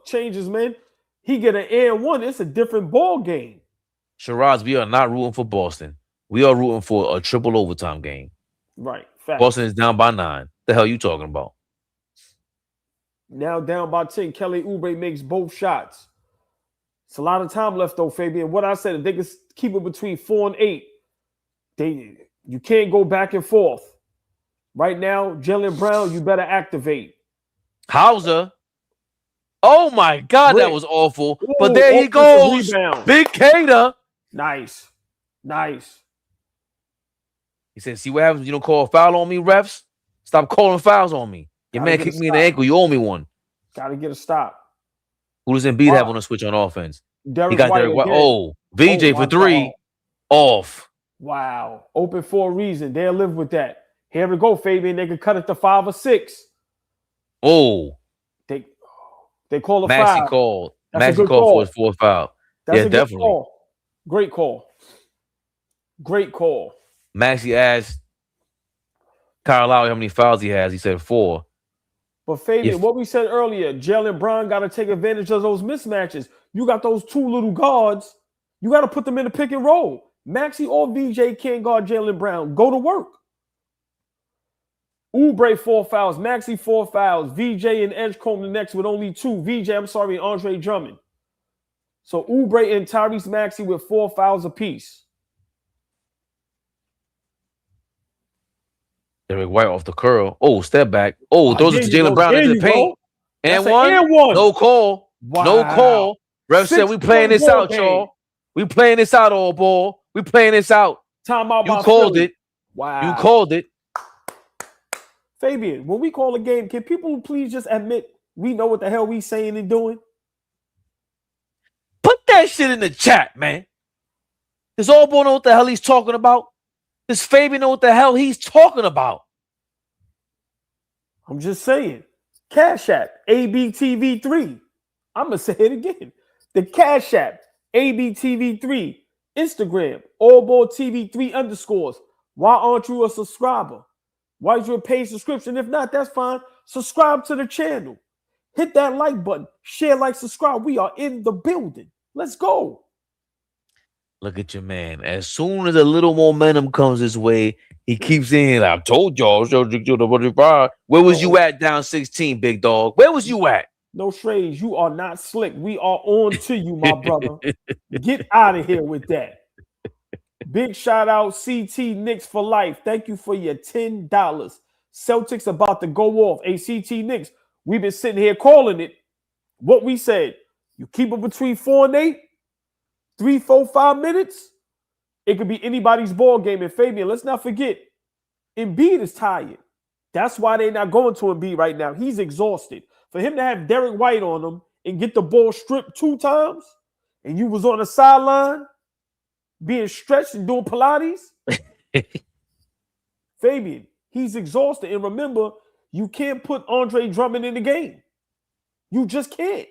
changes, man. He get an and one. It's a different ball game. Shiraz, we are not rooting for Boston. We are rooting for a triple overtime game. Right. Fact. Boston is down by 9. The hell you talking about? Now down by 10. Kelly Oubre makes both shots. It's a lot of time left, though, Fabian. What I said, if they can keep it between 4 and 8, you can't go back and forth. Right now, Jaylen Brown, you better activate. Hauser. Oh, my God, that was awful. But there he goes. Big Cater. Nice. He said, see what happens when you don't call a foul on me, refs? Stop calling fouls on me. Your man kicked me in the ankle. You owe me one. Got to get a stop. Who does Embiid have on the switch on offense? Derrick he got White Derrick White. again. Oh, VJ for 3. Off. Wow. Open for a reason. They'll live with that. Here we go, Fabian. They could cut it to 5 or 6. Oh. They call a Maxey foul. called. That's Maxey called for his 4th foul. That's a good definitely. Call. Great call. Great call. Maxey asked Kyle Lowry how many fouls he has. He said 4. But Fabian, what we said earlier, Jaylen Brown got to take advantage of those mismatches. You got those 2 little guards. You got to put them in the pick and roll. Maxey or VJ can't guard Jaylen Brown. Go to work. Oubre 4 fouls. Maxey 4 fouls. VJ and Edgecombe the next with only 2. and Andre Drummond. So Oubre and Tyrese Maxey with 4 fouls apiece. Derrick White off the curl. Oh, step back. Oh, throws it to Jaylen Brown into the paint. And one. No call. Wow. No call. Ref said we playing this out, y'all. We playing this out, AllBall. We playing this out. Timeout. You called it. Wow. You called it. Fabian, when we call a game, can people please just admit we know what the hell we saying and doing? Put that shit in the chat, man. Does AllBall know what the hell he's talking about? Does Fabian know what the hell he's talking about? I'm just saying. Cash App, ABTV3. I'm going to say it again. The Cash App, ABTV3. Instagram, AllBall TV3 _. Why aren't you a subscriber? Why is you a paid subscription? If not, that's fine. Subscribe to the channel. Hit that like button. Share, like, subscribe. We are in the building. Let's go. Look at your man. As soon as a little momentum comes his way, he keeps in. I told y'all. Where was you at down 16, big dog? Where was you at? No trades. You are not slick. We are on to you, my brother. Get out of here with that. Big shout out CT Knicks for life. Thank you for your $10. Celtics about to go off. Hey, CT Knicks, we've been sitting here calling it. What we said, you keep it between 4 and 8, 3, 4, 5 minutes. It could be anybody's ball game. And Fabian, let's not forget, Embiid is tired. That's why they're not going to Embiid right now. He's exhausted. For him to have Derrick White on him and get the ball stripped 2 times, and you was on the sideline being stretched and doing Pilates, Fabian, he's exhausted. And remember, you can't put Andre Drummond in the game. You just can't.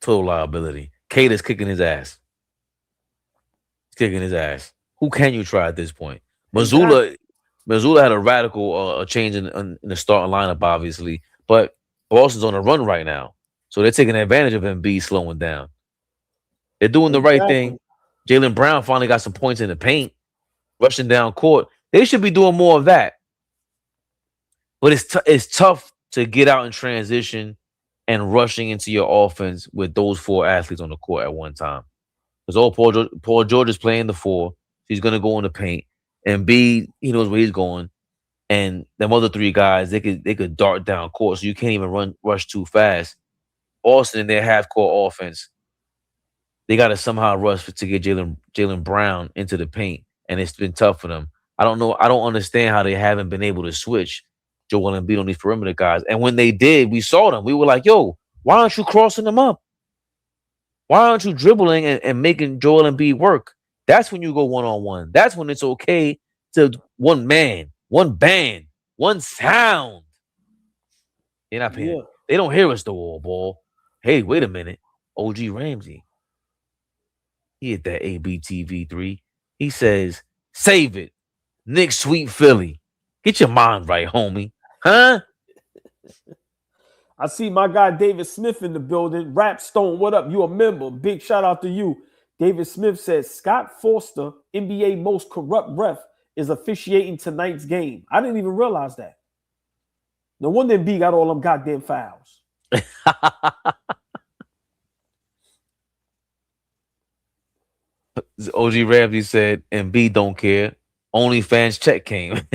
Total liability. Kate is kicking his ass. He's kicking his ass. Who can you try at this point? Missoula had a radical change in the starting lineup, obviously, but Boston's on a run right now. So they're taking advantage of Embiid slowing down. They're doing the right thing. Jaylen Brown finally got some points in the paint, rushing down court. They should be doing more of that. But it's tough to get out in transition and rushing into your offense with those four athletes on the court at one time. Because Paul George is playing the four. He's going to go in the paint. And B, he knows where he's going. And them other three guys, they could dart down court, so you can't even rush too fast. Boston in their half court offense, they got to somehow rush to get Jaylen Brown into the paint, and it's been tough for them. I don't know. I don't understand how they haven't been able to switch Joel Embiid on these perimeter guys. And when they did, we saw them. We were like, "Yo, why aren't you crossing them up? Why aren't you dribbling and making Joel Embiid work?" That's when you go one-on-one. That's when it's okay to one man, one band, one sound. They're not paying. Yeah. They don't hear us the AllBall. Hey, wait a minute. OG Ramsey. He hit that ABTV 3. He says, save it. Knicks sweep Philly. Get your mind right, homie. Huh? I see my guy David Smith in the building. Rap Stone, what up? You a member. Big shout out to you. David Smith says, Scott Foster, NBA most corrupt ref, is officiating tonight's game. I didn't even realize that. No wonder Embiid got all them goddamn fouls. OG Ramsey said, Embiid don't care. Only fans check came.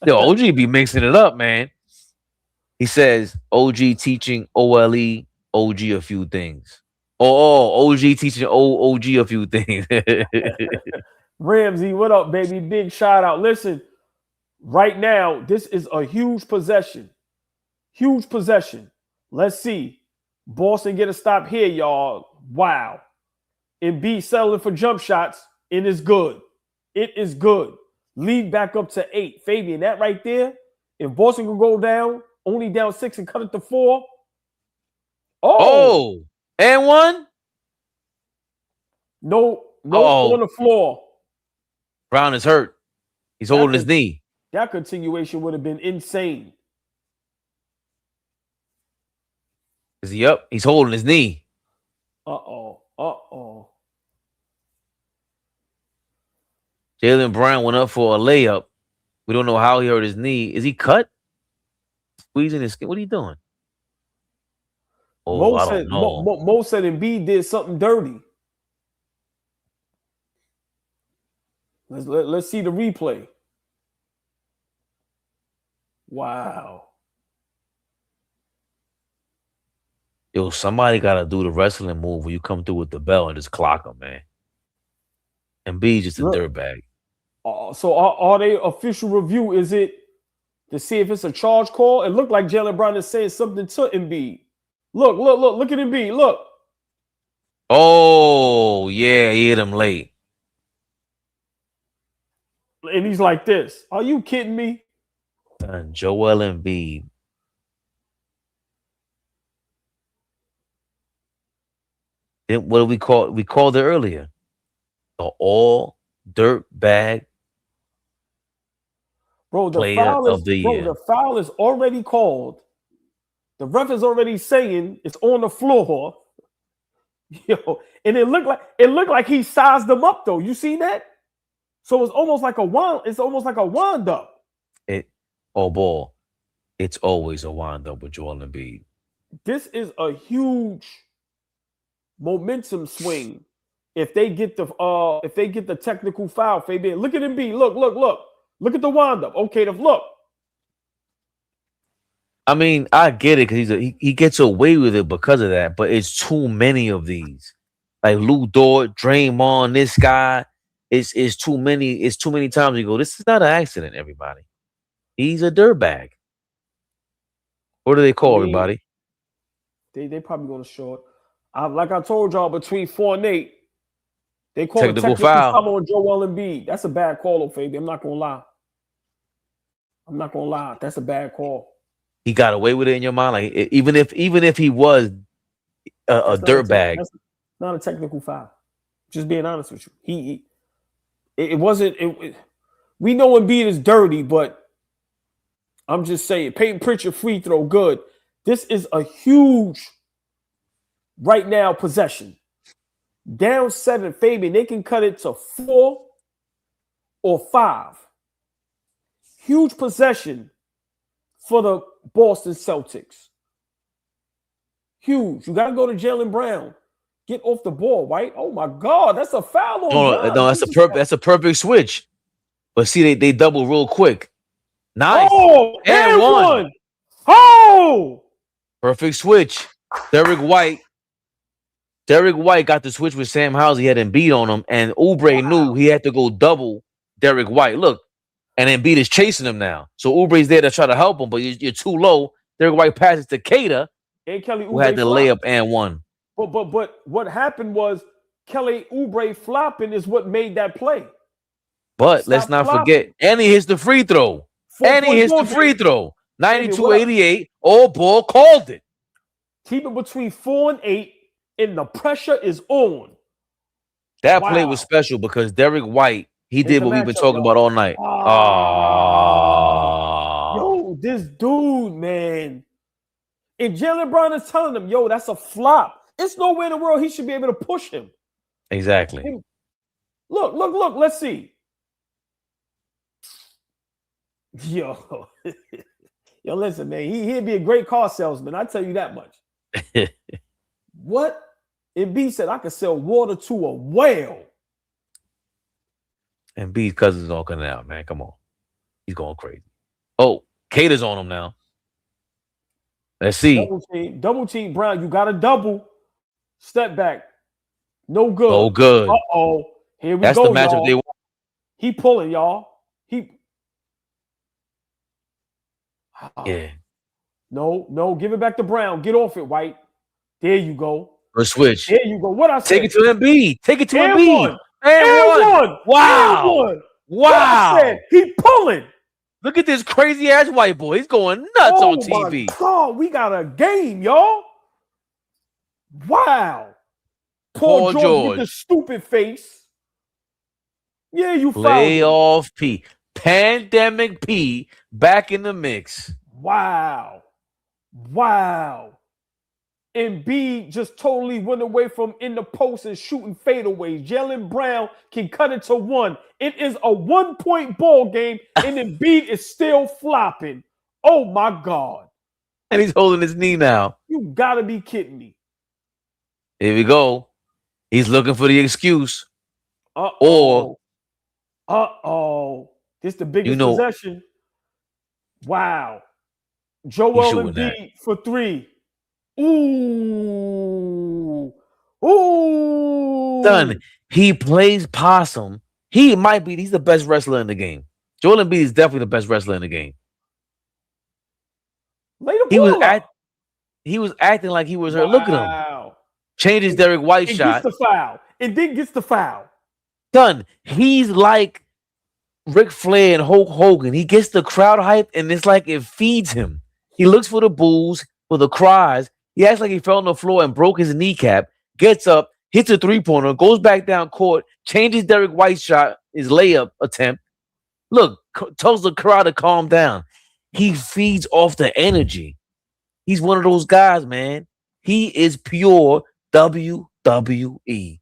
Yo, OG be mixing it up, man. He says, OG teaching OLE, OG a few things. Oh, OG teaching OG a few things. Ramsey, what up, baby? Big shout out. Listen, right now, this is a huge possession. Huge possession. Let's see. Boston get a stop here, y'all. Wow. Embiid settling for jump shots. It is good. It is good. Lead back up to 8. Fabian, that right there, if Boston can go down, only down 6 and cut it to 4. Oh, and 1? No on the floor. Brown is hurt. He's holding his knee. That continuation would have been insane. Is he up? He's holding his knee. Uh-oh. Jaylen Brown went up for a layup. We don't know how he hurt his knee. Is he cut? Squeezing his skin? What are you doing? Oh, I don't know. Mo said Embiid did something dirty. Let's see the replay. Wow. Yo, somebody got to do the wrestling move where you come through with the bell and just clock him, man. Embiid just a dirtbag. So are they official review? Is it to see if it's a charge call? It looked like Jaylen Brown is saying something to Embiid. Look at Embiid. Look. Oh, yeah, he hit him late. And he's like this. Are you kidding me? Joel Embiid. Then what do we call? We called it earlier. The all dirt bag. Bro, the foul is already called. The ref is already saying it's on the floor. Yo, and it looked like he sized them up though. You seen that? So it's almost like a wind up. Ball. It's always a wind up with Joel Embiid. This is a huge momentum swing. If they get the technical foul, Fabian. Look at Embiid. Look at the wind up. Okay, look. I mean, I get it because he gets away with it because of that, but it's too many of these. Like Lou Dort, Draymond, this guy. It's too many. It's too many times you go, this is not an accident, everybody. He's a dirtbag. What do they call everybody? They probably going to show it. Like I told y'all, between 4 and 8, they call technical foul on Joel Embiid. That's a bad call, Fabian. I'm not going to lie. That's a bad call. He got away with it in your mind? Like, even if he was a dirtbag. That's not a technical foul. Just being honest with you. It wasn't. We know Embiid is dirty, but I'm just saying, Peyton Pritchard free throw, good. This is a huge, right now, possession. Down 7, Fabian, they can cut it to 4 or 5. Huge possession for the Boston Celtics. Huge. You got to go to Jaylen Brown. Get off the ball, White. Oh my God, that's a foul on. No, that's a perfect switch. But see, they double real quick. Nice. Oh, and one. Oh, perfect switch. Derrick White got the switch with Sam Howes. He had Embiid on him, and Oubre knew he had to go double Derrick White. Look, and Embiid is chasing him now. So Oubre's there to try to help him, but you're too low. Derrick White passes to Cater, and Kelly Oubre who had the layup and one. But what happened was Kelly Oubre flopping is what made that play. But let's not forget, and he hits the free throw. 92-88. AllBall called it. Keep it between 4 and 8, and the pressure is on. That play was special because Derrick White, he did what we've been talking about all night. Yo, this dude, man. And Jaylen Brown is telling him, yo, that's a flop. It's nowhere in the world he should be able to push him. Exactly. Look. Let's see. Yo, listen, man. He'd be a great car salesman. I tell you that much. What? Embiid said I could sell water to a whale. Embiid's cousin's all coming out, man. Come on. He's going crazy. Oh, Cater's on him now. Let's see. Double team, Brown. You got a double. Step back. No good. Oh, good. Uh-oh. Here we go, That's the matchup y'all. they want. He pulling, y'all. Yeah. No. Give it back to Brown. Get off it, White. There you go. First switch. There you go. What I said. Take it to Embiid. And one. Wow. What I said. He pulling. Look at this crazy ass white boy. He's going nuts on TV. Oh, we got a game, y'all. Wow. Paul George with the stupid face. Yeah, you playoff P. Pandemic P back in the mix. Wow. Embiid just totally went away from in the post and shooting fadeaways. Jaylen Brown can cut it to 1. It is a 1-point ball game, and Embiid is still flopping. Oh, my God. And he's holding his knee now. You got to be kidding me. Here we go. He's looking for the excuse. Uh-oh. This the biggest possession. Wow. Joel Embiid for 3. Ooh. Done. He plays possum. He's the best wrestler in the game. Joel Embiid is definitely the best wrestler in the game. He was acting like he was hurt. Look at him. Changes Derrick White's shot. Gets the foul. And then gets the foul. Done. He's like Ric Flair and Hulk Hogan. He gets the crowd hype, and it's like it feeds him. He looks for the boos, for the cries. He acts like he fell on the floor and broke his kneecap. Gets up, hits a three-pointer, goes back down court, changes Derrick White's shot, his layup attempt. Look, tells the crowd to calm down. He feeds off the energy. He's one of those guys, man. He is pure WWE.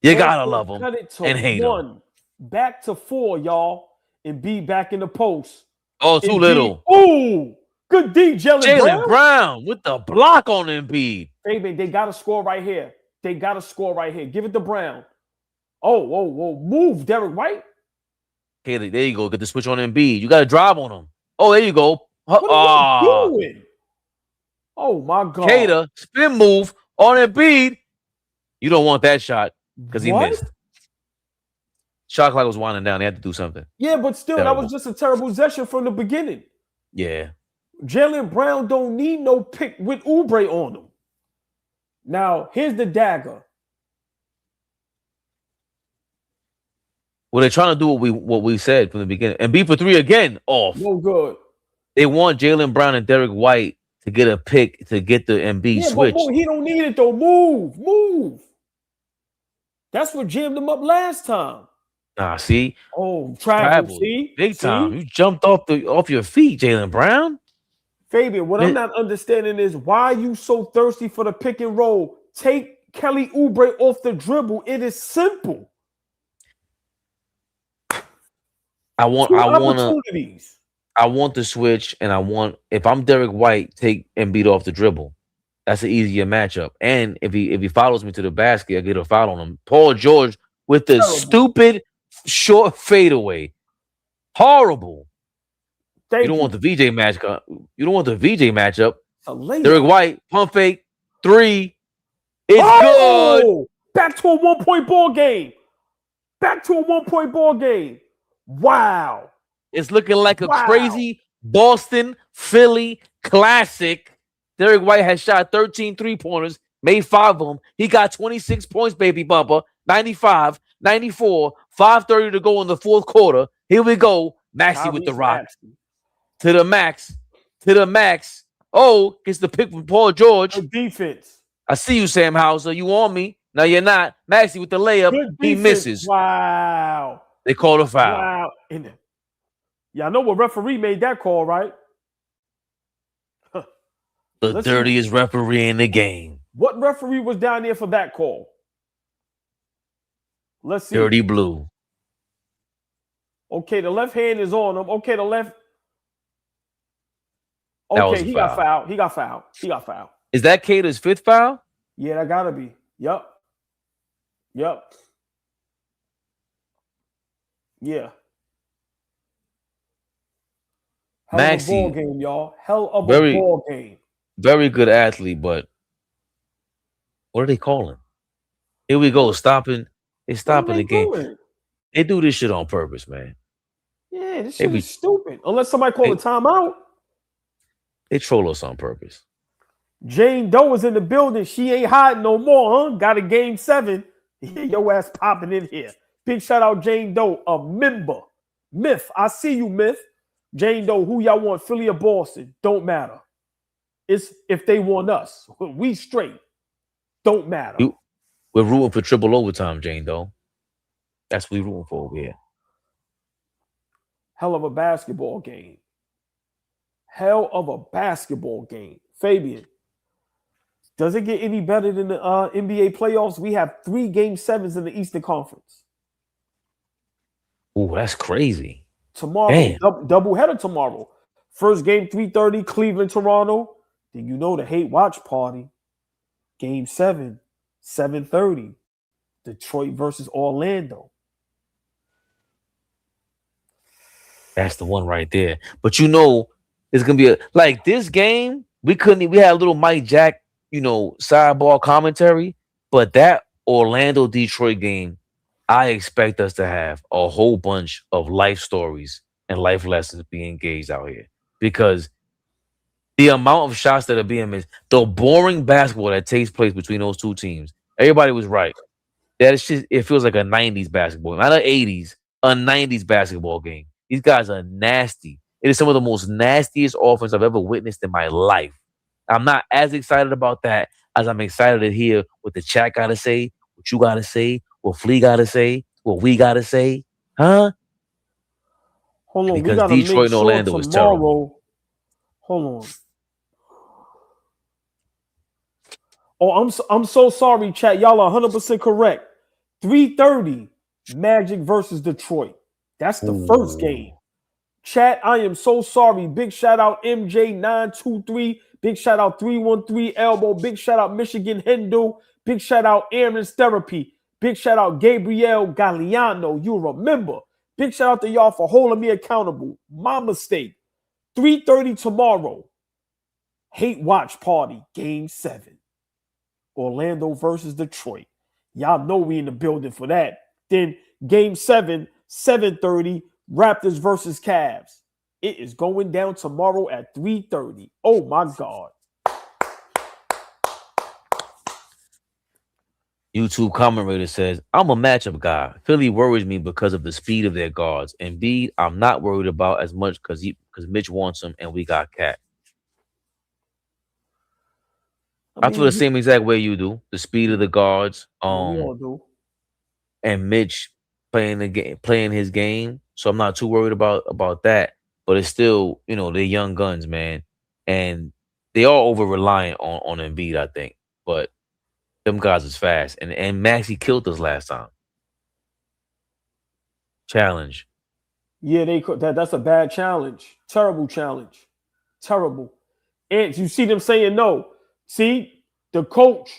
You gotta love him and hate him. Back to 4, y'all, and be back in the post. Oh, too little. Ooh, good D, Jaylen Brown with the block on Embiid. Baby, they got to score right here. Give it to Brown. Oh, move, Derrick White. Okay, there you go. Get the switch on Embiid. You got to drive on him. Oh, there you go. What are you doing? Oh, my God. Cater, spin move on Embiid. You don't want that shot because he missed. Shot clock was winding down. They had to do something. Yeah, but still, that was just a terrible possession from the beginning. Yeah. Jaylen Brown don't need no pick with Oubre on him. Now, here's the dagger. Well, they're trying to do what we said from the beginning. And B for 3 again, off. No good. They want Jaylen Brown and Derrick White to get a pick to get the Embiid switch. But he don't need it, though. Move. That's what jammed him up last time. Nah, see? Oh, travel. See? Big time. You jumped off your feet, Jaylen Brown. Fabian, what I'm not understanding is why are you so thirsty for the pick and roll? Take Kelly Oubre off the dribble. It is simple. I want opportunities. I want the switch, and I want if I'm Derrick White, take Embiid off the dribble. That's an easier matchup. And if he follows me to the basket, I get a foul on him. Paul George with the Terrible. stupid short fadeaway. Horrible. Thank You don't want the VJ match. You don't want the VJ matchup. Derrick White, pump fake, 3. It's good. Back to a 1-point ball game. Back to a 1-point ball game. Wow. It's looking like a crazy Boston, Philly classic. Derrick White has shot 13 3-pointers, made 5 of them. He got 26 points, baby bumper, 95, 94, 5:30 to go in the fourth quarter. Here we go. Maxey with the rock. To the max. To the max. Oh, gets the pick from Paul George. Good defense. I see you, Sam Hauser. You on me. No, you're not. Maxey with the layup. He misses. Wow. They called a foul. Wow. Y'all know what referee made that call, right? The dirtiest referee in the game. What referee was down there for that call? Let's see. Dirty Blue. Okay, the left hand is on him. Okay, the left. Okay, he got fouled. He got fouled. He got fouled. Is that Cater's 5th foul? Yeah, that gotta be. Yup. Yup. Yeah. Hell Maxey, of a ball game, y'all. Hell of a ball game. Very good athlete, but what are they calling? Here we go. Stopping. They're stopping the game. They do this shit on purpose, man. Yeah, this shit is stupid. Unless somebody call a timeout. They troll us on purpose. Jane Doe is in the building. She ain't hiding no more, huh? Got a game 7. Your ass popping in here. Big shout out Jane Doe, a member. Myth. I see you, Myth. Jane Doe, who y'all want? Philly or Boston? Don't matter. It's if they want us. We straight. Don't matter. We're rooting for triple overtime, Jane Doe. That's what we're rooting for over here. Hell of a basketball game. Hell of a basketball game. Fabian, does it get any better than the NBA playoffs? We have 3 game 7s in the Eastern Conference. Oh, that's crazy. Tomorrow, double header tomorrow. First game 3:30, Cleveland, Toronto. Then you know the hate watch party. Game 7, 7:30, Detroit versus Orlando. That's the one right there. But you know, it's gonna be like this game. We had a little Mike Jack, sidebar commentary, but that Orlando Detroit game, I expect us to have a whole bunch of life stories and life lessons being engaged out here because the amount of shots that are being missed, the boring basketball that takes place between those two teams. Everybody was right. It feels like a 90s basketball, not an 80s, a 90s basketball game. These guys are nasty. It is some of the most nastiest offense I've ever witnessed in my life. I'm not as excited about that as I'm excited to hear what the chat got to say, what you got to say, what Flea got to say, what we got to say. Huh? Hold on. Because Detroit and Orlando is terrible. Hold on. Oh, I'm so sorry, chat. Y'all are 100% correct. 3:30, Magic versus Detroit. That's the first game. Chat, I am so sorry. Big shout out MJ923. Big shout out 313 Elbow. Big shout out Michigan Hindu. Big shout out Aaron's Therapy. Big shout out Gabriel Galliano. You remember. Big shout out to y'all for holding me accountable. My mistake. 3:30 tomorrow. Hate watch party. Game 7. Orlando versus Detroit. Y'all know we in the building for that. Then game 7, 7:30, Raptors versus Cavs. It is going down tomorrow at 3:30. Oh my God. YouTube commentator says, I'm a matchup guy. Philly worries me because of the speed of their guards. Embiid, I'm not worried about as much because Mitch wants him and we got Cat. I feel the same exact way you do. The speed of the guards. We all do. And Mitch playing his game. So I'm not too worried about that. But it's still, they're young guns, man. And they are over reliant on Embiid, I think. But them guys is fast. And Maxey killed us last time. Challenge. Yeah, they could. That's a bad challenge. Terrible challenge. Terrible. And you see them saying no. See, the coach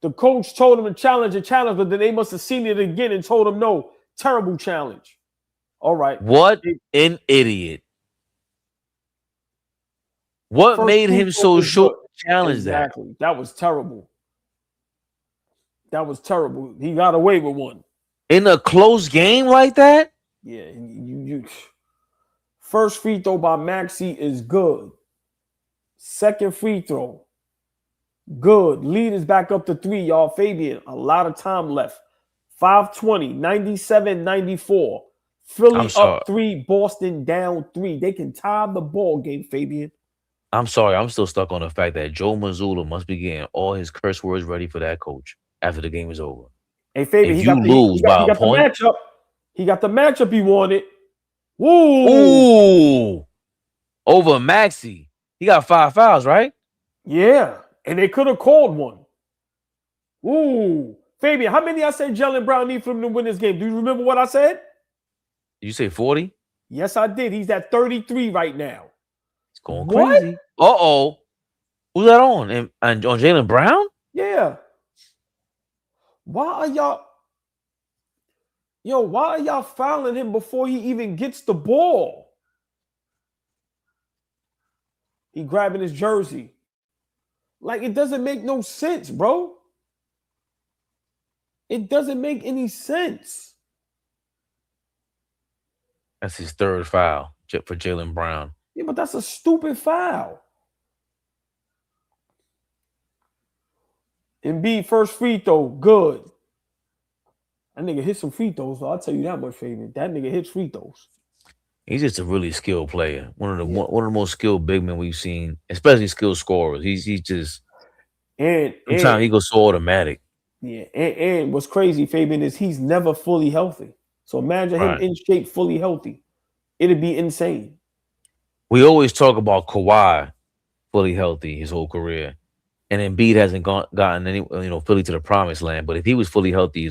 told them to challenge a challenge, but then they must have seen it again and told them no. Terrible challenge. All right. What an idiot. What First made him so sure to challenge exactly. That was terrible. That was terrible. He got away with one. In a close game like that? Yeah, you first free throw by Maxey is good. Second free throw, good. Lead is back up to 3, y'all. Fabian, a lot of time left. 5:20, 97-94. Philly up 3, Boston down 3. They can tie the ball game, Fabian. I'm sorry. I'm still stuck on the fact that Joe Mazzulla must be getting all his curse words ready for that coach after the game is over. Hey, Fabian, if you lose by a point, the matchup. He got the matchup he wanted. Woo! Ooh! Over Maxey. He got 5 fouls, right? Yeah. And they could have called one. Ooh. Fabian, how many I said Jaylen Brown need for him to win this game? Do you remember what I said? Did you say 40? Yes, I did. He's at 33 right now. It's going crazy. Uh-oh. Who's that on? And on Jaylen Brown? Yeah. Why are y'all fouling him before he even gets the ball? He grabbing his jersey. Like, it doesn't make no sense, bro. It doesn't make any sense. That's his 3rd foul for Jaylen Brown. Yeah, but that's a stupid foul. Embiid first free throw, good. That nigga hit some free throws, so I'll tell you that much, Fabian. That nigga hits free throws. He's just a really skilled player. One of the most skilled big men we've seen, especially skilled scorers. He's just sometimes he goes so automatic. Yeah, and what's crazy, Fabian, is he's never fully healthy. So imagine him in shape, fully healthy. It'd be insane. We always talk about Kawhi fully healthy his whole career, and Embiid hasn't gotten any Philly to the promised land. But if he was fully healthy,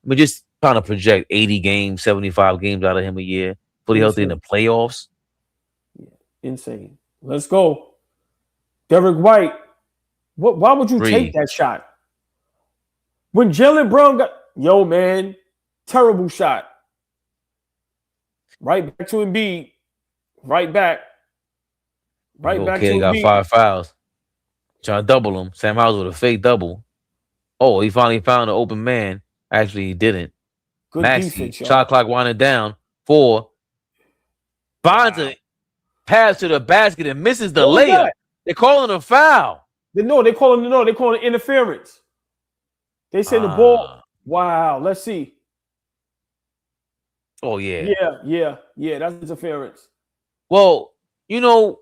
just trying to project 80 games, 75 games out of him a year, fully healthy in the playoffs. Yeah, insane. Let's go, Derrick White. Why would you take that shot? When Jaylen Brown man, terrible shot. Right back to Embiid. Right back to Embiid. He got 5 fouls. Trying to double him. Sam Howell with a fake double. Oh, he finally found an open man. Actually, he didn't. Good Maxey, defense, shot clock winding down. 4. Finds a pass to the basket and misses the layup. They're calling a foul. They're calling interference. They say the ball. Wow, let's see. Oh, yeah. Yeah, that's interference. Well,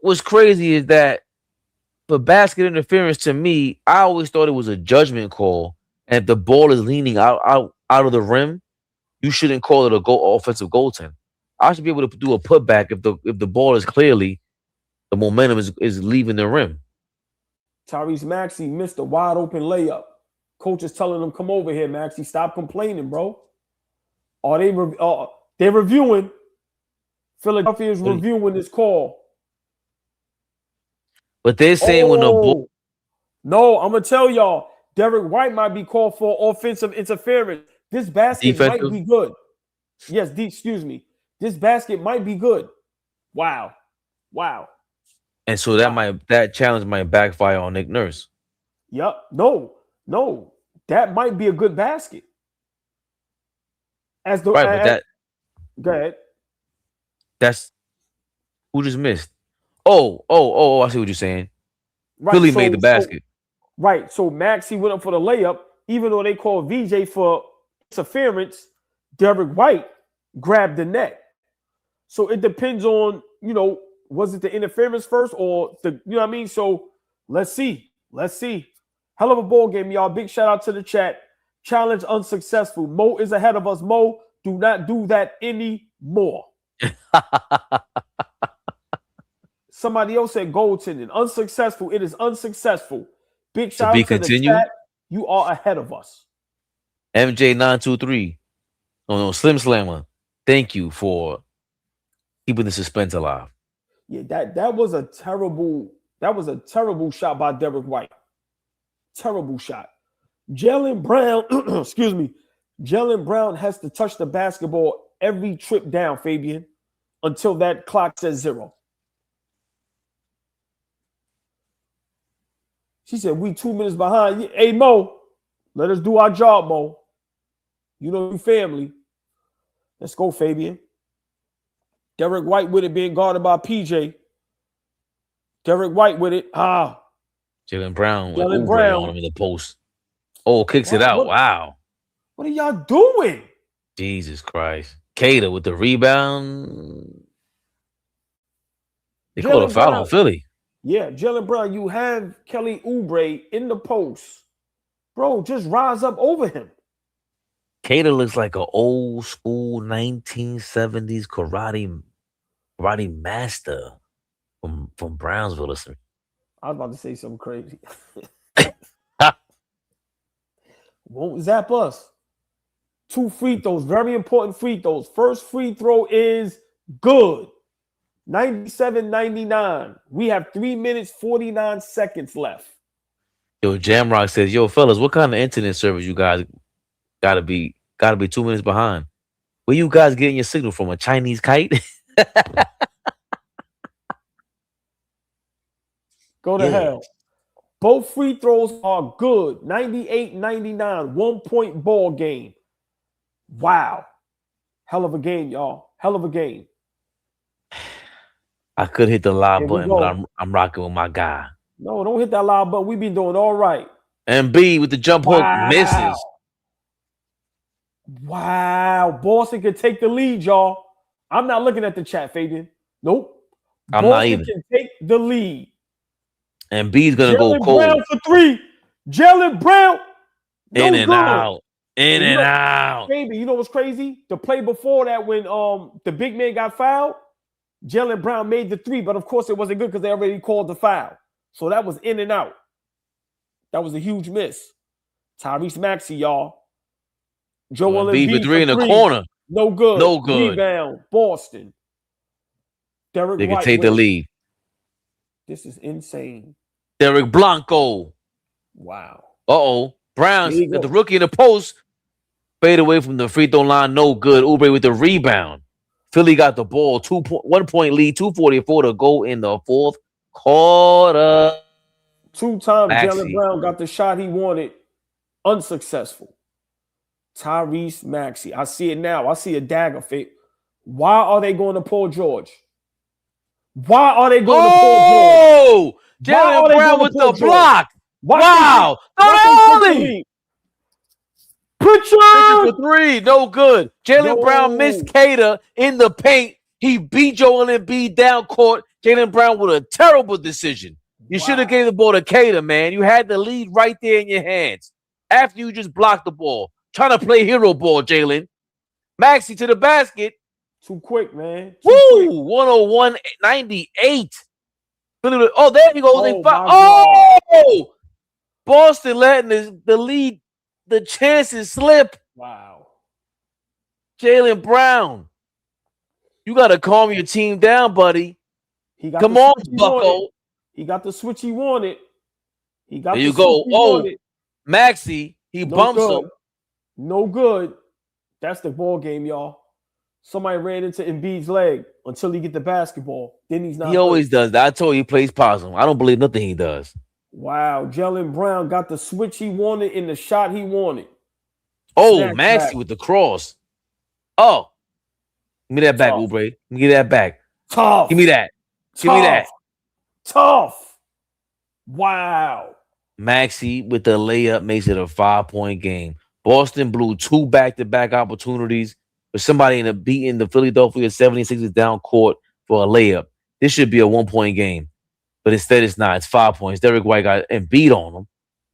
what's crazy is that for basket interference, to me, I always thought it was a judgment call. And if the ball is leaning out of the rim, you shouldn't call it offensive goaltend. I should be able to do a putback if the ball is clearly, the momentum is leaving the rim. Tyrese Maxey missed a wide open layup. Coach is telling him, come over here, Maxey. Stop complaining, bro. They're reviewing. Philadelphia is reviewing this call. But they're saying when the ball... No, I'm going to tell y'all. Derrick White might be called for offensive interference. This basket might be good. Yes, excuse me. This basket might be good. Wow. And so that challenge might backfire on Nick Nurse. Yep. No. That might be a good basket. Go ahead. That's who just missed. Oh, I see what you're saying. Right, Philly made the basket. So Maxey went up for the layup, even though they called VJ for interference. Derrick White grabbed the net. So it depends on, was it the interference first or So let's see. Hell of a ball game, y'all. Big shout out to the chat. Challenge unsuccessful. Mo is ahead of us. Mo, do not do that anymore. Somebody else said goaltending. Unsuccessful. It is unsuccessful. Big shout out to the chat. You are ahead of us. MJ923. No, Slim Slammer. Thank you for keeping the suspense alive. Yeah, that was a terrible shot by Derrick White. Terrible shot. Jaylen Brown, excuse me, Jaylen Brown has to touch the basketball every trip down, Fabian, until that clock says 0. She said, we 2 minutes behind. Hey, Mo, let us do our job, Mo. You know, family. Let's go, Fabian. Derrick White with it being guarded by PJ. Derrick White with it. Jaylen Brown with Oubre on him in the post. Oh, kicks it out. Wow. What are y'all doing? Jesus Christ. Cater with the rebound. They called a foul on Philly. Yeah, Jaylen Brown, you have Kelly Oubre in the post. Bro, just rise up over him. Cater looks like an old school 1970s karate master from Brownsville or something. I was about to say something crazy. Won't zap us. 2 free throws, very important free throws. First free throw is good. 97-99. We have 3 minutes, 49 seconds left. Yo, Jamrock says, yo, fellas, what kind of internet service you guys gotta be 2 minutes behind? Where you guys getting your signal from? A Chinese kite? Go to hell. Both free throws are good. 98-99. 1 point ball game. Wow. Hell of a game, y'all. Hell of a game. I could hit the live button, but I'm rocking with my guy. No, don't hit that live button. We've been doing all right. Embiid with the jump hook misses. Wow. Boston can take the lead, y'all. I'm not looking at the chat, Fabian. Nope. I'm not either. Boston can take the lead. Embiid's going to go cold. Brown for 3. Jaylen Brown. In and out. In and out. Baby, you know what's crazy? The play before that when the big man got fouled, Jaylen Brown made the 3, but of course it wasn't good because they already called the foul. So that was in and out. That was a huge miss. Tyrese Maxey, y'all. Joel Embiid for 3 in the corner. No good. No good. Rebound. Boston. Derrick They can White take the lead. This is insane. Derrick Blanco. Wow. Uh-oh. Brown's got the rookie in the post. Fade away from the free throw line. No good. Oubre with the rebound. Philly got the ball. 1 point lead. 2:44 to go in the fourth quarter. 2 times Jaylen Brown got the shot he wanted. Unsuccessful. Tyrese Maxey. I see it now. I see a dagger fit. Why are they going to Paul George? Why are they going to Paul George? Jaylen Brown with the block. Wow. Pritchard for 3. No good. Jaylen Brown missed Cater in the paint. He beat Joel Embiid down court. Jaylen Brown with a terrible decision. You should have gave the ball to Cater, man. You had the lead right there in your hands. After you just blocked the ball. Trying to play hero ball, Jaylen. Maxey to the basket. Too quick, man. Woo! 101-98. Oh, there you go. Boston letting the lead, the chances slip. Wow. Jaylen Brown. You got to calm your team down, buddy. Come on, Bucko. He got the switch he wanted. There you go. Maxey, he bumps him. No good. That's the ball game, y'all. Somebody ran into Embiid's leg until he get the basketball. Then he's not. He always does that. I told you he plays possum. I don't believe nothing he does. Wow. Jaylen Brown got the switch he wanted in the shot he wanted. Oh, Maxey with the cross. Oh. Give me that back, Oubre. Give me that back. Tough. Give me that. Give me that. Tough. Wow. Maxey with the layup makes it a 5-point game. Boston blew 2 back-to-back opportunities for somebody beating the Philadelphia 76ers down court for a layup. This should be a 1-point game. But instead it's not. It's 5 points. Derrick White got Embiid on him.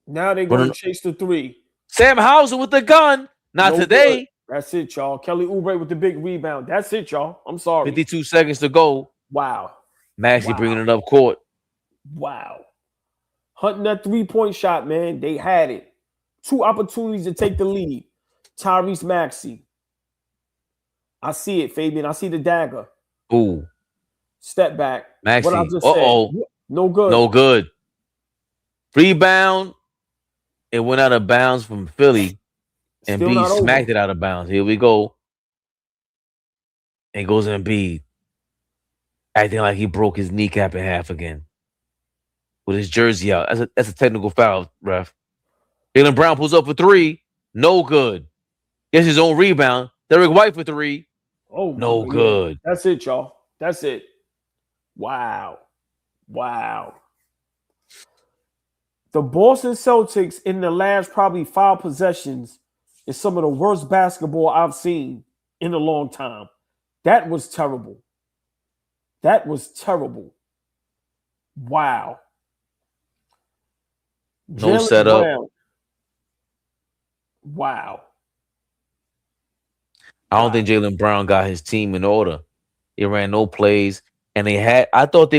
Now they're going to chase the 3. Sam Hauser with the gun. Not today. Good. That's it, y'all. Kelly Oubre with the big rebound. That's it, y'all. I'm sorry. 52 seconds to go. Wow. Maxey bringing it up court. Wow. Hunting that 3-point shot, man. They had it. 2 opportunities to take the lead. Tyrese Maxey. I see it, Fabian. I see the dagger. Ooh, Step back. What I Maxey. just said. Uh-oh. No good. No good. Rebound. It went out of bounds from Philly. And Still B not over. smacked it out of bounds. Here we go. And goes Embiid. Acting like he broke his kneecap in half again. With his jersey out. That's a technical foul, ref. Jaylen Brown pulls up for 3. No good. Gets his own rebound. Derrick White for 3. Oh, my No God. good. Yeah. That's it, y'all. That's it. Wow. The Boston Celtics in the last probably 5 possessions is some of the worst basketball I've seen in a long time. That was terrible. Wow. No Jaylen setup. Brown. Wow. I don't think Jaylen Brown got his team in order. He ran no plays. And I thought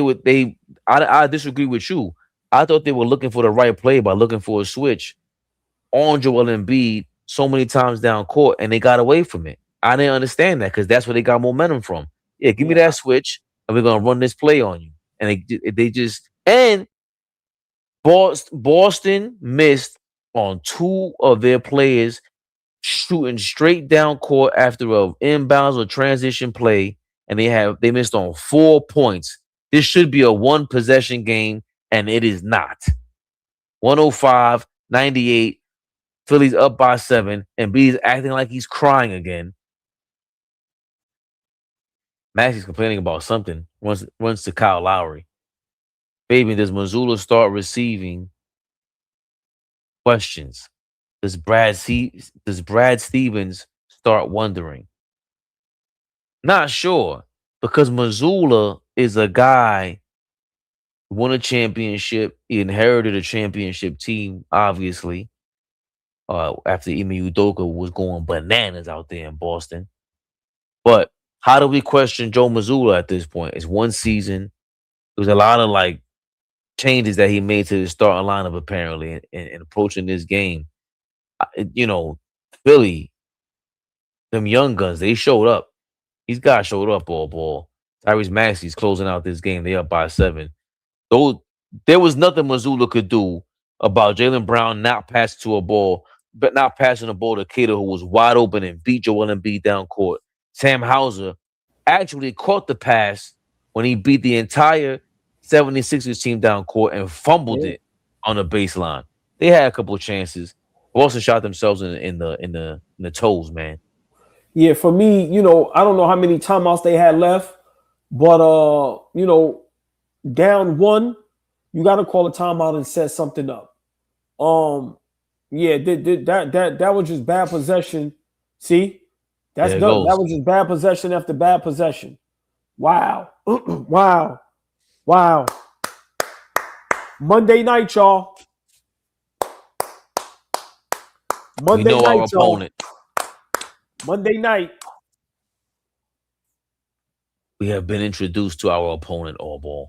I disagree with you. I thought they were looking for the right play by looking for a switch on Joel Embiid so many times down court, and they got away from it. I didn't understand that because that's where they got momentum from. Yeah, give me that switch, and we're gonna run this play on you. And they just Boston missed on 2 of their players shooting straight down court after a inbounds or transition play, and they missed on 4 points. This should be a 1 possession game, and it is not. 105-98. Philly's up by 7, and B's acting like he's crying again. Maxey's complaining about something. Runs to Kyle Lowry. Baby, does Mazzulla start receiving questions? Does Brad Stevens start wondering? Not sure, because Mazzulla is a guy who won a championship. He inherited a championship team, obviously. After Ime Udoka was going bananas out there in Boston. But how do we question Joe Mazzulla at this point? It's 1 season. There was a lot of changes that he made to the starting lineup apparently in approaching this game. Philly, them young guns, they showed up. These guys showed up all ball. Tyrese Maxey's closing out this game. They up by 7. Though there was nothing Mazzulla could do about Jaylen Brown not passing the ball to Cater, who was wide open and beat Joel Embiid down court. Sam Hauser actually caught the pass when he beat the entire 76ers team down court and fumbled it on the baseline. They had a couple of chances. Boston shot themselves in the toes, man. Yeah, for me, I don't know how many timeouts they had left, but down 1, you got to call a timeout and set something up. Yeah, that was just bad possession. See, that was just bad possession after bad possession. Wow, wow. Monday night, y'all. We know our opponent. Monday night. We have been introduced to our opponent, AllBall.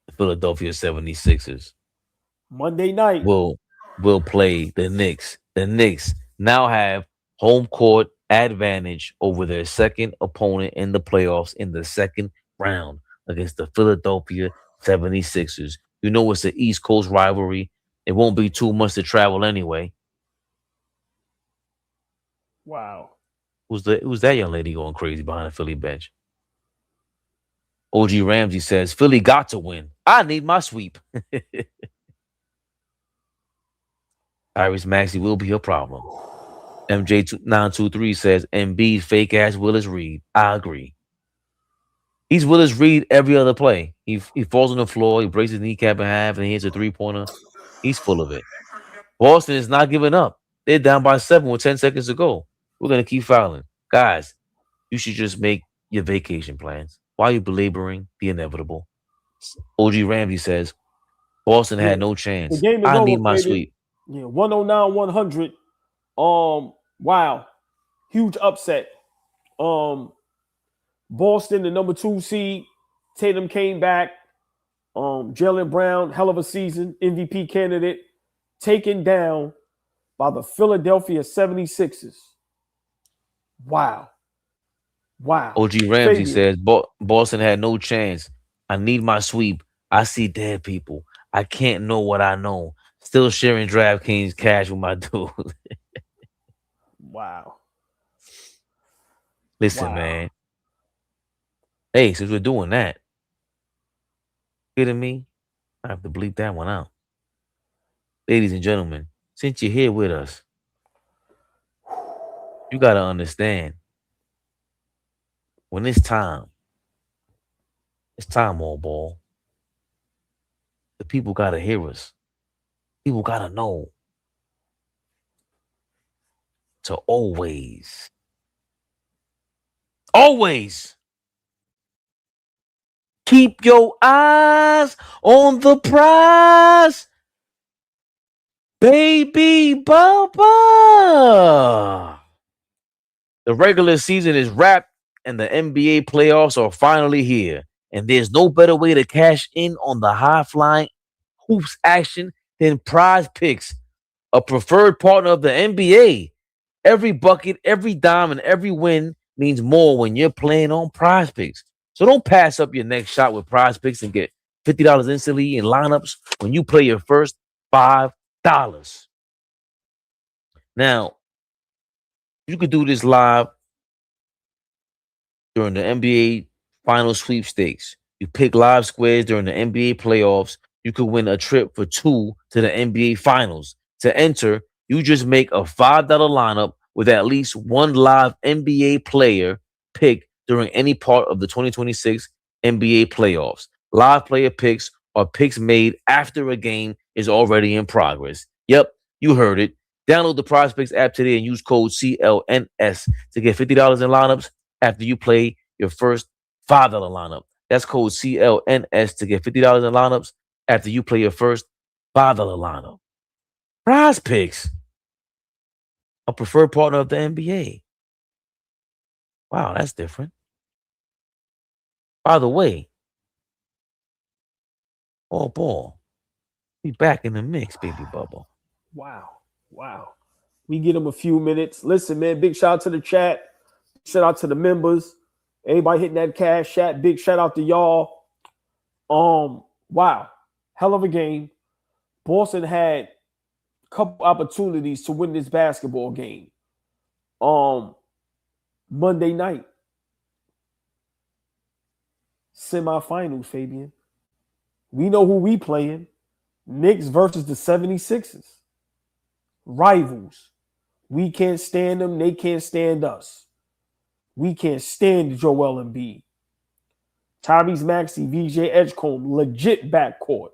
The Philadelphia 76ers. Monday night. Will play the Knicks. The Knicks now have home court advantage over their second opponent in the playoffs in the second round against the Philadelphia 76ers. You know it's an East Coast rivalry. It won't be too much to travel anyway. Wow. Who's that young lady going crazy behind the Philly bench? OG Ramsey says, Philly got to win. I need my sweep. Tyrese Maxey will be a problem. MJ923 says, Embiid fake ass Willis Reed. I agree. He's Willis Reed every other play. He falls on the floor, he breaks his kneecap in half, and he hits a 3-pointer. He's full of it. Boston is not giving up. They're down by 7 with 10 seconds to go. We're going to keep fouling. Guys, you should just make your vacation plans. Why are you belaboring the inevitable? OG Ramsey says, Boston had no chance. The game is I over, need my baby. sweep. Yeah, 109-100. Wow. Huge upset. Boston, the number 2 seed. Tatum came back. Jaylen Brown, hell of a season, MVP candidate, taken down by the Philadelphia 76ers. Wow. Wow. OG Ramsey Fabian. says Boston had no chance. I need my sweep. I see dead people. I can't know what I know. Still sharing DraftKings cash with my dude. Wow. Listen, Wow. man. Hey, since we're doing that, kidding me? I have to bleep that one out. Ladies and gentlemen, since you're here with us, you gotta understand when it's time, all ball. The people gotta hear us. People gotta know to always keep your eyes on the prize, baby Bubba. The regular season is wrapped and the NBA playoffs are finally here. And there's no better way to cash in on the high flying hoops action than prize picks, a preferred partner of the NBA. Every bucket, every dime, and every win means more when you're playing on prize picks. So don't pass up your next shot with prize picks and get $50 instantly in lineups when you play your first $5. Now, you could do this live during the NBA final sweepstakes. You pick live squares during the NBA playoffs. You could win a trip for two to the NBA finals. To enter, you just make a $5 lineup with at least one live NBA player pick during any part of the 2026 NBA playoffs. Live player picks are picks made after a game is already in progress. Yep, you heard it. Download the Prospects app today and use code CLNS to get $50 in lineups after you play your first $5 lineup. That's code CLNS to get $50 in lineups after you play your first $5 lineup. Prize Picks, a preferred partner of the NBA. Wow, that's different. By the way, all ball, we back in the mix, baby bubble. Wow. Wow. We get them a few minutes. Listen, man, big shout out to the chat. Shout out to the members. Everybody hitting that cash chat. Big shout out to y'all. Wow. Hell of a game. Boston had a couple opportunities to win this basketball game. Monday night. Semifinals, Fabian. We know who we playing. Knicks versus the 76ers. Rivals. We can't stand them. They can't stand us. We can't stand Joel Embiid. Tyrese Maxey, VJ Edgecombe, legit backcourt.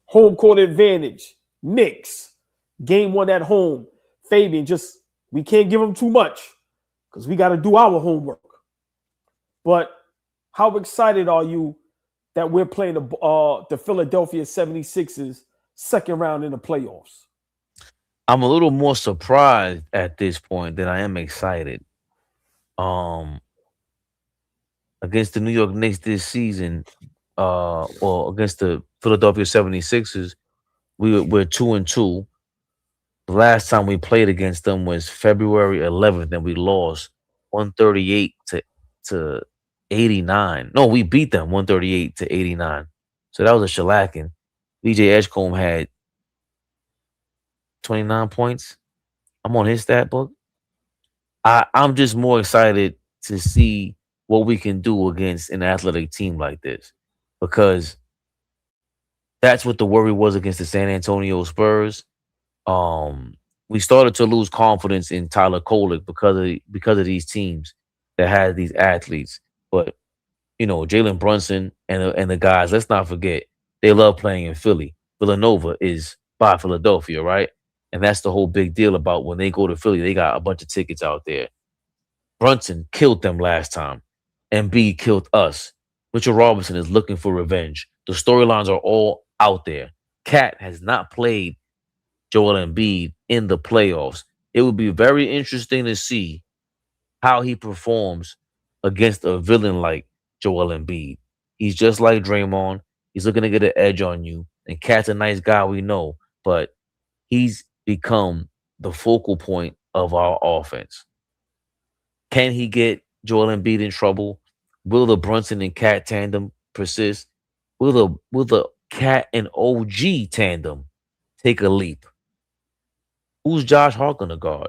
Home court advantage. Knicks. Game one at home. Fabian, we can't give them too much because we got to do our homework. But how excited are you that we're playing the Philadelphia 76ers second round in the playoffs? I'm a little more surprised at this point than I am excited. Against the New York Knicks this season, or against the Philadelphia 76ers, we're 2-2. The last time we played against them was February 11th, and we lost 138 to 89. No, we beat them 138 to 89. So that was a shellacking. VJ Edgecombe had 29 points. I'm on his stat book. I'm just more excited to see what we can do against an athletic team like this, because that's what the worry was against the San Antonio Spurs. We started to lose confidence in Tyler Kolek because of these teams that had these athletes. But Jalen Brunson and the guys, let's not forget, they love playing in Philly. Villanova is by Philadelphia, right? And that's the whole big deal about when they go to Philly, they got a bunch of tickets out there. Brunson killed them last time. Embiid killed us. Mitchell Robinson is looking for revenge. The storylines are all out there. Cat has not played Joel Embiid in the playoffs. It would be very interesting to see how he performs against a villain like Joel Embiid. He's just like Draymond. He's looking to get an edge on you. And Cat's a nice guy, we know, but he's become the focal point of our offense. Can he get Joel Embiid in trouble? Will the Brunson and Cat tandem persist? Will the Cat and OG tandem take a leap? Who's Josh Hart gonna guard?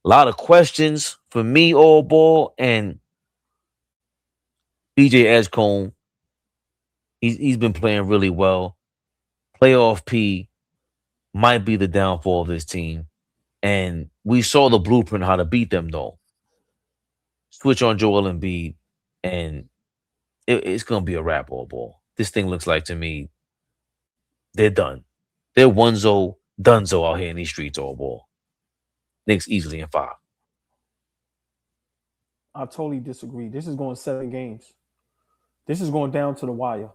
A lot of questions for me, all ball, and BJ Edgecombe. He's been playing really well. Playoff P might be the downfall of this team. And we saw the blueprint how to beat them, though. Switch on Joel Embiid, and it's going to be a wrap, all ball. This thing looks like, to me, they're done. They're one-zo, donezo out here in these streets, all ball. Knicks easily in 5. I totally disagree. This is going 7 games. This is going down to the wire.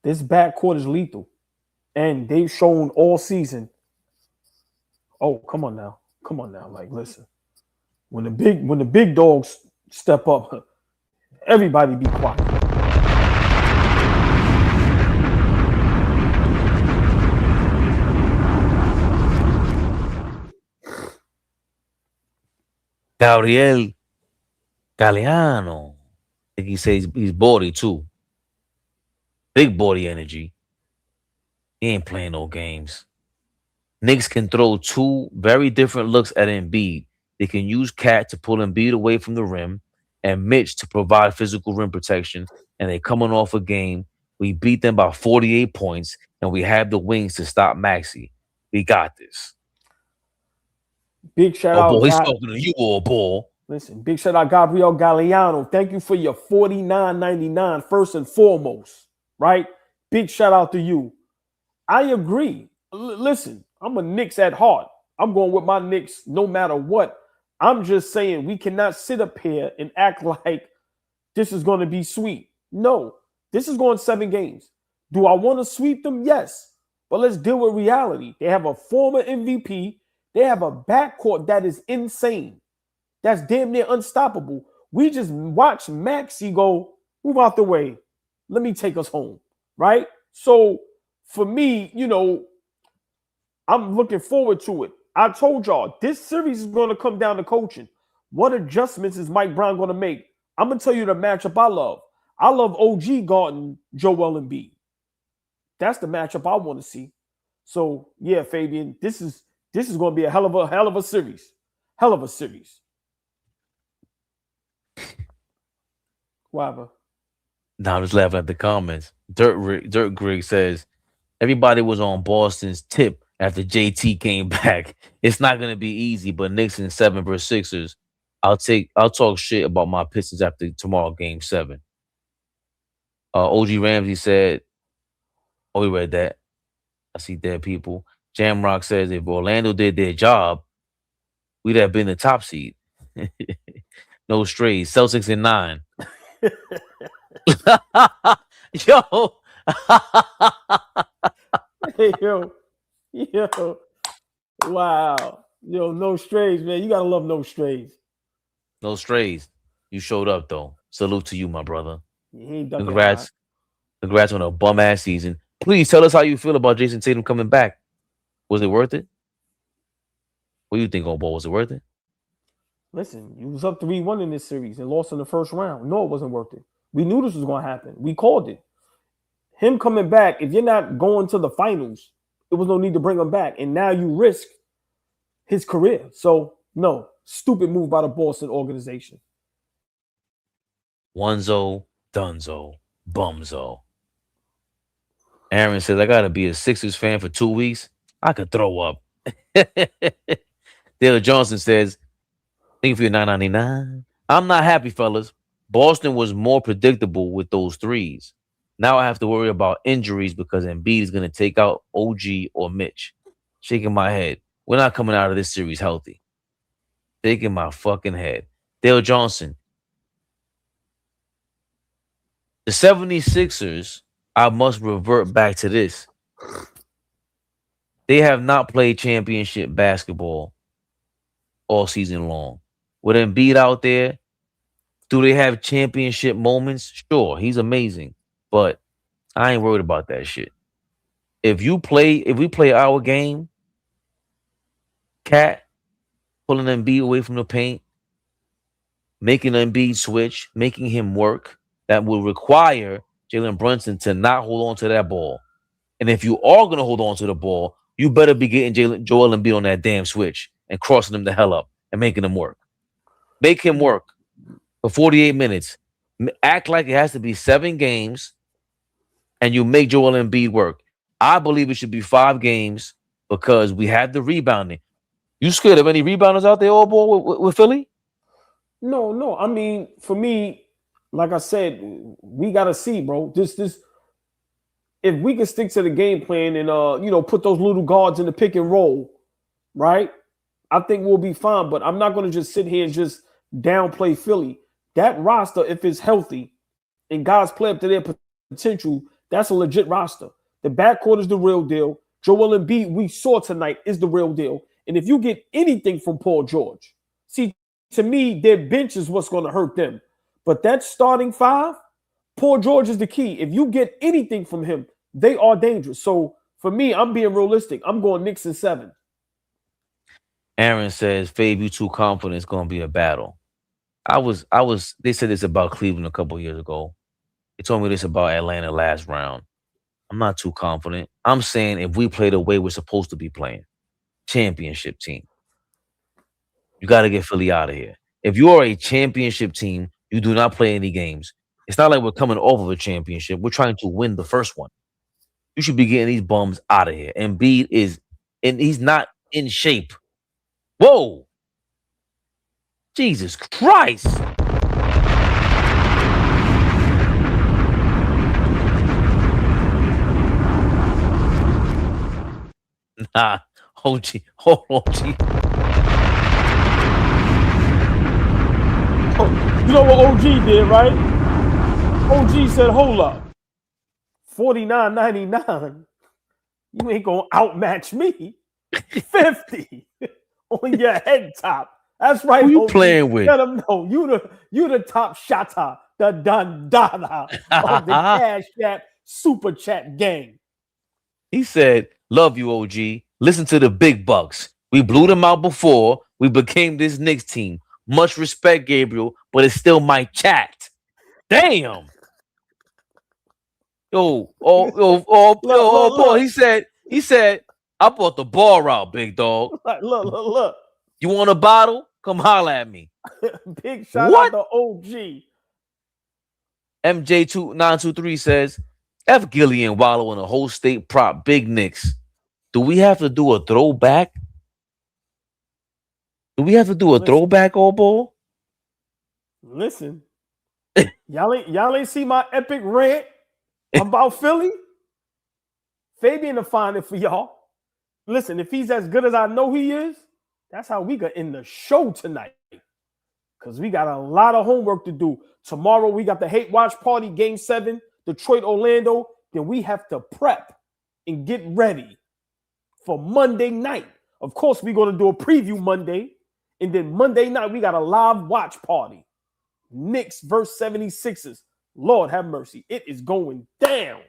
This backcourt is lethal. And they've shown all season. Oh, come on now. Come on now. Like, listen. When the big dogs step up, everybody be quiet. Gabriel Galeano. I think he says he's body too. Big body energy. He ain't playing no games. Knicks can throw 2 very different looks at Embiid. They can use Cat to pull Embiid away from the rim and Mitch to provide physical rim protection. And they coming off a game. We beat them by 48 points, and we have the wings to stop Maxey. We got this. Big shout out. Boy, he's talking to you, all ball. Listen, big shout out Gabriel Galeano. Thank you for your $49.99 first and foremost, right? Big shout out to you. I agree. Listen, I'm a Knicks at heart. I'm going with my Knicks no matter what. I'm just saying we cannot sit up here and act like this is going to be sweet. No, this is going 7 games. Do I want to sweep them? Yes. But let's deal with reality. They have a former MVP. They have a backcourt that is insane. That's damn near unstoppable. We just watch Maxey go, move out the way. Let me take us home, right? So for me, I'm looking forward to it. I told y'all, this series is going to come down to coaching. What adjustments is Mike Brown going to make? I'm going to tell you the matchup I love. I love OG guarding Joel Embiid. That's the matchup I want to see. So, yeah, Fabian, this is going to be a hell of a series. Hell of a series. Whatever. Now I'm just laughing at the comments. Dirt Greg says, everybody was on Boston's tip after JT came back. It's not going to be easy, but Knicks in 7 versus Sixers. I'll talk shit about my Pistons after tomorrow, game 7. OG Ramsey said, oh, we read that. I see dead people. Jamrock says, if Orlando did their job, we'd have been the top seed. No strays. Celtics in 9. Yo. Hey, yo. Wow. Yo, no strays, man. You got to love no strays. No strays. You showed up, though. Salute to you, my brother. Congrats on a bum-ass season. Please tell us how you feel about Jayson Tatum coming back. Was it worth it? What do you think, AllBall? Was it worth it? Listen, you was up 3-1 in this series and lost in the first round. No, it wasn't worth it. We knew this was going to happen. We called it. Him coming back, if you're not going to the finals, there was no need to bring him back. And now you risk his career. So, no, stupid move by the Boston organization. Onezo, donezo, bumzo. Aaron says, I got to be a Sixers fan for 2 weeks. I could throw up. Dale Johnson says, thank you for your $9.99. I'm not happy, fellas. Boston was more predictable with those threes. Now I have to worry about injuries because Embiid is going to take out OG or Mitch. Shaking my head. We're not coming out of this series healthy. Shaking my fucking head. Dale Johnson. The 76ers, I must revert back to this. They have not played championship basketball all season long. With Embiid out there, do they have championship moments? Sure, he's amazing. But I ain't worried about that shit. If we play our game, Cat pulling Embiid away from the paint, making Embiid switch, making him work. That will require Jalen Brunson to not hold on to that ball. And if you are going to hold on to the ball, you better be getting Joel Embiid on that damn switch and crossing him the hell up and making him work. Make him work for 48 minutes. Act like it has to be 7 games, and you make Joel Embiid work. I believe it should be 5 games because we have the rebounding. You scared of any rebounders out there, all ball with Philly? No. I mean, for me, like I said, we gotta see, bro. This if we can stick to the game plan and put those little guards in the pick and roll, right? I think we'll be fine. But I'm not gonna just sit here and just downplay Philly. That roster, if it's healthy and guys play up to their potential, that's a legit roster. The backcourt is the real deal. Joel Embiid, we saw tonight, is the real deal. And if you get anything from Paul George, see, to me, their bench is what's going to hurt them. But that starting 5, Paul George is the key. If you get anything from him, they are dangerous. So for me, I'm being realistic. I'm going Knicks in 7. Aaron says, Fabe, you too confident it's going to be a battle. They said this about Cleveland a couple years ago. They told me this about Atlanta last round. I'm not too confident. I'm saying if we play the way we're supposed to be playing, championship team, you got to get Philly out of here. If you are a championship team, you do not play any games. It's not like we're coming off of a championship. We're trying to win the first one. You should be getting these bums out of here. Embiid he's not in shape. Whoa. Jesus Christ. Nah, OG. Hold on, G. You know what OG did, right? OG said, hold up. $49.99. You ain't going to outmatch me. 50 on your head top. That's right. Who you OG. playing with? Let them know you the top shotter, the Dundada of the Cash App Super Chat gang. He said, love you, OG. Listen to the big bucks. We blew them out before. We became this Knicks team. Much respect, Gabriel, but it's still my chat. Damn. Yo, boy. He said, I bought the bar out, big dog. Look. You want a bottle? Come holler at me. Big shout out to OG. MJ2923 says, F Gillian wallowing a whole state prop, big Knicks. Do we have to do a throwback? Throwback, all ball? Listen. Y'all ain't see my epic rant about Philly? Fabian to find it for y'all. Listen, if he's as good as I know he is, that's how we got in the show tonight. Because we got a lot of homework to do. Tomorrow we got the Hate Watch Party, Game 7, Detroit, Orlando. Then we have to prep and get ready for Monday night. Of course, we're going to do a preview Monday. And then Monday night, we got a live watch party. Knicks versus 76ers. Lord have mercy. It is going down.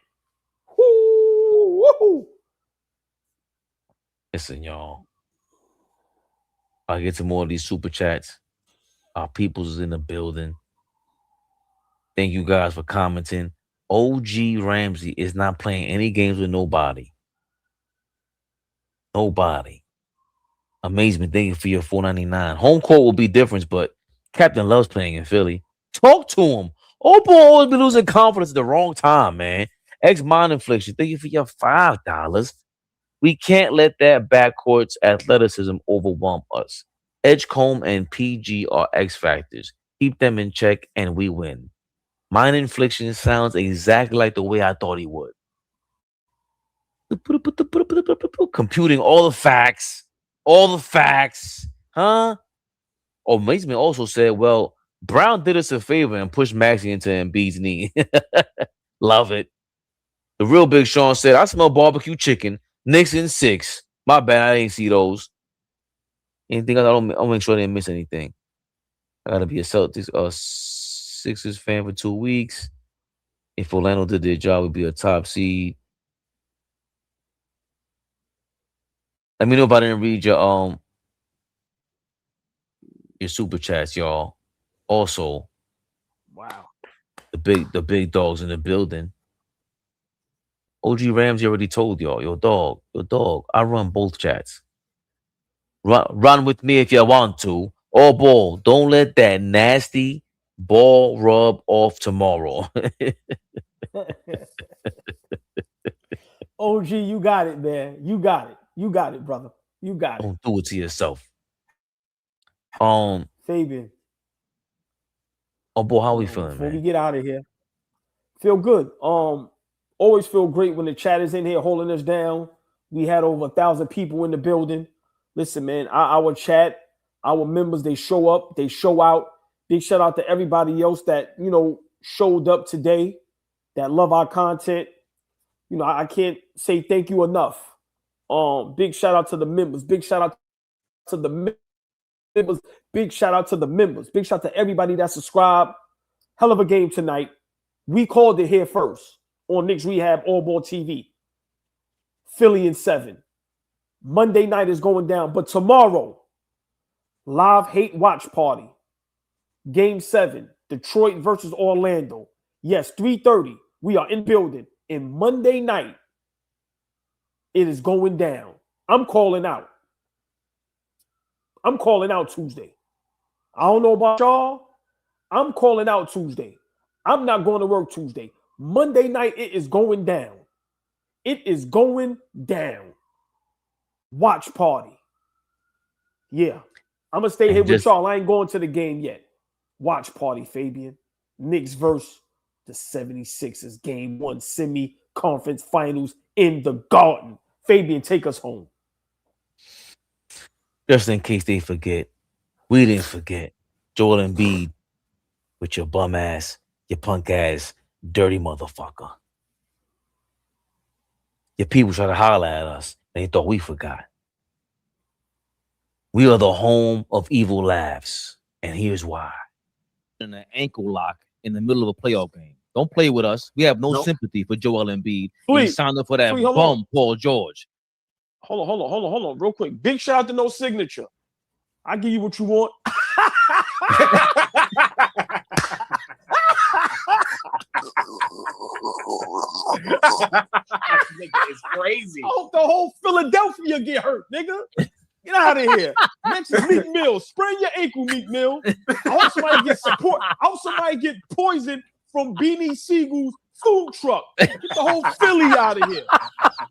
Woo-hoo. Listen, y'all. I'll get to more of these super chats. Our peoples is in the building. Thank you guys for commenting. OG Ramsey is not playing any games with nobody. Nobody. Amazement. Thank you for your $4.99. Home court will be different, but Captain loves playing in Philly. Talk to him. Old boy always be losing confidence at the wrong time, man. Mind Infliction. Thank you for your $5. We can't let that backcourt's athleticism overwhelm us. Edgecombe and PG are X factors. Keep them in check and we win. Mind Infliction sounds exactly like the way I thought he would. Computing all the facts. Huh? Oh, Amazement also said, well, Brown did us a favor and pushed Maxey into Embiid's knee. Love it. The real Big Sean said, I smell barbecue chicken. Knicks in 6. My bad, I didn't see those. Anything else? I'll make sure I didn't miss anything. I gotta be a Celtics Sixers fan for 2 weeks. If Orlando did their job, we'd be a top seed. Let me know if I didn't read your your super chats, y'all. Also, Wow. the big dogs in the building. OG Ramsey already told y'all, your dog. I run both chats. Run with me if you want to. AllBall, don't let that nasty ball rub off tomorrow. OG, you got it, man. You got it. You got it, brother. You got it. Don't do it to yourself. Fabian. Oh boy, how we feeling, Before man? we get out of here, feel good. Always feel great when the chat is in here holding us down. We had over 1,000 people in the building. Listen, man, our chat, our members, they show up, they show out. Big shout out to everybody else that, showed up today, that love our content. I can't say thank you enough. Big shout out to the members. Big shout out to the members. Big shout out to the members. Big shout out to everybody that subscribed. Hell of a game tonight. We called it here first on Knicks Rehab AllBall TV. Philly in 7. Monday night is going down, but tomorrow, live hate watch party. Game 7, Detroit versus Orlando. Yes, 3:30. We are in building. And Monday night, it is going down. I'm calling out. I'm calling out Tuesday. I don't know about y'all. I'm calling out Tuesday. I'm not going to work Tuesday. Monday night, it is going down. It is going down. Watch party. Yeah. I'm going to stay here with y'all. I ain't going to the game yet. Watch party, Fabian. Knicks versus the 76ers. Game 1 semi-conference finals in the Garden. Fabian, take us home. Just in case they forget, we didn't forget. Joel Embiid with your bum ass, your punk ass, dirty motherfucker. Your people try to holler at us. They thought we forgot. We are the home of evil laughs. And here's why. In an ankle lock in the middle of a playoff game. Don't play with us. We have no sympathy for Joel Embiid. He signed up for that bum, Paul George. Hold on, real quick. Big shout out to No Signature. I give you what you want. Nigga is crazy. I hope the whole Philadelphia get hurt, nigga. Get out of here. Next is Meek Mill. Sprain your ankle, Meek Mill. I hope somebody get support. I hope somebody get poisoned from Beanie Siegel's food truck. Get the whole Philly out of here.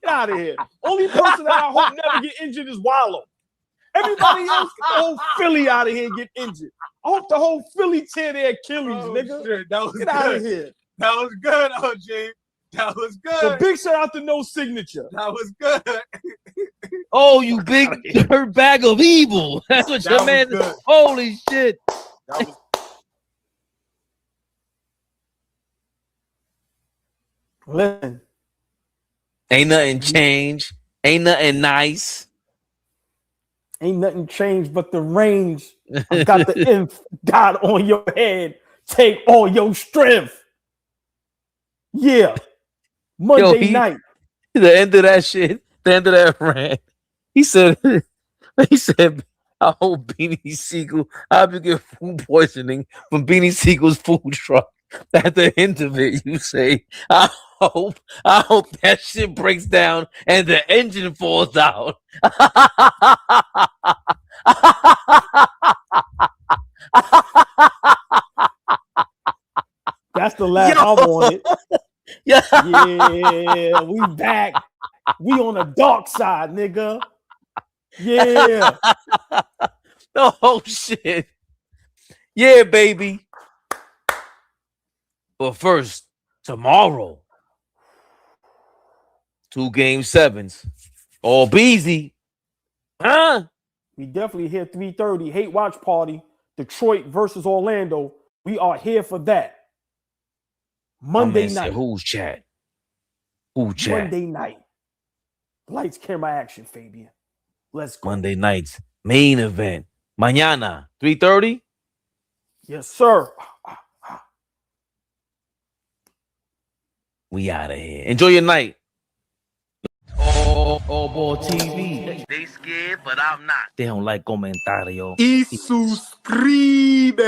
Get out of here. Only person that I hope never get injured is Wallow. Everybody else, get the whole Philly out of here and get injured. I hope the whole Philly tear their Achilles, nigga. Shit, that was get good. Out of here. That was good, OG. That was good. So big shout out to No Signature. That was good. Oh, you big dirt bag of evil. That's what your man is. Holy shit. That was Listen. Ain't nothing changed. Ain't nothing nice. Ain't nothing changed but the range. I got the inf God on your head. Take all your strength. Yeah. Monday night. The end of that shit. The end of that rant. He said, I hope Beanie Siegel, I hope you get food poisoning from Beanie Siegel's food truck. At the end of it, you say, I hope that shit breaks down and the engine falls out. That's the last I wanted. Yeah, we back. We on the dark side, nigga. Yeah. Oh, shit. Yeah, baby. But first, tomorrow, 2 Game 7s. All Beezy. Huh? We definitely here 3:30. Hate watch party. Detroit versus Orlando. We are here for that. Monday night. Who's chat? Who chat? Monday night. Lights, camera, action, Fabian. Let's go. Monday night's main event. Mañana, 3:30. Yes, sir. We out of here. Enjoy your night. Oh. AllBall TV. They scared, but I'm not. Deja un like, comentario. Y suscribe.